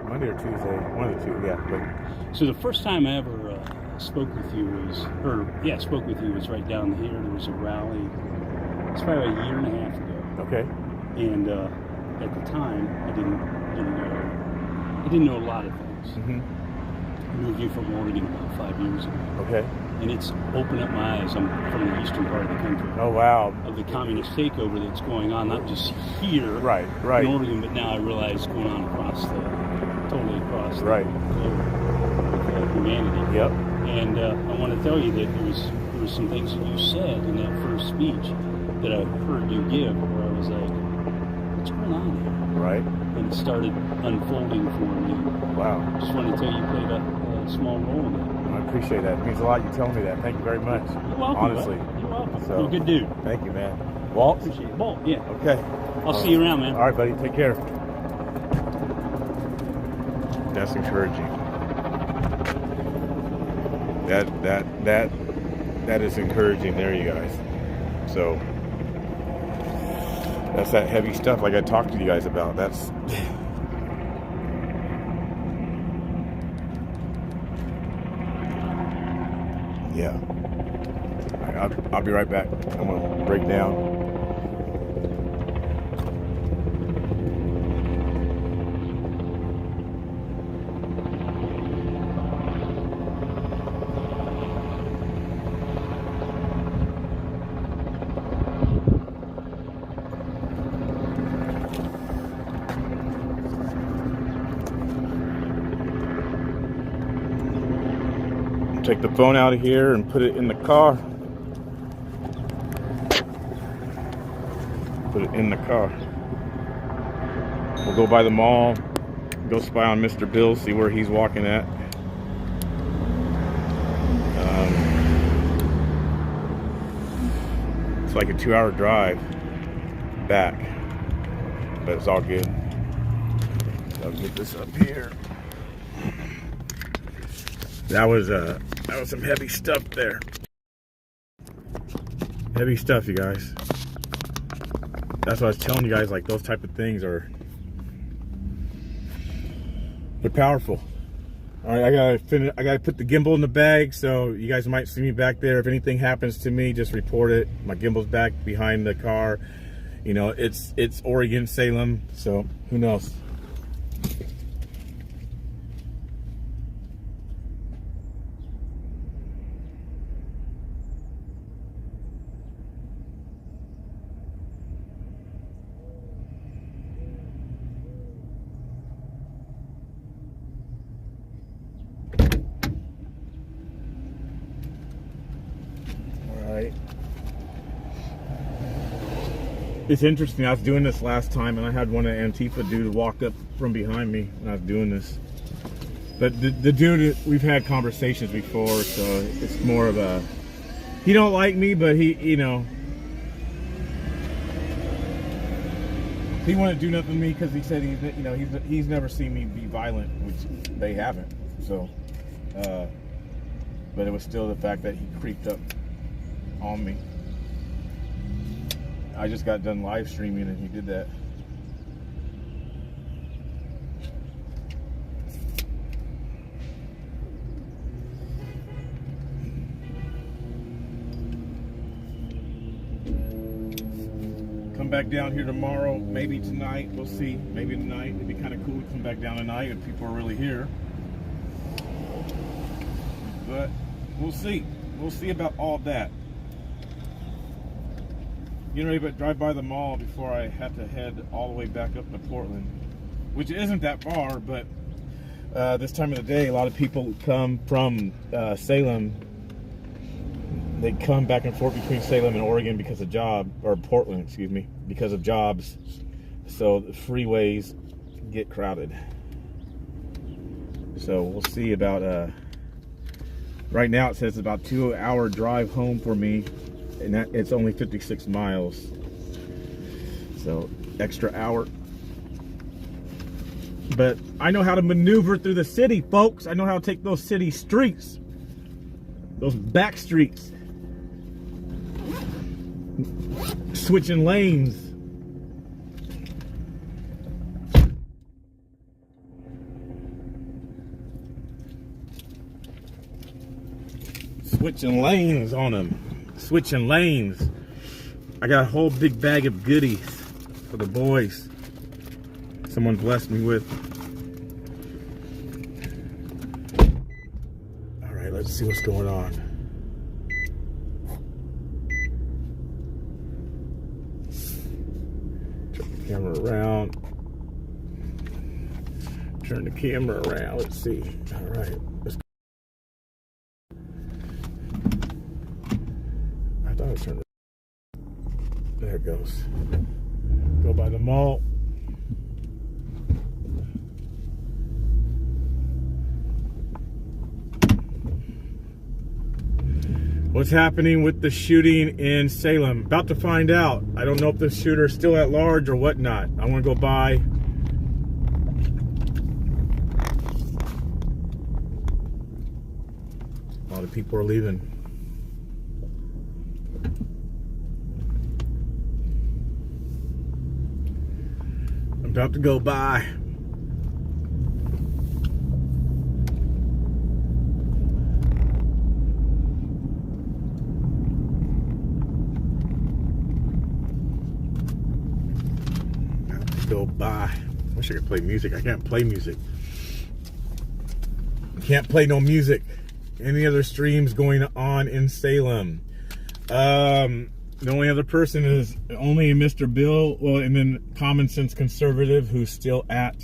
Monday or Tuesday, one of the two. Yeah. But so the first time I ever spoke with you was right down here. There was a rally. It's probably a year and a half ago. Okay. And at the time, I didn't know a lot of things. Mm-hmm. I moved here from Oregon about 5 years ago. Okay. And it's opened up my eyes. I'm from the eastern part of the country. Oh wow. Of the communist takeover that's going on, not just here, right, in Oregon, but now I realize it's going on totally across the right. globe with humanity. Yep. And I want to tell you that there was some things that you said in that first speech that I heard you give, where I was like, what's going on here? Right. And it started unfolding for me. Wow. Just wanted to tell you played a small role in that. I appreciate that. It means a lot you telling me that. Thank you very much. You're welcome. Honestly. You're welcome. So, you're a good dude. Thank you, man. Walt? Appreciate it. Walt, yeah. Okay. I'll see you around, man. All right, buddy. Take care. That's encouraging. That is encouraging there, you guys. So that's that heavy stuff like I talked to you guys about. That's yeah. All right, I'll be right back. I'm gonna break down. Take the phone out of here and put it in the car. Put it in the car. We'll go by the mall, go spy on Mr. Bill, see where he's walking at. It's like a 2-hour drive back, but it's all good. I'll get this up here. That was some heavy stuff there. Heavy stuff, you guys. That's what I was telling you guys, like those type of things they're powerful. All right, I gotta put the gimbal in the bag, so you guys might see me back there. If anything happens to me, just report it. My gimbal's back behind the car. You know, it's Oregon, Salem, so who knows? It's interesting. I was doing this last time, and I had one of Antifa dude walk up from behind me, and I was doing this. But the dude, we've had conversations before, so it's more of a, he don't like me, but he, you know, he wouldn't do nothing to me because he said he's never seen me be violent, which they haven't. So, but it was still the fact that he creeped up on me. I just got done live streaming and he did that. Come back down here tomorrow, maybe tonight, we'll see. Maybe tonight, it'd be kind of cool to come back down tonight if people are really here. But we'll see. We'll see about all that. Getting ready to drive by the mall before I have to head all the way back up to Portland, which isn't that far, but this time of the day, a lot of people come from Salem. They come back and forth between Salem and Oregon because of Portland, excuse me, because of jobs. So the freeways get crowded. So we'll see about, right now it says about 2-hour drive home for me. And it's only 56 miles, so extra hour. But I know how to maneuver through the city, folks. I know how to take those city streets, those back streets, switching lanes. Switching lanes on them. Switching lanes. I got a whole big bag of goodies for the boys. Someone blessed me with. All right, let's see what's going on. Turn the camera around. Turn the camera around. Let's see. All right. Let's There it goes. Go by the mall. What's happening with the shooting in Salem? About to find out. I don't know if the shooter is still at large or whatnot. I want to go by. A lot of people are leaving. About to go by. About to go by. Wish I could play music. I can't play music. I can't play no music. Any other streams going on in Salem? The only other person is only Mr. Bill, well, and then Common Sense Conservative, who's still at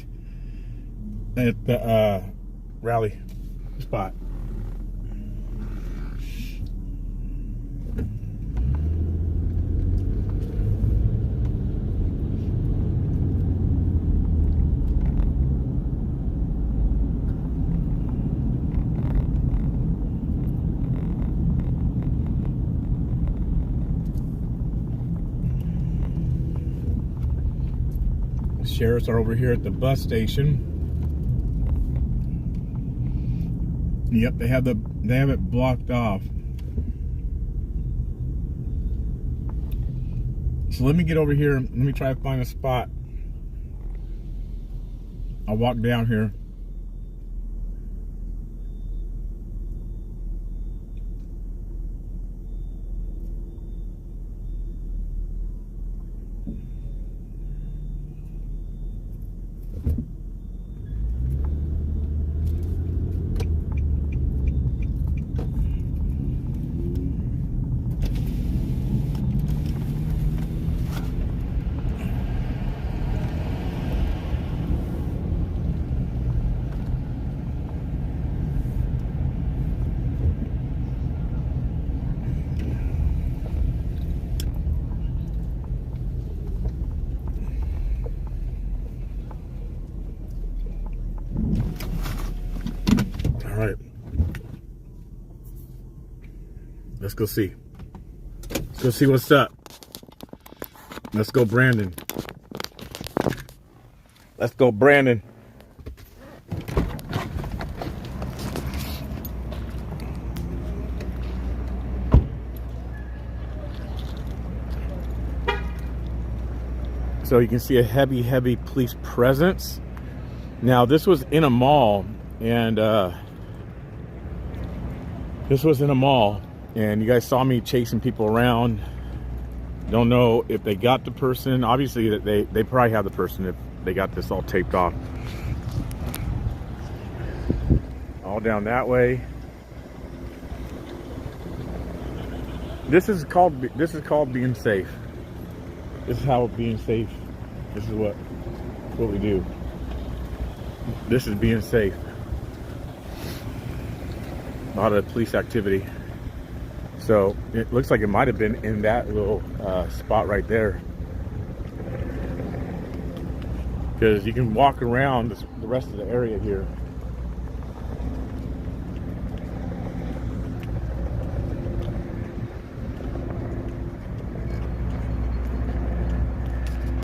the rally spot. sheriffs are over here at the bus station. Yep, they have it blocked off. So let me get over here. Let me try to find a spot. I'll walk down here. All right. Let's go see. Let's go see what's up. Let's go, Brandon. Let's go, Brandon. So you can see a heavy police presence. Now this was in a mall, and you guys saw me chasing people around. Don't know if they got the person. Obviously that they probably have the person if they got this all taped off. All down that way. This is called being safe. This is how being safe. This is what we do. This is being safe. A lot of police activity. So it looks like it might have been in that little spot right there, because you can walk around the rest of the area here.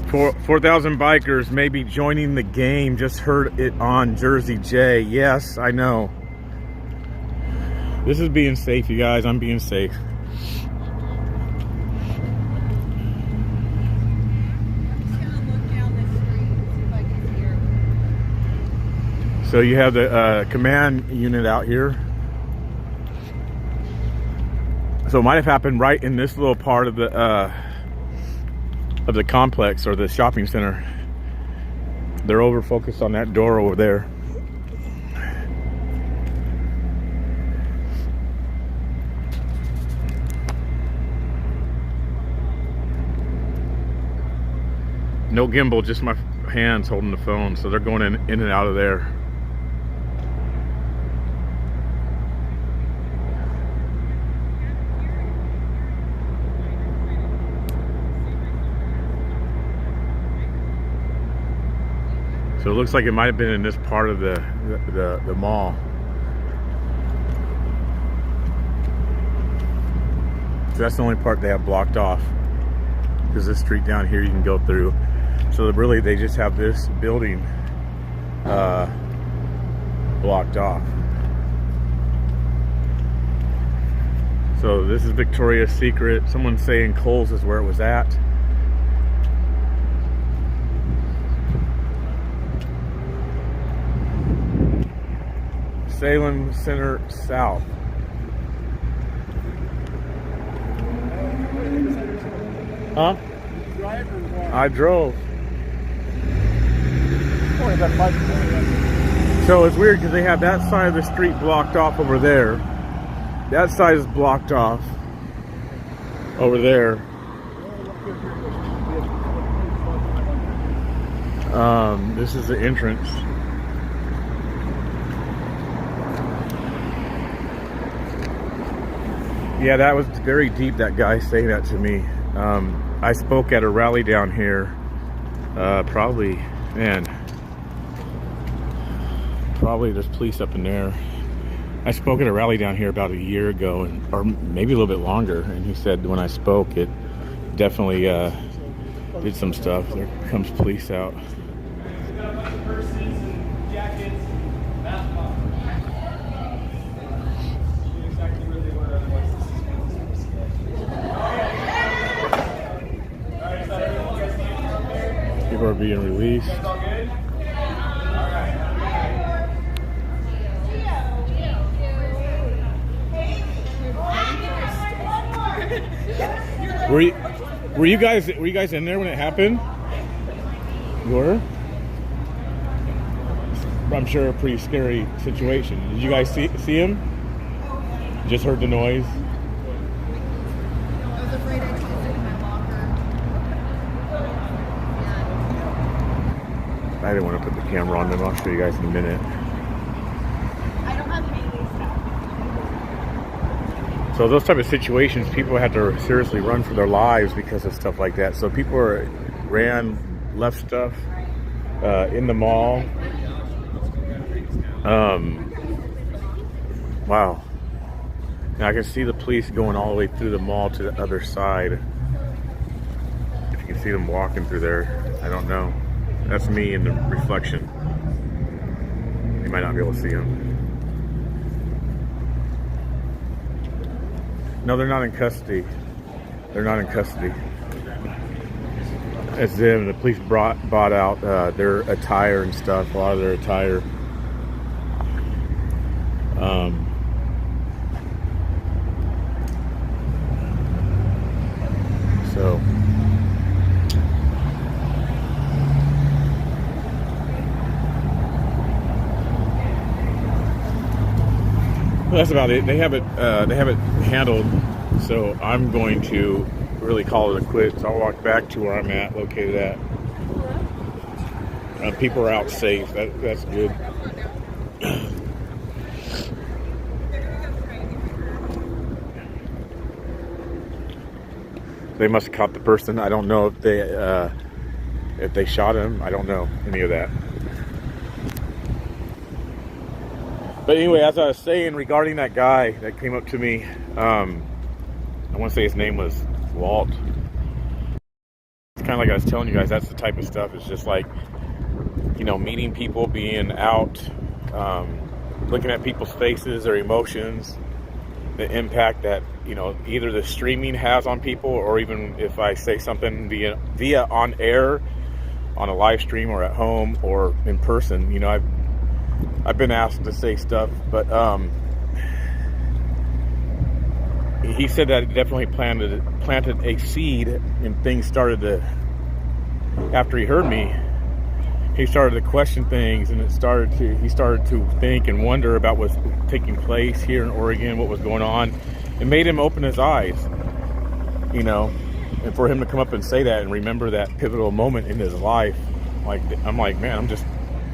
For 4,000 bikers may be joining the game. Just heard it on Jersey J. Yes, I know. This is being safe, you guys. I'm being safe. So you have the command unit out here. So it might have happened right in this little part of the complex or the shopping center. They're over focused on that door over there. No gimbal, just my hands holding the phone. So they're going in and out of there. So it looks like it might have been in this part of the mall. So that's the only part they have blocked off, because this street down here you can go through. So really they just have this building blocked off. So this is Victoria's Secret. Someone's saying Kohl's is where it was at. Salem Center South. Huh? I drove. So it's weird because they have that side of the street blocked off over there. That side is blocked off over there. This is the entrance. Yeah, that was very deep, that guy saying that to me. I spoke at a rally down here, probably there's police up in there. I spoke at a rally down here about a year ago, or maybe a little bit longer, and he said when I spoke, it definitely did some stuff. There comes police out. being released. Were you guys in there when it happened? You were? I'm sure a pretty scary situation. Did you guys see him? Just heard the noise. I was afraid I'd sit in my locker. I didn't want to put the camera on them. I'll show you guys in a minute. I don't have Haley stuff. So those type of situations, people have to seriously run for their lives because of stuff like that. So people left stuff in the mall. Wow. Now I can see the police going all the way through the mall to the other side. If you can see them walking through there, I don't know. That's me in the reflection. You might not be able to see them. No, they're not in custody. They're not in custody. It's them. The police bought out their attire and stuff. A lot of their attire. So that's about it. They have it handled. So I'm going to really call it a quits. I'll walk back to where I'm at, located at. People are out safe. That's good. They must have caught the person. I don't know if they shot him. I don't know any of that. But anyway, as I was saying regarding that guy that came up to me, I want to say his name was Walt. It's kind of like I was telling you guys, that's the type of stuff. It's just like, you know, meeting people, being out, looking at people's faces, their emotions, the impact that, you know, either the streaming has on people, or even if I say something via on air, on a live stream, or at home, or in person. You know, I've been asked to say stuff, but he said that it definitely planted a seed, and things started to, after he heard me, he started to question things, and he started to think and wonder about what's taking place here in Oregon, what was going on. It made him open his eyes, you know, and for him to come up and say that and remember that pivotal moment in his life, like, I'm like, man,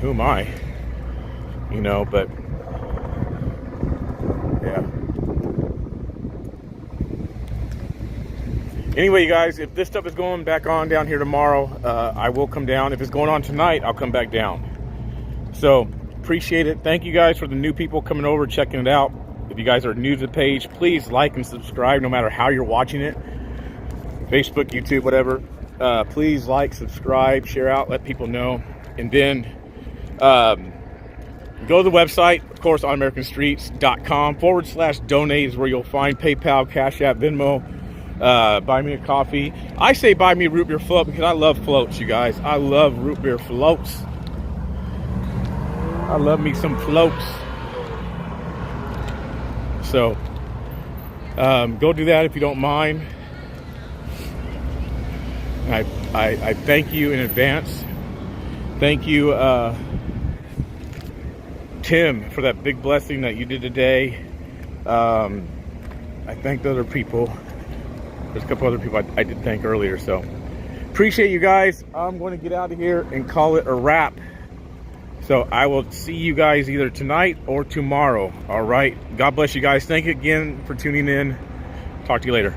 who am I? You know, but yeah. Anyway, you guys, if this stuff is going back on down here tomorrow, I will come down. If it's going on tonight, I'll come back down. So, appreciate it. Thank you guys for the new people coming over, checking it out. If you guys are new to the page, please like and subscribe no matter how you're watching it. Facebook, YouTube, whatever. Please like, subscribe, share out, let people know. And then go to the website, of course, onamericanstreets.com/donate is where you'll find PayPal, Cash App, Venmo. Buy me a coffee. I say buy me a root beer float because I love floats, you guys. I love root beer floats. I love me some floats. So go do that if you don't mind. I thank you in advance. Thank you, Tim, for that big blessing that you did today. I thank the other people. There's a couple other people I did thank earlier, so appreciate you guys. I'm going to get out of here and call it a wrap. So I will see you guys either tonight or tomorrow. All right. God bless you guys. Thank you again for tuning in. Talk to you later.